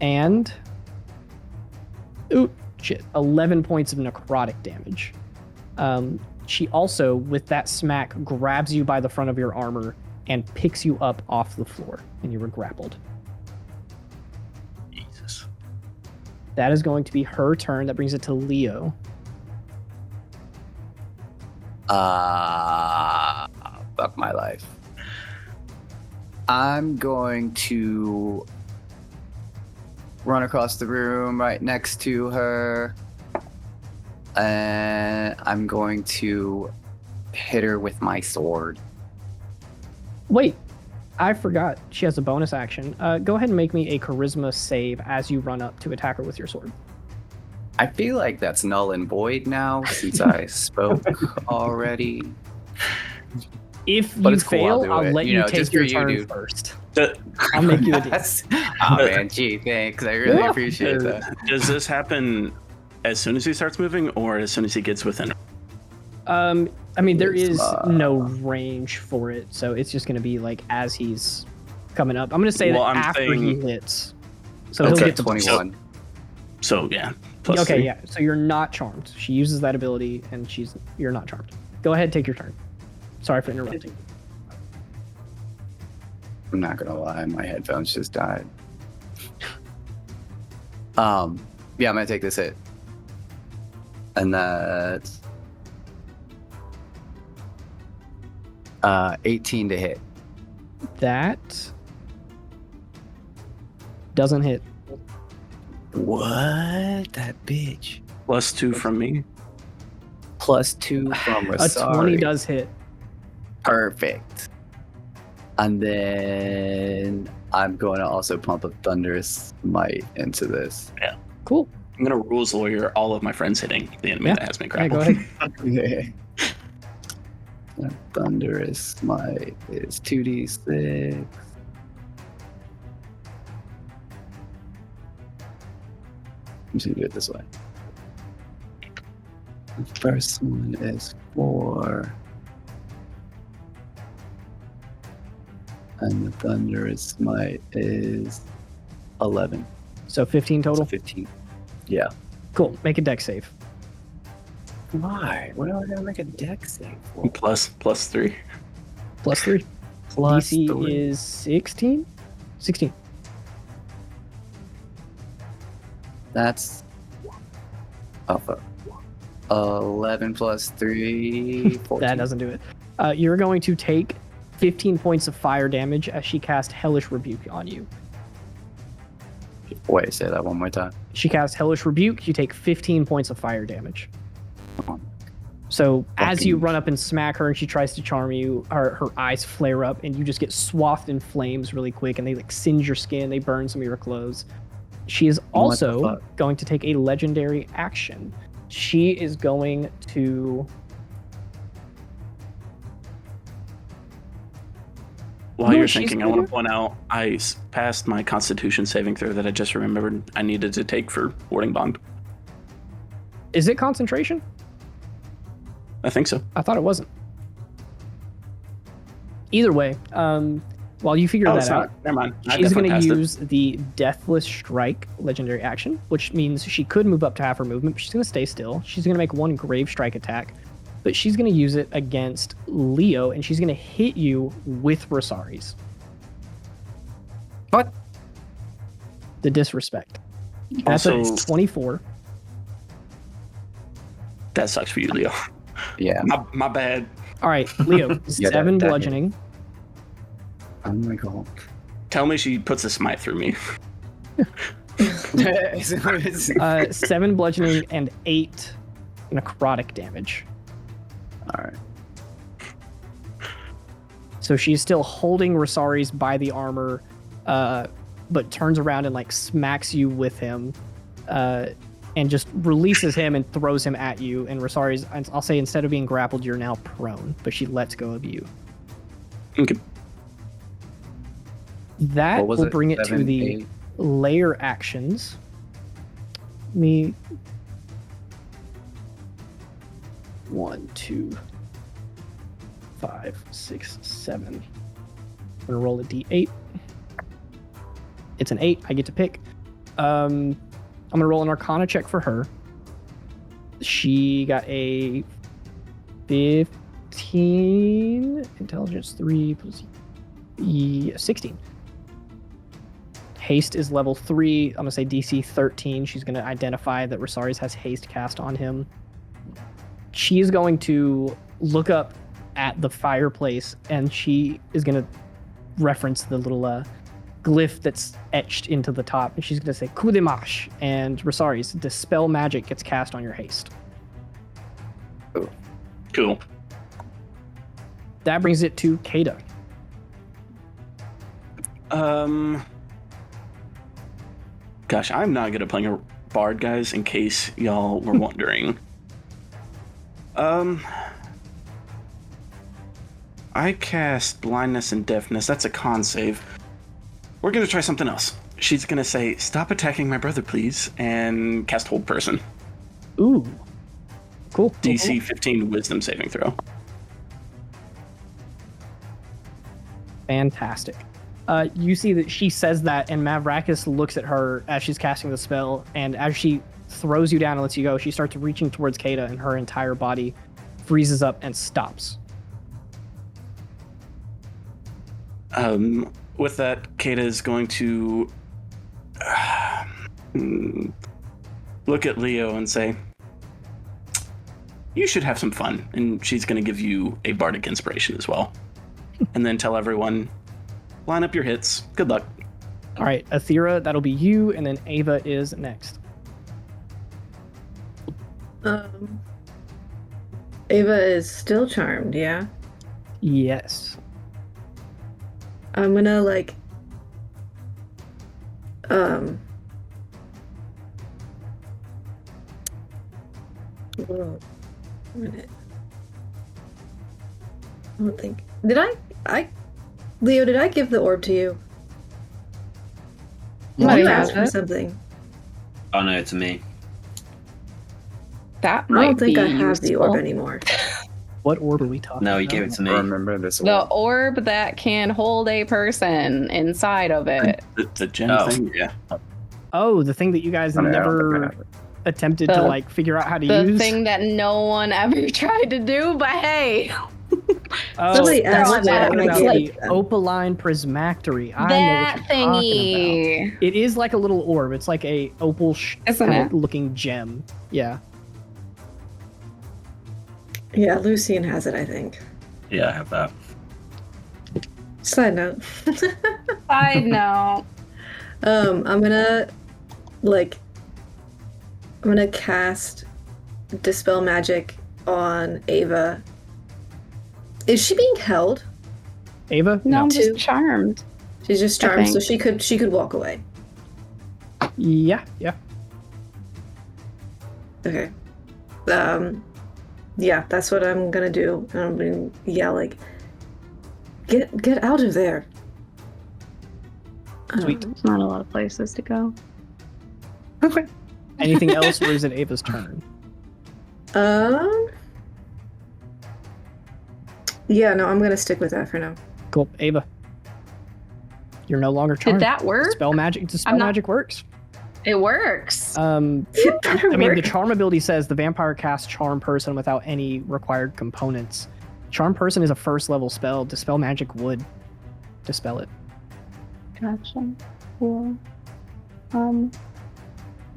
And... Ooh, shit. 11 points of necrotic damage. She also, with that smack, grabs you by the front of your armor and picks you up off the floor, and you were grappled. Jesus. That is going to be her turn. That brings it to Leo. Fuck my life. I'm going to run across the room right next to her, and I'm going to hit her with my sword. Wait, I forgot. She has a bonus action. Go ahead and make me a charisma save as you run up to attack her with your sword. I feel like that's null and void now since I spoke already. If But you it's cool, fail, do I'll it. let You you know, take just your for you, turn dude. first. D- I'll make you a deal. Oh man, gee, thanks. I really Yeah. appreciate that. Does this happen as soon as he starts moving, or as soon as he gets within? I mean, there is Charisma. no range for it, so it's just going to be like as he's coming up. I'm going to say Well, that I'm after he saying- hits. So he'll Okay, get to 21. So yeah, Okay, +3. yeah. So you're not charmed. She uses that ability, and you're not charmed. Go ahead, take your turn. Sorry for interrupting. I'm not gonna lie, my headphones just died. Yeah, I'm gonna take this hit. And that's 18 to hit. That doesn't hit. What? That bitch. +2 from me. +2 from A Rasari. 20 does hit. Perfect. And then I'm going to also pump a Thunderous Might into this. Cool. I'm gonna rules lawyer all of my friends hitting the enemy Yeah. that has me Yeah, grappled. go ahead. That Thunderous Might is 2d6. I'm just gonna do it this way. The first one is 4. And the Thunderous Might is 11. So 15 So total. 15. Yeah. Cool. Make a deck save. Why? What am I gonna make a deck save for? +3. +3. Plus DC 3. is 16? 16. That's 11 plus 3, 14. That doesn't do it. You're going to take 15 points of fire damage as she casts Hellish Rebuke on you. Wait, say that one more time. She casts Hellish Rebuke. You take 15 points of fire damage. So as you Fucking- run up and smack her and she tries to charm you, her eyes flare up and you just get swathed in flames really quick and they like singe your skin, they burn some of your clothes. She is What the also fuck? going to take a legendary action. She is going to While No, you're she's thinking, I gonna want do to point out I passed my Constitution saving throw that I just remembered I needed to take for warding bond. Is it concentration? I think so. I thought it wasn't. Either way, while you figure It's that out, not. Never mind. I she's going definitely to passed use the Deathless Strike legendary action, which means she could move up to half her movement, but she's going to stay still. She's going to make one Grave Strike attack, but she's going to use it against Leo, and she's going to hit you with Rosaries. What? The disrespect. That's Also- a 24. That sucks for you, Leo. Yeah. My bad. All right, Leo, Yeah, 7 that hit. bludgeoning. Oh my god. Tell me she puts a smite through me. 7 bludgeoning and 8 necrotic damage. Alright. So she's still holding Rosaries by the armor, but turns around and like smacks you with him, and just releases him and throws him at you. And Rosaries, I'll say, instead of being grappled, you're now prone, but she lets go of you. Okay. That What was will it? bring it to 7, the 8? layer actions. Me. 1, 2, 5, 6, 7. I'm gonna roll a d8. It's an 8. I get to pick. I'm gonna roll an Arcana check for her. She got a 15. Intelligence 3 plus 16. Haste is level 3. I'm gonna say DC 13. She's gonna identify that Rosaries has haste cast on him. She is going to look up at the fireplace, and she is gonna reference the little glyph that's etched into the top, and she's gonna say Kudemash, and Rosaries, dispel magic gets cast on your haste. Cool. That brings it to Caeda. Gosh, I'm not good at playing a bard, guys, in case y'all were wondering. I cast blindness and deafness. That's a con save. We're gonna try something else. She's gonna say, "Stop attacking my brother, please," and cast hold person. Ooh. Cool. DC 15 wisdom saving throw. Fantastic. You see that she says that, and Mavrakas looks at her as she's casting the spell, and as she throws you down and lets you go, she starts reaching towards Caeda, and her entire body freezes up and stops. With that, Caeda is going to look at Leo and say, "You should have some fun," and she's going to give you a bardic inspiration as well. And then tell everyone, line up your hits. Good luck. All right, Athera, that'll be you, and then Ava is next. Ava is still charmed, yeah? Yes. I'm gonna whoa, a minute. I don't think. Did Leo, did I give the orb to you? Somebody You has asked for it. something. Oh no, to me. That I might don't think be I have the orb useful. anymore. What orb are we talking No, about? you gave it to me. Remember this The one. orb that can hold a person inside of it. The gem Oh. thing? Yeah. Oh, the thing that you guys I don't think I never have it. attempted to The- like figure out how to The use. thing that no one ever tried to do, but hey, Oh, Somebody that's asked what that I'm when I talking gave about, it the to them. opaline prismactory. I know that what you're talking about. thingy. It is like a little orb. It's like a opal Isn't kinda it? looking gem. Yeah. Yeah, Lucian has it, I think. Yeah, I have that. Side note. Side note. I'm gonna cast Dispel Magic on Ava. Is she being held? Ava? No, I'm Two. just charmed. She's just I charmed, so think. she could walk away. Yeah, yeah. Okay. Yeah, that's what I'm gonna do. I'm gonna yell Get out of there. Sweet. There's not a lot of places to go. Anything else, or is it Ava's turn? Yeah, no, I'm gonna stick with that for now. Cool, Ava. You're no longer charmed. Did that work? Dispel magic works. It works. I mean, the charm ability says the vampire casts charm person without any required components. Charm person is a first level spell. Dispel magic would dispel it. Gotcha. Cool. I'm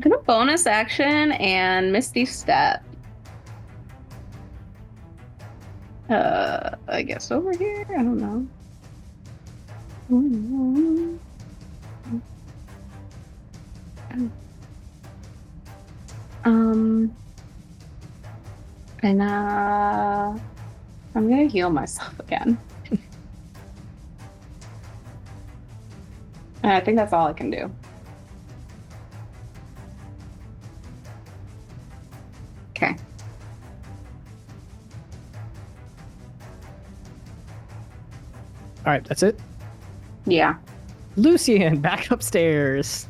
gonna bonus action and Misty Step. I guess over here. I don't know. And I'm gonna heal myself again. And I think that's all I can do. Okay. All right, that's it. Yeah. Lucian, back upstairs.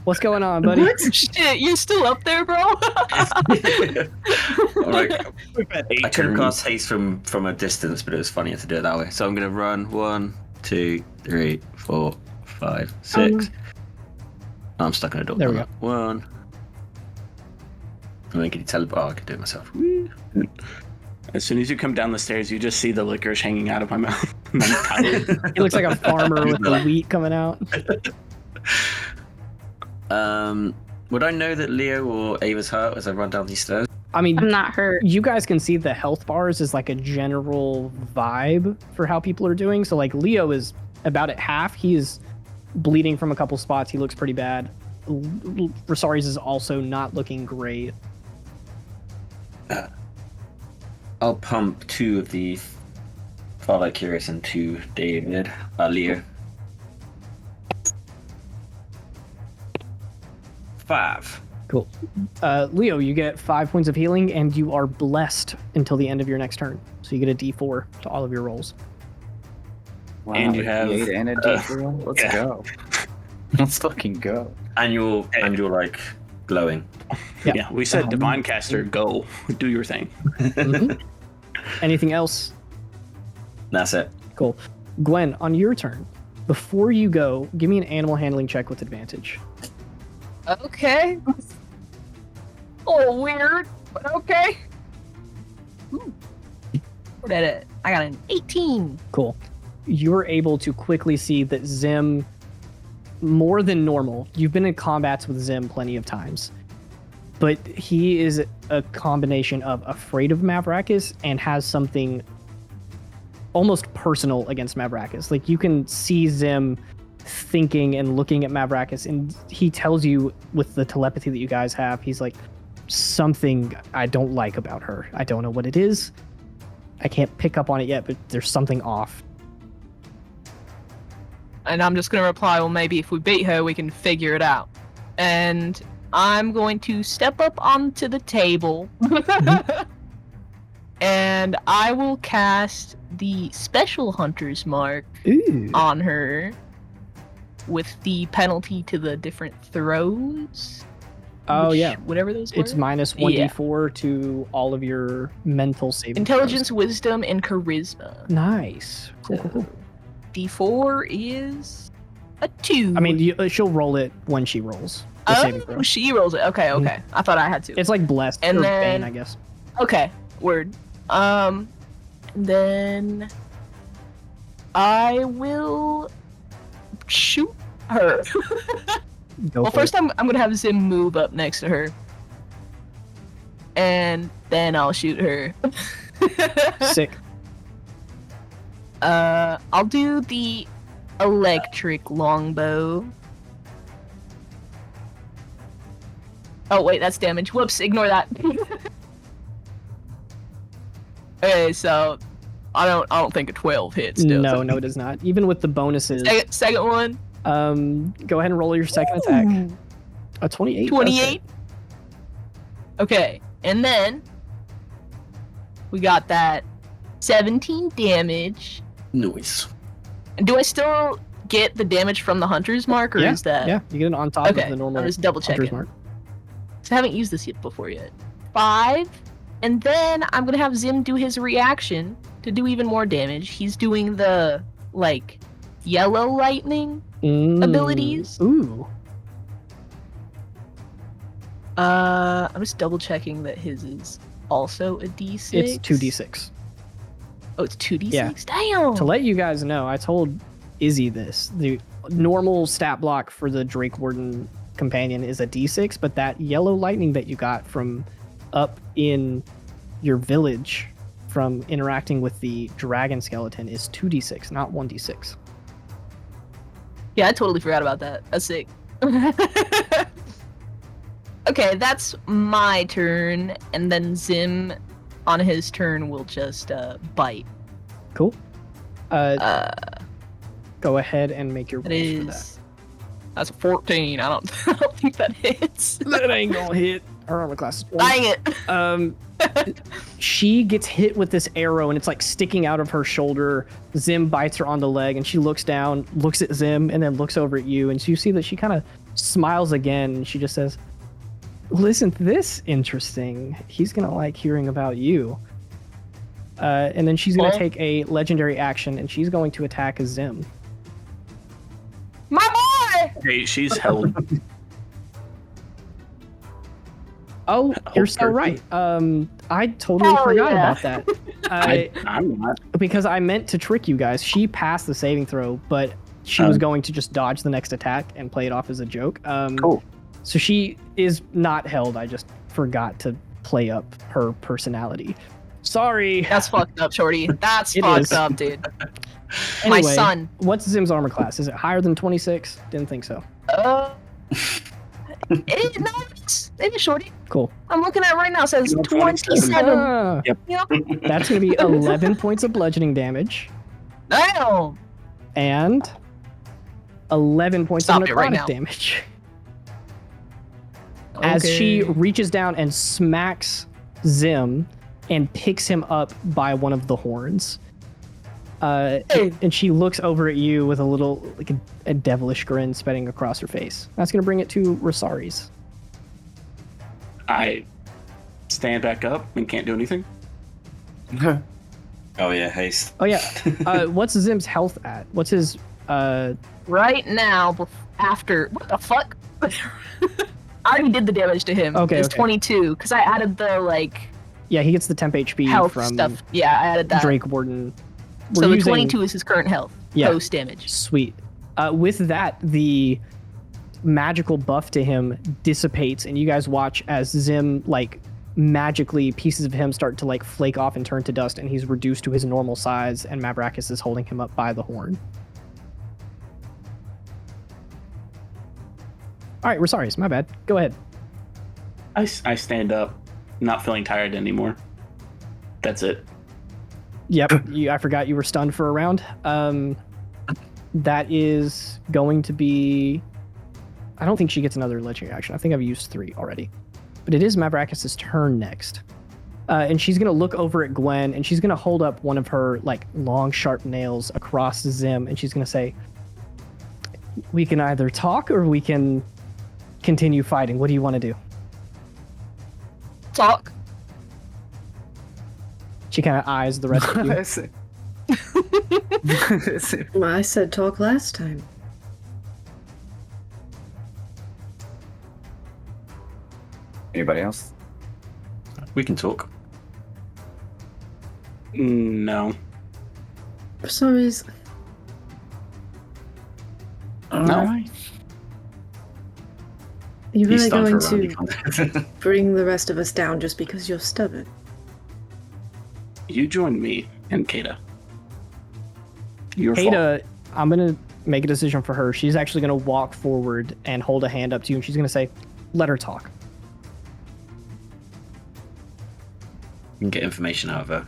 What's going on, buddy? Shit, you're still up there, bro? Alright. I could have cast haste from a distance, but it was funnier to do it that way. So I'm going to run 1, 2, 3, 4, 5, 6. Oh, I'm stuck in a door. There we go. 1. And then can you teleport? Oh, I can do it myself. As soon as you come down the stairs, you just see the licorice hanging out of my mouth. He looks like a farmer with the wheat coming out. Would I know that Leo or Ava's hurt as I run down these stairs? I mean, I'm not hurt. you guys can see the health bars is like a general vibe for how people are doing. So like Leo is about at half. He is bleeding from a couple spots. He looks pretty bad. Rosari's is also not looking great. I'll pump 2 of the Farlight Curious into David. Leo. 5. Cool. Leo, you get 5 points of healing, and you are blessed until the end of your next turn. So you get a D4 to all of your rolls. Wow, And you have- D8 and a D4. Let's go. Let's fucking go. And you're like glowing. Yeah. Yeah, we said Divine Caster, go. Do your thing. Mhm. Anything else? That's it. Cool. Gwen, on your turn, before you go, give me an animal handling check with advantage. Okay. Oh, weird, but okay. Ooh. Where'd that at? I got an 18. Cool. You're able to quickly see that Zim, more than normal, you've been in combats with Zim plenty of times, but he is a combination of afraid of Mavrakas and has something almost personal against Mavrakas. Like, you can see Zim thinking and looking at Mavrakas, and he tells you with the telepathy that you guys have, he's like, something I don't like about her. I don't know what it is. I can't pick up on it yet, but there's something off. And I'm just going to reply, well, maybe if we beat her, we can figure it out. And I'm going to step up onto the table. And I will cast the Special Hunter's Mark on her with the penalty to the different throws. Oh, yeah. Whatever those were. It's minus 1d4 to all of your mental saving Intelligence, throws. wisdom, and charisma. Nice. Cool. D4 is a 2. I mean, she'll roll it when she rolls. The saving throw. Oh, she rolls it. Okay. I thought I had to. It's like blessed And or then- bane, I guess. Okay, word. Then I will shoot her. Go Well, for first it. I'm gonna have Zim move up next to her, and then I'll shoot her. Sick. I'll do the electric longbow. Oh wait, that's damage. Whoops, ignore that. Okay, so I don't think a 12 hits. Still. No, it does not. Even with the bonuses. Second one. Go ahead and roll your second attack. A 28. 28. Okay, and then we got that 17 damage Noise. Do I still get the damage from the hunter's mark, or Yeah, is that? Yeah, you get it on top Okay, of the normal I'm just double hunter's checking. mark. So I haven't used this yet before yet. 5, and then I'm gonna have Zim do his reaction to do even more damage. He's doing the like yellow lightning abilities. Ooh. I'm just double checking that his is also a D6. It's 2d6. Oh, it's 2d6. Yeah. Damn. To let you guys know, I told Izzy this. The normal stat block for the Drake Warden companion is a d6, but that yellow lightning that you got from up in your village from interacting with the dragon skeleton is 2d6, not 1d6. Yeah, I totally forgot about that. That's sick. Okay, that's my turn, and then Zim, on his turn, will just bite. Cool. Go ahead and make your That rolls for that. is. That's a 14. I don't think that hits. That ain't gonna hit. Her armor class is 1. Dang it. She gets hit with this arrow and it's like sticking out of her shoulder. Zim bites her on the leg and she looks down, looks at Zim, and then looks over at you. And so you see that she kind of smiles again and she just says, "Listen to this interesting. He's gonna like hearing about you." And then she's gonna take a legendary action and she's going to attack Zim. My boy! Hey, she's held. Oh, you're so right. I totally Hell forgot yeah. about that. I'm not. Because I meant to trick you guys. She passed the saving throw, but she was going to just dodge the next attack and play it off as a joke. Cool. So she is not held. I just forgot to play up her personality. Sorry. That's fucked up, Shorty. That's It fucked is. up, dude. Anyway, My son. What's Zim's armor class? Is it higher than 26? Didn't think so. It is Shorty. Cool. I'm looking at it right now. It says You're 27. Ah, Yep. Yep. that's going to be 11 points of bludgeoning damage Damn. and 11 points Stop of it right necrotic now. damage. As she reaches down and smacks Zim and picks him up by one of the horns. And she looks over at you with a little, like a devilish grin spreading across her face. That's going to bring it to Rosari's. I stand back up and can't do anything. Oh yeah, haste. Oh, yeah. What's Zim's health at? What's his... Right now, after... What the fuck? I already did the damage to him. Okay, It's okay. 22, because I added the, like, Yeah, he gets the temp HP health from stuff. Yeah, I added that. Drake Warden. So We're the using- 22 is his current health. Yeah. Post damage. Sweet. With that, the magical buff to him dissipates, and you guys watch as Zim, like, magically pieces of him start to, like, flake off and turn to dust, and he's reduced to his normal size, and Mavrakas is holding him up by the horn. All right, Rosari's, my bad. Go ahead. I stand up, not feeling tired anymore. That's it. Yep, I forgot you were stunned for a round. That is going to be... I don't think she gets another legendary action. I think I've used 3 already. But it is Mavrakas' turn next. And she's going to look over at Gwen, and she's going to hold up one of her like long, sharp nails across Zim, and she's going to say, "We can either talk or we can continue fighting. What do you want to do?" Talk. She kind of eyes the rest of you. Well, I said talk last time. Anybody else? We can talk. No. Sorry's. No. You He's really stunned going for a to round. bring the rest of us down just because you're stubborn? You join me and Caeda. Your fault. Caeda, I'm going to make a decision for her. She's actually going to walk forward and hold a hand up to you, and she's going to say, "Let her talk." You can get information out of her.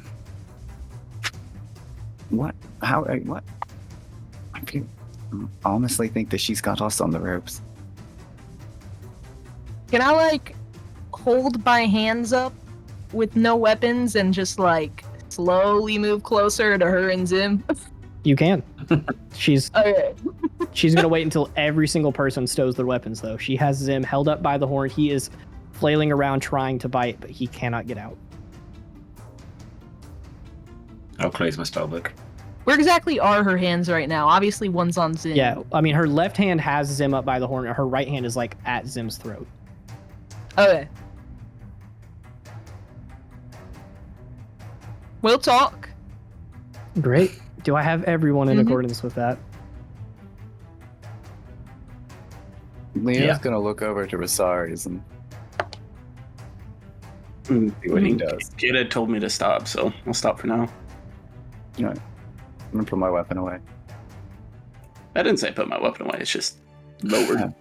What? How? What? I honestly think that she's got us on the ropes. Can I, like, hold my hands up with no weapons and just, like, slowly move closer to her and Zim? You can. She's Okay. she's gonna wait until every single person stows their weapons, though. She has Zim held up by the horn. He is flailing around trying to bite, but he cannot get out. I'll close my spellbook. Where exactly are her hands right now? Obviously, one's on Zim. Yeah, I mean, her left hand has Zim up by the horn. Her right hand is like at Zim's throat. Okay. We'll talk. Great. Do I have everyone in accordance with that? Leo's gonna look over to Rosari's and Mm, see what he does. Caeda told me to stop, so I'll stop for now. You know, I'm gonna put my weapon away. I didn't say put my weapon away. It's just lowered.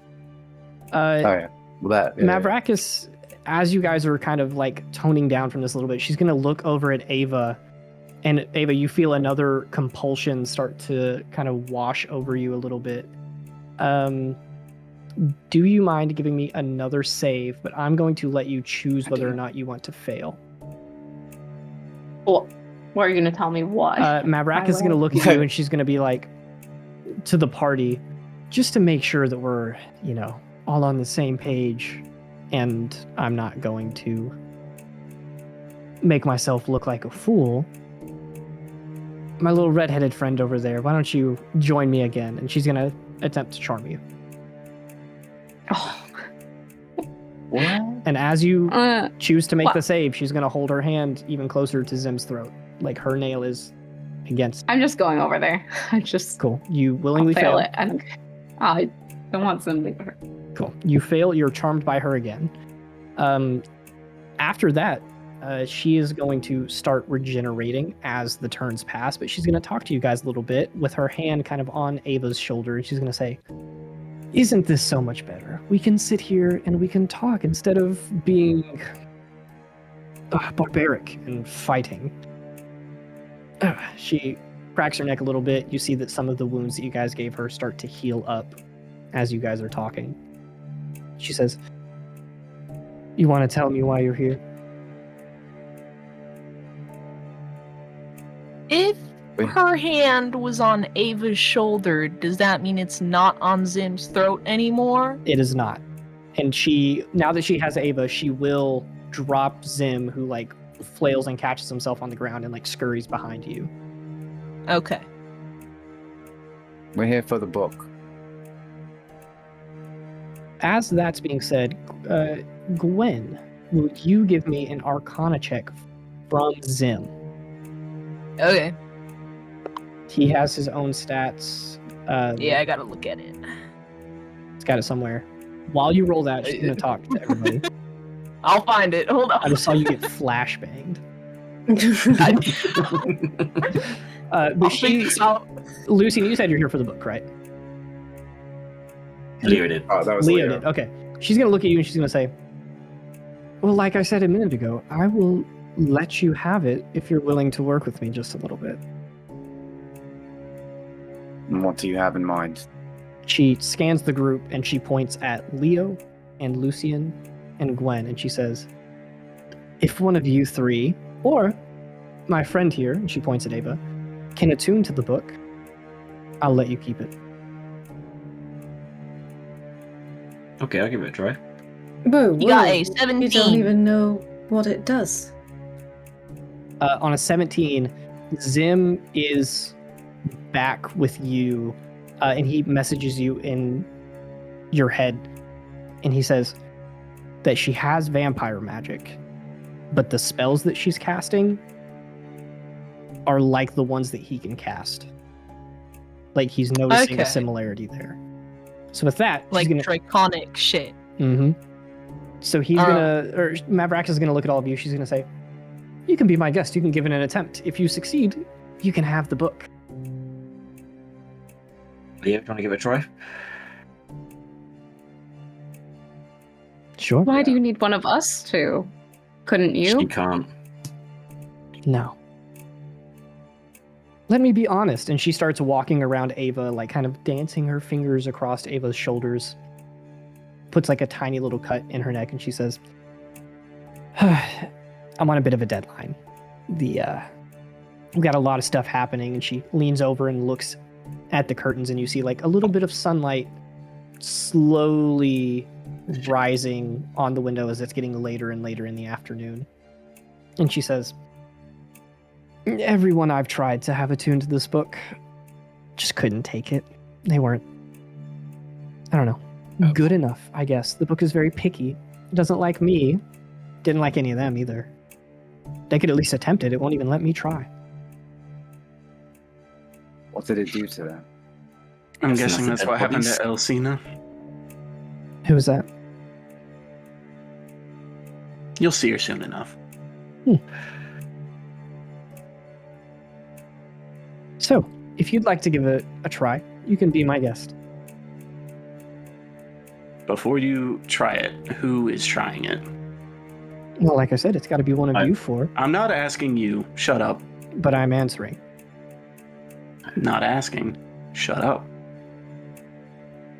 Oh yeah. Well, that. Yeah, Mavrakas, as you guys are kind of like toning down from this a little bit, she's gonna look over at Ava, and Ava, you feel another compulsion start to kind of wash over you a little bit. Do you mind giving me another save? But I'm going to let you choose whether or not you want to fail. Well, what are you going to tell me? What? Mavrakas is going to look at you and she's going to be like, to the party, just to make sure that we're, all on the same page, and I'm not going to make myself look like a fool. My little redheaded friend over there, why don't you join me again? And she's going to attempt to charm you. Oh. What? And as you choose to make what? the save, she's going to hold her hand even closer to Zim's throat. Like her nail is against. I'm just going over there. I just Cool. You willingly fail fail. it. I don't want somebody to hurt. Cool. You fail. You're charmed by her again. After that, she is going to start regenerating as the turns pass, but she's going to talk to you guys a little bit with her hand kind of on Ava's shoulder, and she's going to say, "Isn't this so much better? We can sit here and we can talk instead of being barbaric and fighting." She cracks her neck a little bit. You see that some of the wounds that you guys gave her start to heal up as you guys are talking. She says, "You want to tell me why you're here?" If her hand was on Ava's shoulder, does that mean it's not on Zim's throat anymore? It is not. And now that she has Ava, she will drop Zim, who like flails and catches himself on the ground and like scurries behind you. Okay. We're here for the book. As that's being said, Gwen, would you give me an Arcana check from Zim? Okay. He has his own stats. Yeah, I gotta look at it. It's got it somewhere. While you roll that, she's going to talk to everybody. I'll find it. Hold on. I just saw you get flashbanged. Lucy, you said you're here for the book, right? Leo did. Oh, that was Leo Leo. did. Okay. She's going to look at you and she's going to say, "Well, like I said a minute ago, I will let you have it if you're willing to work with me just a little bit." And what do you have in mind? She scans the group and she points at Leo and Lucian and Gwen and she says, "If one of you three, or my friend here," and she points at Ava, "can attune to the book, I'll let you keep it." Okay, I'll give it a try. Whoa, You got whoa. a 17. You don't even know what it does. On a 17, Zim is back with you, and he messages you in your head, and he says that she has vampire magic, but the spells that she's casting are like the ones that he can cast. Like he's noticing a Okay. similarity there. So with that, Like she's gonna. draconic shit. Mm-hmm. So he's or Mavrakas is gonna look at all of you. She's gonna say, "You can be my guest. You can give it an attempt. If you succeed, you can have the book." Leo, do you want to give it a try? Sure. Why do you need one of us to? Couldn't She you? can't. No. Let me be honest. And she starts walking around Ava, like kind of dancing her fingers across Ava's shoulders. Puts like a tiny little cut in her neck, and she says, "I'm on a bit of a deadline. The we got a lot of stuff happening, and she leans over and looks at the curtains, and you see like a little bit of sunlight slowly rising on the window as it's getting later and later in the afternoon. And she says, everyone I've tried to have attuned to this book just couldn't take it. They weren't, I don't know, good enough, I guess. The book is very picky. It doesn't like me. Didn't like any of them either. They could at least attempt it. It won't even let me try. What did it do to them? I'm guessing that's what happened to Elsina. Who was that? You'll see her soon enough. So, if you'd like to give it a try, you can be my guest. Before you try it, who is trying it? Well, like I said, it's got to be one of you four, I'm not asking you. Shut up. but I'm answering. Not asking. Shut up.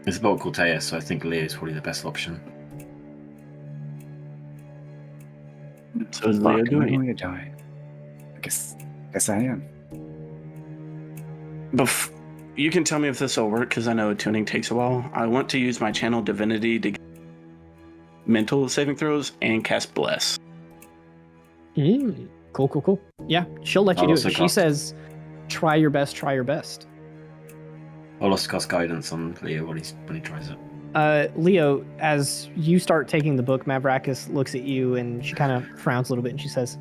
It's about Cortea, so I think Leo is probably the best option. So is Leo doing it? You die. I guess I am. You can tell me if this will work, because I know attuning takes a while. I want to use my channel divinity to get mental saving throws and cast bless. Cool. Yeah, she'll let you do it. also She cast- says, try your best. I'll also cast guidance on Leo when he tries it. Leo, as you start taking the book, Mavrakas looks at you and she kind of frowns a little bit and she says,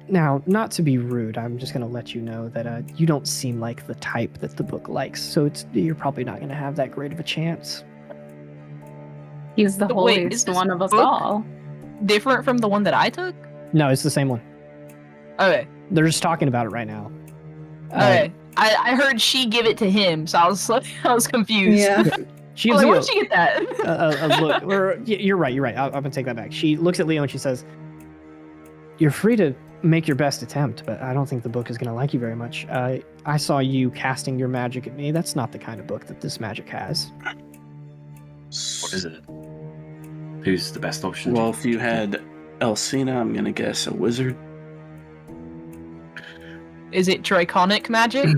now, not to be rude, I'm just going to let you know that you don't seem like the type that the book likes, so you're probably not going to have that great of a chance. He's the Wait, holiest is this one of us book all. different from the one that I took? No, it's the same one. Okay. They're just talking about it right now. Okay. I heard she give it to him, so I was confused. Yeah. She I gives was like, you where'd she get that? a look. You're right. I'm going to take that back. She looks at Leo and she says, you're free to make your best attempt, but I don't think the book is going to like you very much. I saw you casting your magic at me. That's not the kind of book that this magic has. What is it? Who's the best option? Well, if you had Elsina, I'm going to guess a wizard. Is it draconic magic?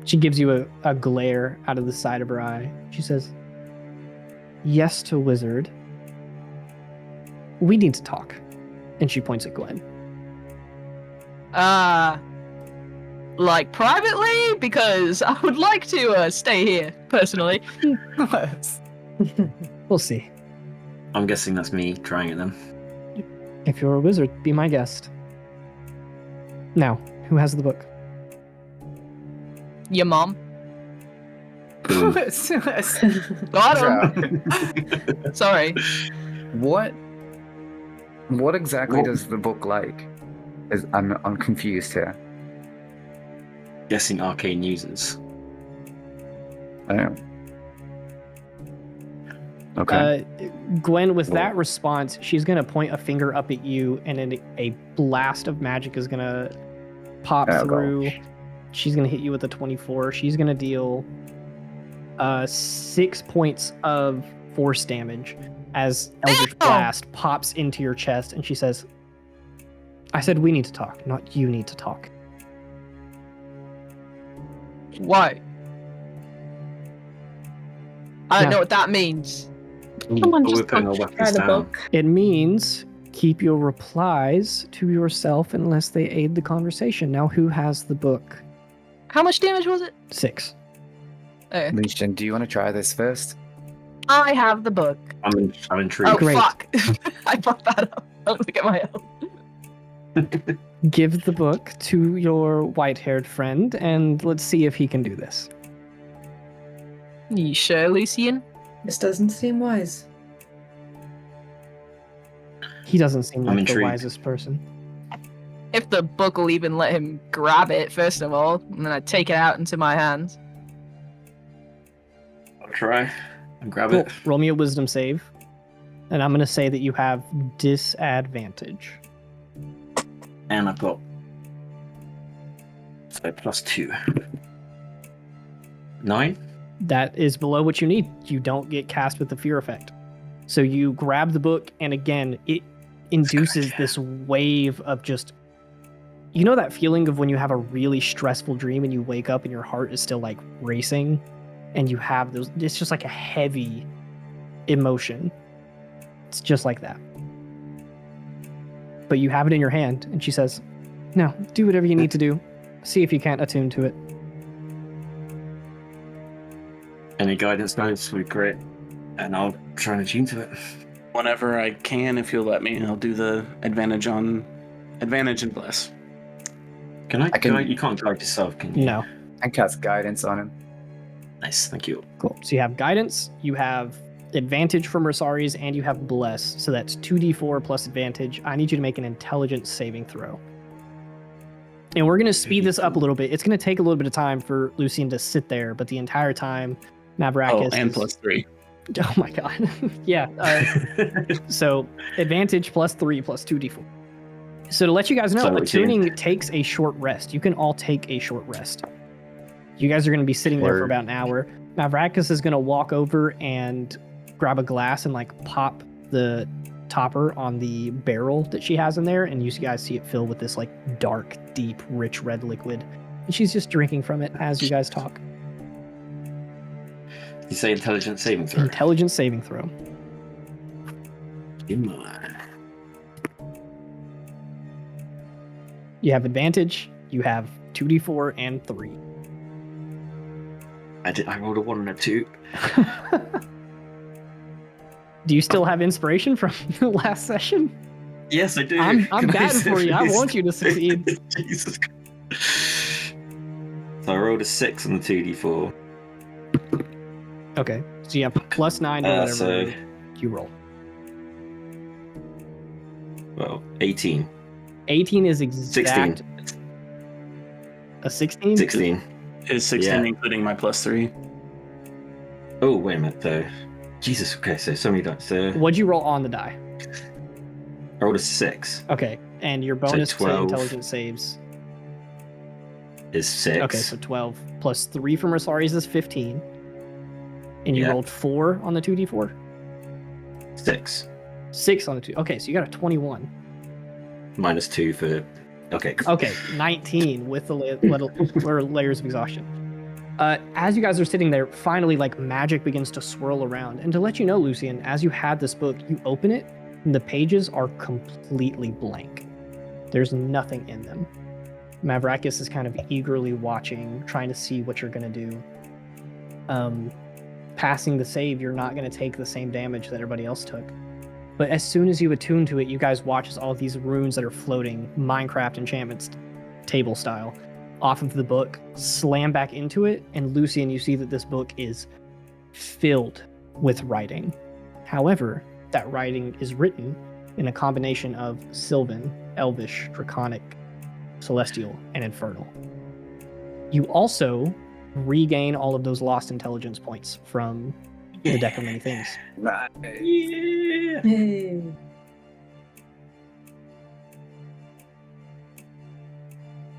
She gives you a glare out of the side of her eye. She says, yes to wizard. We need to talk. And she points at Gwen. Like privately? Because I would like to stay here, personally. We'll see. I'm guessing that's me trying it then. If you're a wizard, be my guest. Now, who has the book? Your mom. Got him. Sorry. What exactly does the book like? I'm confused here. Guessing arcane users. I am. Okay. Gwen, with that response, she's going to point a finger up at you, and then a blast of magic is going to pop through. She's going to hit you with a 24. She's going to deal 6 points of force damage as Eldritch Blast pops into your chest, and she says, I said we need to talk, not you need to talk. Why? I don't know what that means. Someone But we're just putting our try weapons the down. book. It means keep your replies to yourself unless they aid the conversation. Now, who has the book? How much damage was it? 6. Okay. Legion, do you want to try this first? I have the book. I'm intrigued. Oh, Great. fuck. I fucked that up. Don't look at my health. Give the book to your white-haired friend, and let's see if he can do this. You sure, Lucian? This doesn't seem wise. He doesn't seem I'm like the intrigued. wisest person. If the book will even let him grab it, first of all, and then I take it out into my hands. I'll try and grab Cool. it. Roll me a wisdom save, and I'm going to say that you have disadvantage. And I've got so +2. 9. That is below what you need. You don't get cast with the fear effect. So you grab the book, and again, it induces this wave of just you know that feeling of when you have a really stressful dream and you wake up and your heart is still like racing and you have those, it's just like a heavy emotion. It's just like that. But you have it in your hand, and she says, "No, do whatever you need to do. See if you can't attune to it." Any guidance notes would be great, and I'll try and attune to it. Whenever I can, if you'll let me, I'll do the advantage and bless. Can I? You can't guide yourself, can you? No. I cast guidance on him. Nice, thank you. Cool. So you have guidance, you have advantage from Rosaries, and you have bless. So that's 2d4 plus advantage. I need you to make an intelligence saving throw. And we're going to speed this up a little bit. It's going to take a little bit of time for Lucien to sit there, but the entire time, Mavrakas and +3. Oh my god. Yeah. So advantage +3 plus 2d4. So to let you guys know, So attuning takes a short rest. You can all take a short rest. You guys are going to be sitting there for about an hour. Mavrakas is going to walk over and grab a glass and like pop the topper on the barrel that she has in there, and you guys see it fill with this like dark, deep, rich red liquid. And she's just drinking from it as you guys talk. You say intelligence saving throw? Intelligence saving throw. Come on. You have advantage. You have 2d4 and 3. I rolled a 1 and a 2. Do you still have inspiration from the last session? Yes, I do. I'm Can I batting for you. I please? want you to succeed. Jesus Christ. So I rolled a 6 on the 2d4. Okay. So you have +9 or whatever So, you roll. well, 18. 18 is exact. 16. A 16? 16. Is 16 Yeah. including my +3? Oh, wait a minute, though. Jesus, okay, so many dice. So What'd you roll on the die? I rolled a 6. Okay. And your bonus to 12. intelligence saves. Is 6. Okay, so 12 plus 3 from Rosaries is 15. And you Yeah. rolled 4 on the 2d4? 6. 6 on the 2. Okay, so you got a 21. Minus 2 for... Okay. Okay, 19 with the layers of exhaustion. As you guys are sitting there, finally, like, magic begins to swirl around. And to let you know, Lucien, as you had this book, you open it, and the pages are completely blank. There's nothing in them. Mavrakas is kind of eagerly watching, trying to see what you're going to do. Passing the save, you're not going to take the same damage that everybody else took. But as soon as you attune to it, you guys watch as all these runes that are floating, Minecraft enchantments table style, off of the book, slam back into it, and Lucien, you see that this book is filled with writing. However, that writing is written in a combination of Sylvan, Elvish, Draconic, Celestial, and Infernal. You also regain all of those lost intelligence points from the Deck of Many Things. Yeah. Hey.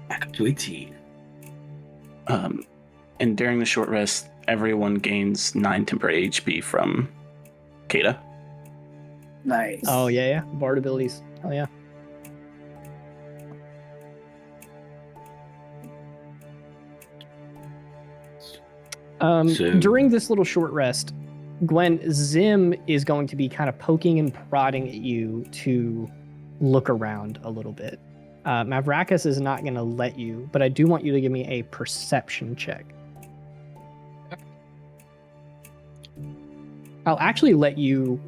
Back up to 18. And during the short rest, everyone gains 9 temporary HP from Caeda. Nice. Oh, yeah. Bard abilities. Oh, yeah. During this little short rest, Gwen, Zim is going to be kind of poking and prodding at you to look around a little bit. Mavrakas is not going to let you, but I do want you to give me a perception check. I'll actually let you...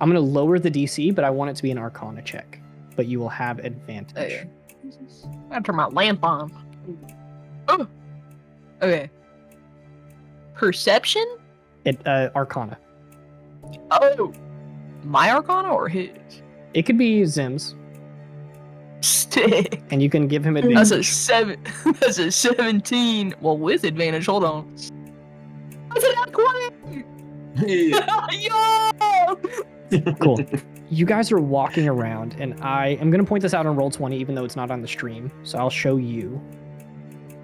I'm going to lower the DC, but I want it to be an Arcana check. But you will have advantage. I turn my lamp on. Oh. Okay. Perception? Arcana. Oh. My Arcana or his? It could be Zim's, Stick. and you can give him That's advantage. a 7. That's a 17. Well, with advantage. Hold on. That's an 20. Yo! Cool. You guys are walking around, and I am going to point this out on Roll20, even though it's not on the stream. So I'll show you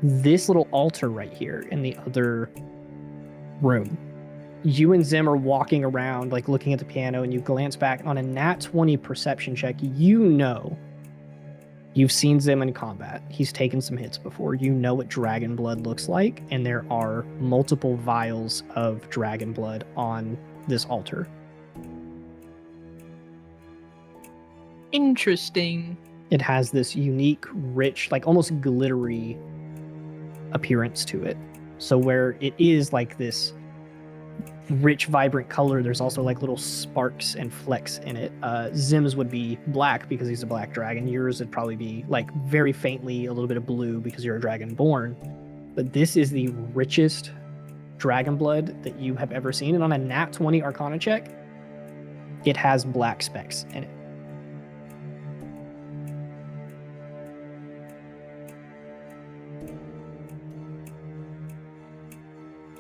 this little altar right here in the other room. You and Zim are walking around, like looking at the piano, and you glance back on a nat 20 perception check. You know You've seen Zim in combat. He's taken some hits before. You know what dragon blood looks like, and there are multiple vials of dragon blood on this altar. Interesting. It has this unique, rich, like almost glittery appearance to it. So where it is like this rich, vibrant color, there's also like little sparks and flecks in it. Zim's would be black because he's a black dragon. Yours would probably be like very faintly a little bit of blue because you're a dragonborn. But this is the richest dragon blood that you have ever seen. And on a nat 20 Arcana check, it has black specks in it.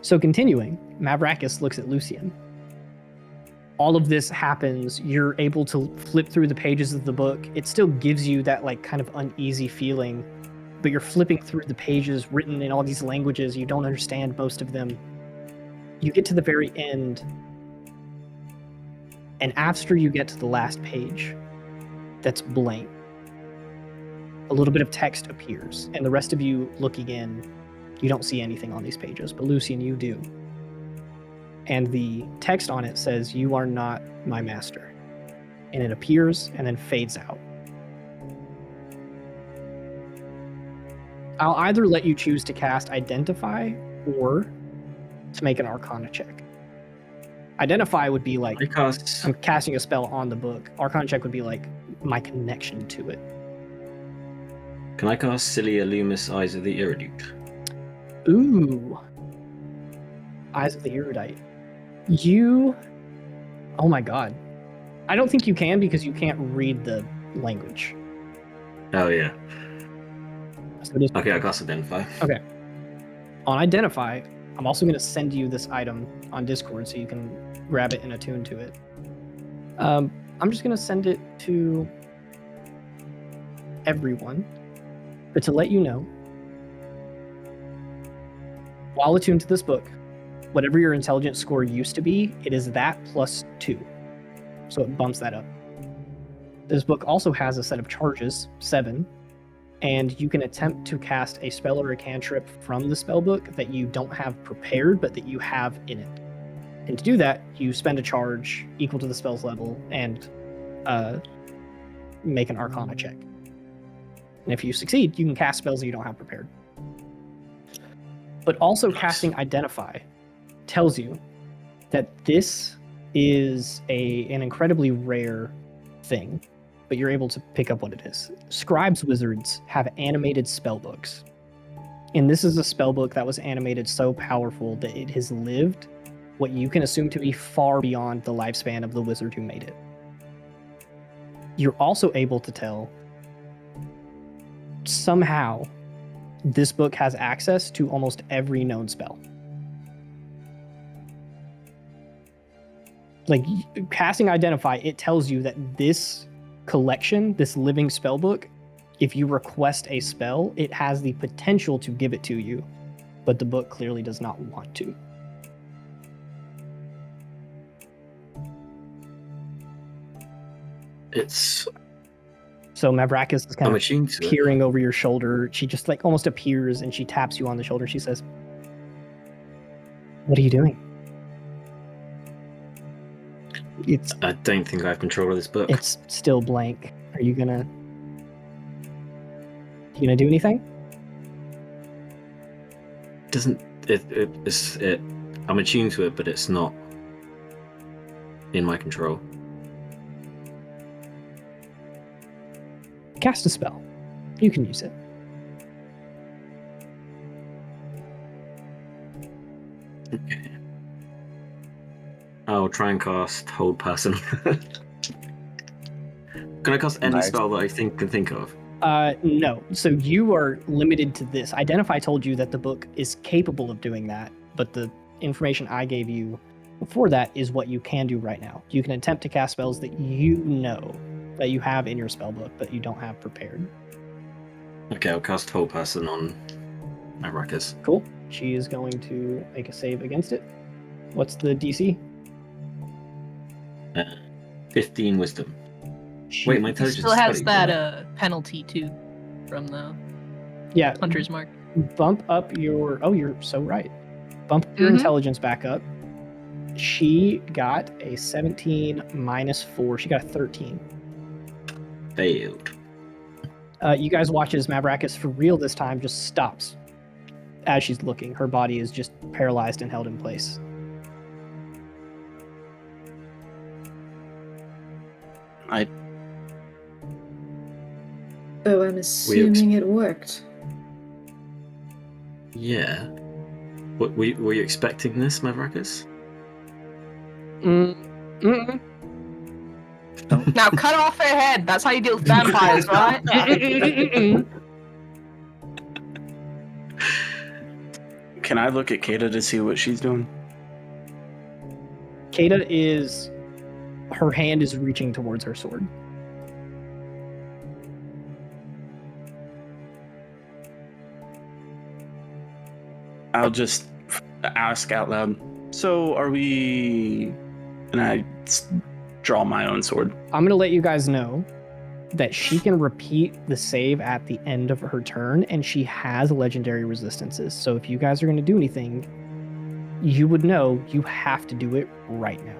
So continuing, Mavrakas looks at Lucian. All of this happens. You're able to flip through the pages of the book. It still gives you that like kind of uneasy feeling, but you're flipping through the pages written in all these languages. You don't understand most of them. You get to the very end, and after you get to the last page, that's blank. A little bit of text appears, and the rest of you look again. You don't see anything on these pages, but Lucian, you do. And the text on it says, "You are not my master." And it appears and then fades out. I'll either let you choose to cast Identify or to make an Arcana check. Identify would be like, I'm casting a spell on the book. Arcana check would be like my connection to it. Can I cast Cilia Lumis Eyes of the Erudite? Ooh. Eyes of the Erudite. Oh my god. I don't think you can because you can't read the language. Oh, yeah. So just, okay, I cast Identify. Okay. On Identify, I'm also going to send you this item on Discord so you can grab it and attune to it. I'm just going to send it to everyone. But to let you know, while attuned to this book, whatever your intelligence score used to be, it is that plus 2. So it bumps that up. This book also has a set of charges, 7, and you can attempt to cast a spell or a cantrip from the spellbook that you don't have prepared, but that you have in it. And to do that, you spend a charge equal to the spell's level and make an Arcana check. And if you succeed, you can cast spells that you don't have prepared. But also casting Identify tells you that this is an incredibly rare thing, but you're able to pick up what it is. Scribes wizards have animated spellbooks. And this is a spellbook that was animated so powerful that it has lived what you can assume to be far beyond the lifespan of the wizard who made it. You're also able to tell somehow this book has access to almost every known spell. Like, casting Identify, it tells you that this collection, this living spellbook, if you request a spell, it has the potential to give it to you, but the book clearly does not want to. So Mavrakas is kind of peering over your shoulder. She just like almost appears and she taps you on the shoulder. She says, "What are you doing?" I don't think I have control of this book. It's still blank. Are you gonna do anything? I'm attuned to it, but it's not in my control. Cast a spell. You can use it. Okay. I'll try and cast Hold Person. Can I cast any spell that I can think of? No. So you are limited to this. Identify told you that the book is capable of doing that, but the information I gave you before that is what you can do right now. You can attempt to cast spells that you know that you have in your spellbook, but you don't have prepared. Okay, I'll cast Hold Person on Mavrakas. Cool. She is going to make a save against it. What's the DC? 15 Wisdom. Wait, my intelligence still has that penalty too. from though. Yeah. Hunter's mark. Bump up your. Oh, you're so right. Bump your Mhm. intelligence back up. She got a 17 minus 4. She got a 13. Failed. You guys watch as Mavrakas, for real this time, just stops as she's looking. Her body is just paralyzed and held in place. Oh, I'm assuming it worked. Yeah. What, were you expecting this, Mavrakas? Mm-mm. Now cut off her head. That's how you deal with vampires, right? Can I look at Caeda to see what she's doing? Caeda is. Her hand is reaching towards her sword. I'll just ask out loud. So, are we? And I draw my own sword. I'm going to let you guys know that she can repeat the save at the end of her turn, and she has legendary resistances. So if you guys are going to do anything, you would know you have to do it right now.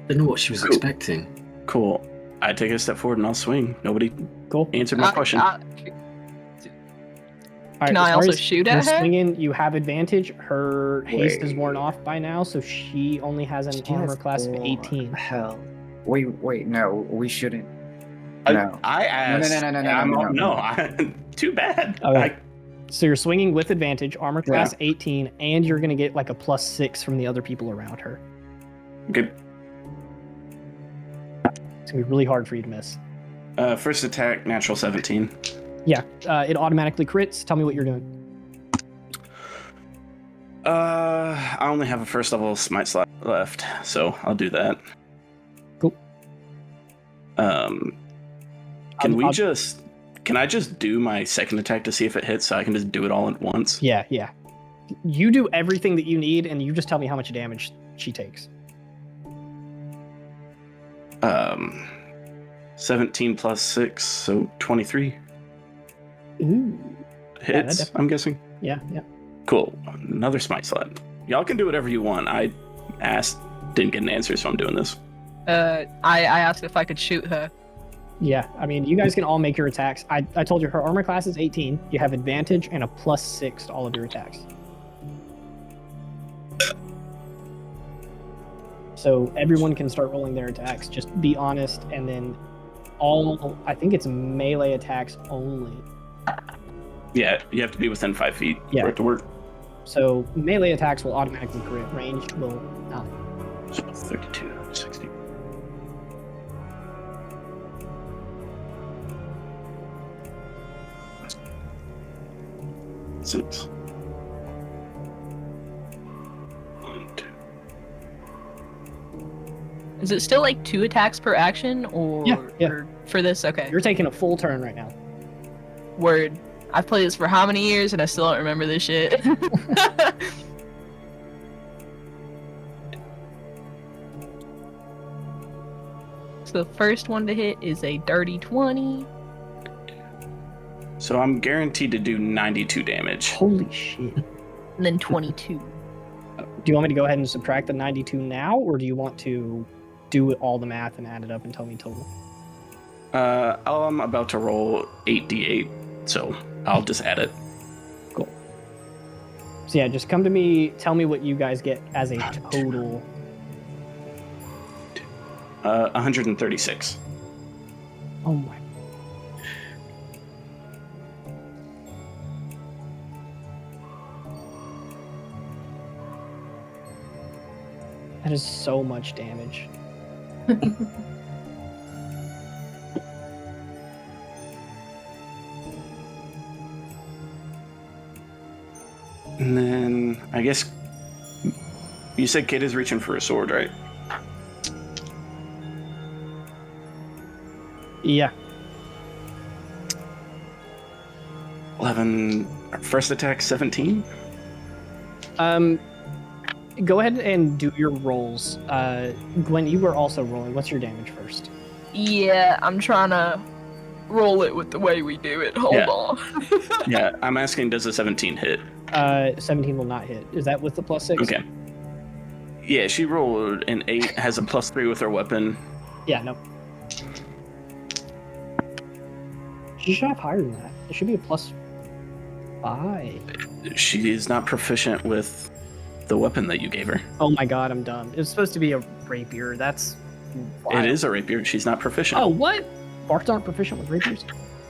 I don't know what she was expecting. Cool. I take a step forward and I'll swing. Nobody Cool. answered my question. All right, Can as I far also as shoot you're at her? swinging, you have advantage. Her haste is Wait. worn off by now, so she only has an She armor has class of 4. 18. Hell. Wait, no, we shouldn't. I No. asked. No. Too bad. Okay. So you're swinging with advantage, armor class 18, and you're going to get like a +6 from the other people around her. Okay. It's going to be really hard for you to miss. First attack, natural 17. Yeah, it automatically crits. Tell me what you're doing. I only have a first level smite slot left, so I'll do that. Cool. Can I just do my second attack to see if it hits, so I can just do it all at once? Yeah. You do everything that you need, and you just tell me how much damage she takes. 17 plus 6, so 23 Ooh. hits, definitely- I'm guessing. Yeah. Cool. Another smite slot. Y'all can do whatever you want. I asked, didn't get an answer, so I'm doing this. I asked if I could shoot her. Yeah, I mean, you guys can all make your attacks. I told you her armor class is 18. You have advantage and a +6 to all of your attacks. So everyone can start rolling their attacks. Just be honest, and then I think it's melee attacks only. Yeah, you have to be within 5 feet Yeah. for it to work. So melee attacks will automatically crit. Ranged will not. So 32, 60. Six. 1, 2. Is it still like 2 attacks per action, or Yeah. or for this? Okay. You're taking a full turn right now. Word. I've played this for how many years and I still don't remember this shit. So the first one to hit is a dirty 20. So I'm guaranteed to do 92 damage. Holy shit. And then 22. Do you want me to go ahead and subtract the 92 now, or do you want to do all the math and add it up and tell me total? I'm about to roll 8d8, so I'll just add it. Cool. So yeah, just come to me, tell me what you guys get as a total. 136. Oh my. That is so much damage. And then I guess you said Kid is reaching for a sword, right? Yeah. 11. First attack 17. Go ahead and do your rolls. Gwen, you were also rolling. What's your damage first? Yeah, I'm trying to roll it with the way we do it. Hold on. Yeah, I'm asking, does a 17 hit? 17 will not hit. Is that with the +6? Okay. Yeah, she rolled an 8, has a +3 with her weapon. Yeah, no. She should have higher than that. It should be a +5. She is not proficient with the weapon that you gave her. Oh my god, I'm dumb. It's supposed to be a rapier. That's wild. It is a rapier. She's not proficient. Oh, what? Barks aren't proficient with rapiers?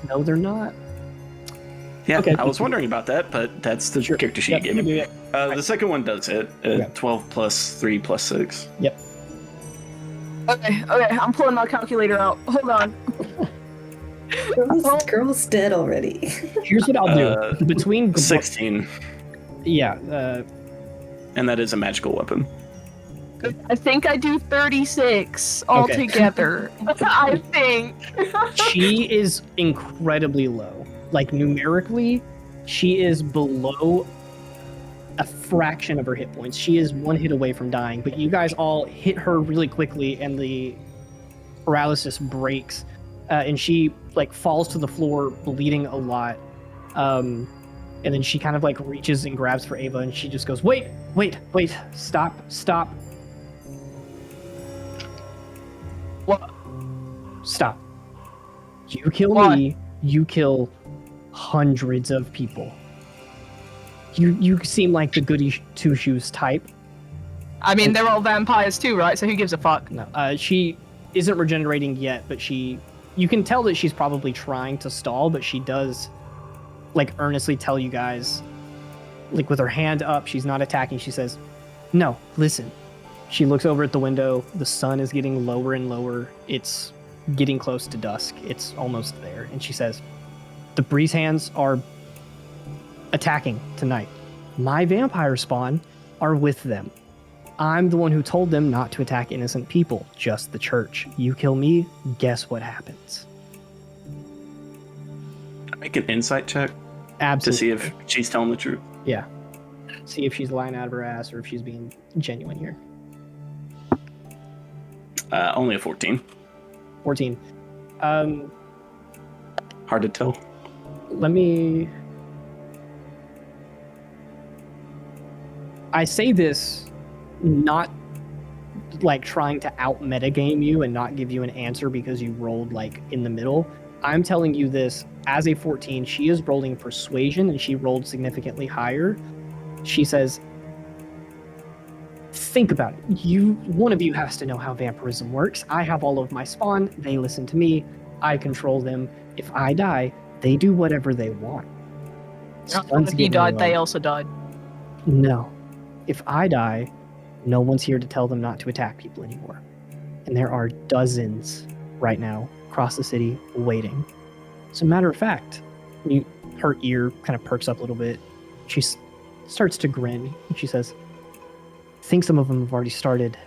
No, they're not. Yeah, Okay. I was wondering about that, but that's the character sheet you gave me. The second one does hit. 12 plus 3 plus 6. Yep. Okay, I'm pulling my calculator out. Hold on. Girl's dead already. Here's what I'll do. Between 16. Yeah. And that is a magical weapon. I think I do 36 altogether. I think. She is incredibly low. Like, numerically, she is below a fraction of her hit points. She is 1 hit away from dying, but you guys all hit her really quickly, and the paralysis breaks, and she, like, falls to the floor, bleeding a lot. And then she kind of, like, reaches and grabs for Ava, and she just goes, wait, stop. What? Stop. You kill me, you kill hundreds of people. You seem like the goody two-shoes type. I mean, they're all vampires too, right? So who gives a fuck? No, she isn't regenerating yet, but you can tell that she's probably trying to stall, but she does, like, earnestly tell you guys, like, with her hand up, she's not attacking. She says, no, listen. She looks over at the window. The sun is getting lower and lower. It's getting close to dusk. It's almost there. And she says, the Breezehands are attacking tonight. My vampire spawn are with them. I'm the one who told them not to attack innocent people, just the church. You kill me, guess what happens? Make an insight check Absolutely. to see if she's telling the truth. Yeah. See if she's lying out of her ass or if she's being genuine here. Only a 14. 14. Hard to tell. I say this not like trying to out metagame you and not give you an answer because you rolled like in the middle. I'm telling you this as a 14. She is rolling persuasion and she rolled significantly higher. She says, think about it. One of you has to know how vampirism works. I have all of my spawn. They listen to me. I control them. If I die, they do whatever they want. If you died, they also died. No. If I die, no one's here to tell them not to attack people anymore. And there are dozens right now across the city waiting. As a matter of fact, her ear kind of perks up a little bit. She starts to grin and she says, I think some of them have already started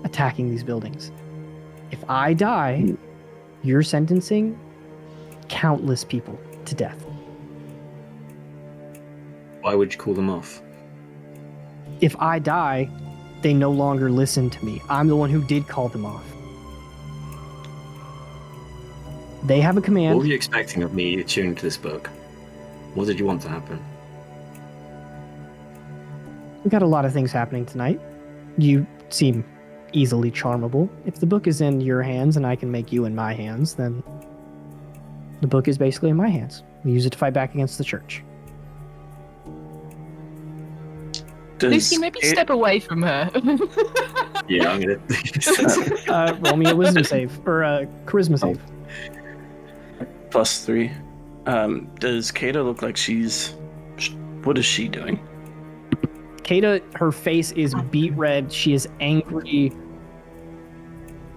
attacking these buildings. If I die, you're sentencing countless people to death. Why would you call them off? If I die, they no longer listen to me. I'm the one who did call them off. They have a command. What were you expecting of me attuned to this book? What did you want to happen? We got a lot of things happening tonight. You seem easily charmable. If the book is in your hands and I can make you in my hands, then the book is basically in my hands. We use it to fight back against the church. Lucy, maybe step away from her. Yeah, I'm gonna. Roll me a wisdom save or a charisma save. +3. Does Caeda look like what is she doing? Caeda, her face is beet red. She is angry.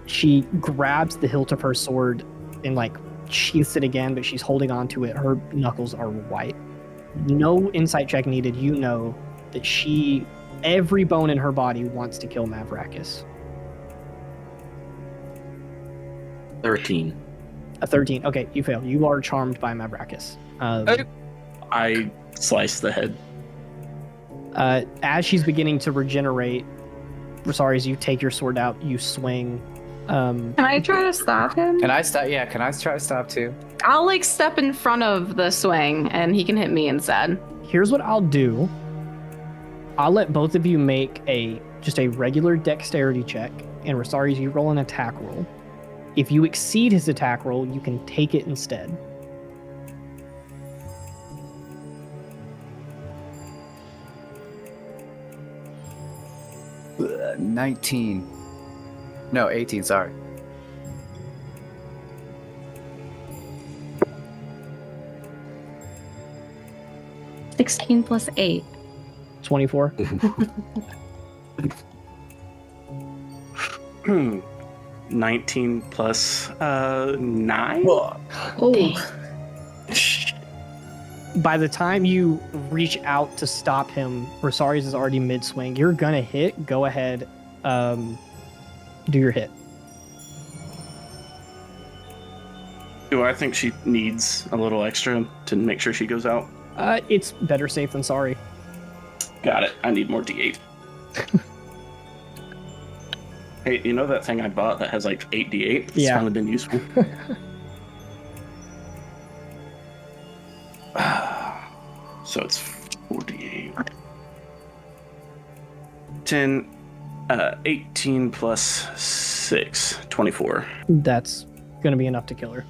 She grabs the hilt of her sword and like sheaths it again, but she's holding on to it. Her knuckles are white. No insight check needed. You know that every bone in her body wants to kill Mavrakas. 13. A 13. Okay, you fail. You are charmed by Mavrakas. I slice the head. As she's beginning to regenerate, Rosaris, you take your sword out, you swing. Can I try to stop him? Can I stop? Yeah, can I try to stop too? I'll like step in front of the swing and he can hit me instead. Here's what I'll do. I'll let both of you make just a regular dexterity check, and Rosaris, you roll an attack roll. If you exceed his attack roll, you can take it instead. Uh, 19. No, 18, sorry. $16 plus 8. 24. 19 plus 9. Oh, By the time you reach out to stop him, Rosaris is already mid-swing. You're gonna hit. Go ahead. Do your hit. Do I think she needs a little extra to make sure she goes out? It's better safe than sorry. Got it. I need more D8. Hey, you know that thing I bought that has like 8 D8? It's Yeah. kind of been useful. So it's 48. 10, 18 plus 6, 24. That's gonna be enough to kill her.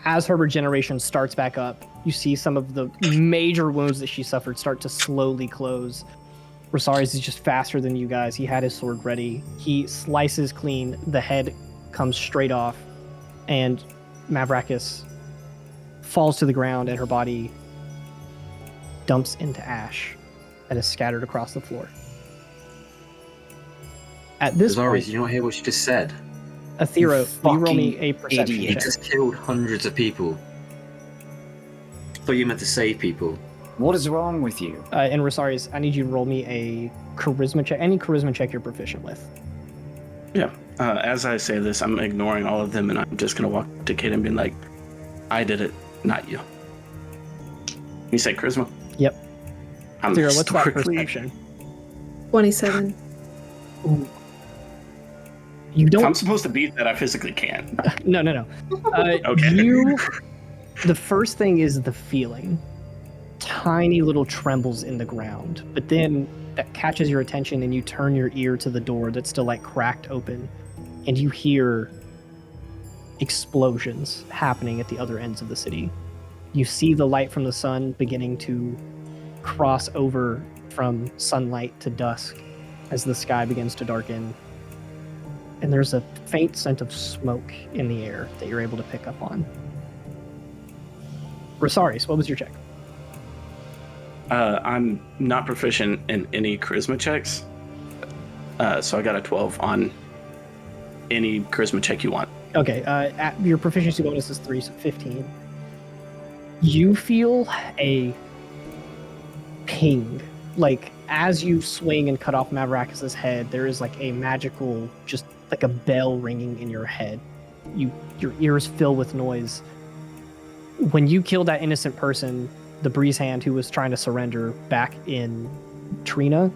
As her regeneration starts back up, you see some of the major wounds that she suffered start to slowly close. Rosaris is just faster than you guys. He had his sword ready. He slices clean. The head comes straight off, and Mavrakas falls to the ground, and her body dumps into ash that is scattered across the floor. At this Rosaris, point, you not hear what she just said? Athero, will you roll me fucking a perception idiot. He check? just killed hundreds of people. Thought you meant to save people. What is wrong with you? And Rosaris, I need you to roll me a charisma check. Any charisma check you're proficient with. Yeah. As I say this, I'm ignoring all of them, and I'm just gonna walk to Caeda and be like, "I did it, not you." You say charisma? Yep. I'm Athero, what's that historically- perception? 27. You If I'm don't. supposed to beat that, I physically can't. No. Okay. The first thing is the feeling. Tiny little trembles in the ground, but then that catches your attention, and you turn your ear to the door that's still like cracked open, and you hear explosions happening at the other ends of the city. You see the light from the sun beginning to cross over from sunlight to dusk as the sky begins to darken. And there's a faint scent of smoke in the air that you're able to pick up on. Rosaris, what was your check? I'm not proficient in any charisma checks, so I got a 12 on any charisma check you want. Okay, your proficiency bonus is 3, so 15. You feel a ping. Like, as you swing and cut off Mavrakas' head, there is like a magical, just like a bell ringing in your head. Your ears fill with noise. When you killed that innocent person, the Breezehand who was trying to surrender back in Trina,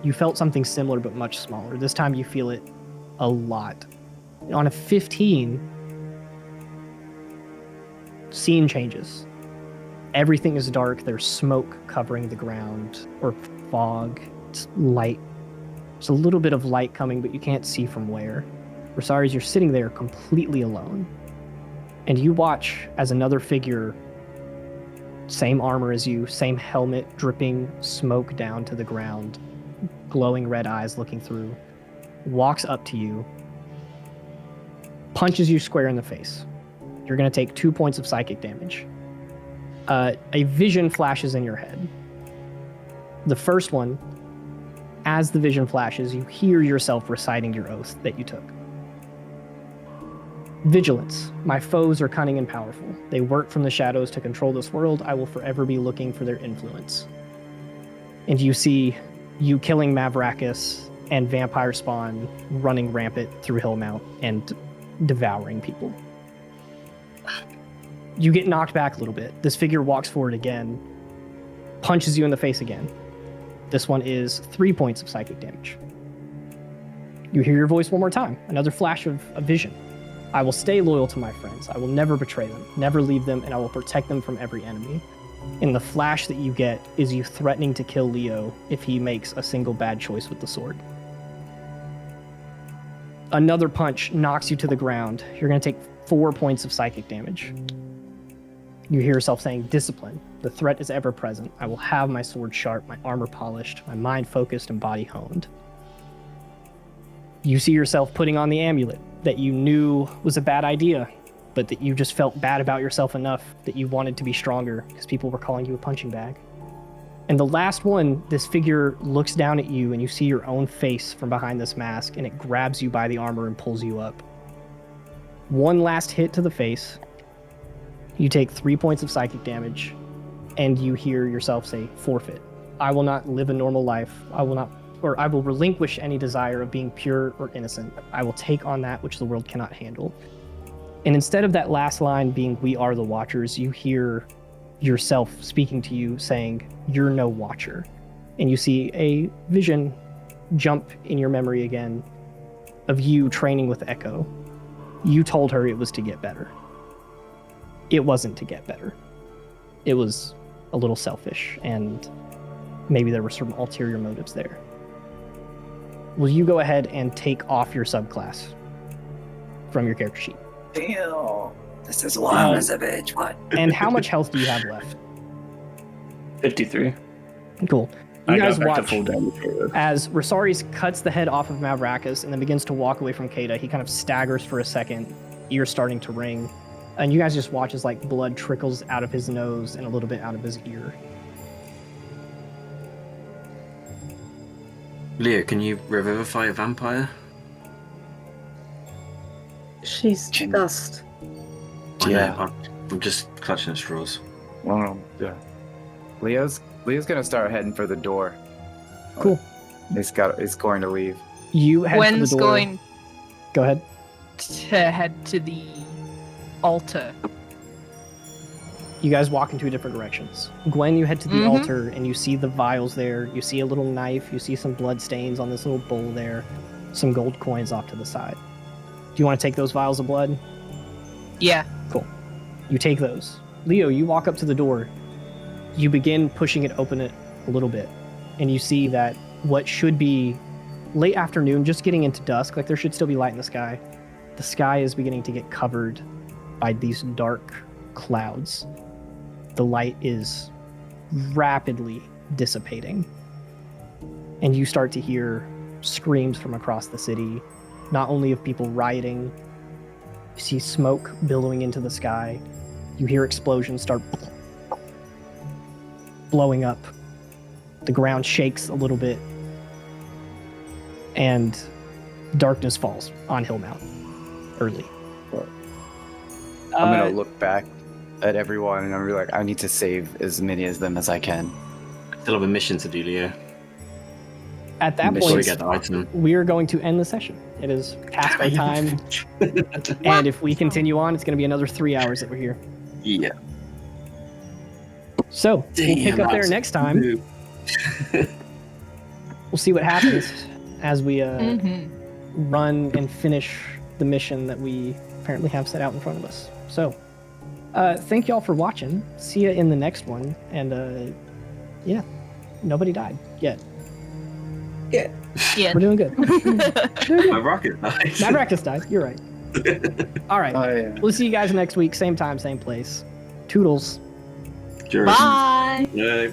you felt something similar but much smaller. This time you feel it a lot. On a 15, scene changes. Everything is dark. There's smoke covering the ground, or fog. It's light. There's a little bit of light coming, but you can't see from where. Rosaris, you're sitting there completely alone. And you watch as another figure, same armor as you, same helmet, dripping smoke down to the ground, glowing red eyes looking through, walks up to you, punches you square in the face. You're going to take 2 points of psychic damage. A vision flashes in your head. The first one, as the vision flashes, you hear yourself reciting your oath that you took. Vigilance. My foes are cunning and powerful. They work from the shadows to control this world. I will forever be looking for their influence. And you see you killing Mavrakas and vampire spawn running rampant through Hillmount and devouring people. You get knocked back a little bit. This figure walks forward again, punches you in the face again. This one is 3 points of psychic damage. You hear your voice one more time, another flash of a vision. I will stay loyal to my friends. I will never betray them, never leave them, and I will protect them from every enemy. And the flash that you get is you threatening to kill Leo if he makes a single bad choice with the sword. Another punch knocks you to the ground. You're going to take 4 points of psychic damage. You hear yourself saying, discipline. The threat is ever present. I will have my sword sharp, my armor polished, my mind focused, and body honed. You see yourself putting on the amulet that you knew was a bad idea, but that you just felt bad about yourself enough that you wanted to be stronger because people were calling you a punching bag. And the last one, this figure looks down at you and you see your own face from behind this mask, and it grabs you by the armor and pulls you up. One last hit to the face. You take 3 points of psychic damage, and you hear yourself say, forfeit. I will not live a normal life. I will relinquish any desire of being pure or innocent. I will take on that which the world cannot handle. And instead of that last line being, we are the Watchers, you hear yourself speaking to you saying, you're no Watcher. And you see a vision jump in your memory again of you training with Echo. You told her it was to get better. It wasn't to get better. It was a little selfish, and maybe there were some ulterior motives there. Will you go ahead and take off your subclass from your character sheet? Damn. This is long as a bitch. What? And how much health do you have left? 53. Cool. I You guys got back to watch full damage. as Rosaris cuts the head off of Mavrakas and then begins to walk away from Caeda. He kind of staggers for a second, ears starting to ring. And you guys just watch as like blood trickles out of his nose and a little bit out of his ear. Leo, can you revivify a vampire? She's dust. I know, Yeah. I'm just clutching at straws. Well, yeah. Leo's gonna start heading for the door. Cool. He's going to leave. You head Gwen's for the door. going Go ahead. to head to the altar. You guys walk in two different directions. Gwen, you head to the Mhm. altar and you see the vials there. You see a little knife. You see some blood stains on this little bowl there. Some gold coins off to the side. Do you want to take those vials of blood? Yeah. Cool. You take those. Leo, you walk up to the door. You begin pushing it open a little bit. And you see that what should be late afternoon, just getting into dusk, like there should still be light in the sky is beginning to get covered by these dark clouds. The light is rapidly dissipating. And you start to hear screams from across the city, not only of people rioting. You see smoke billowing into the sky. You hear explosions start blowing up. The ground shakes a little bit. And darkness falls on Hillmount early. I'm gonna look back at everyone and I'm gonna be like, I need to save as many of them as I can. I still have a mission to do, Leo. At that Before Before we point, get the item. we are going to end the session. It is past our time. And if we continue on, it's going to be another 3 hours that we're here. Yeah. So we'll pick up there that's next time. new. We'll see what happens as we Mm-hmm. run and finish the mission that we apparently have set out in front of us. So thank y'all for watching. See ya in the next one. And yeah, nobody died yet. Yeah. We're doing good. My rocket died. Mavrakas died. You're right. All right. Oh yeah. We'll see you guys next week. Same time, same place. Toodles. Sure. Bye. Yeah.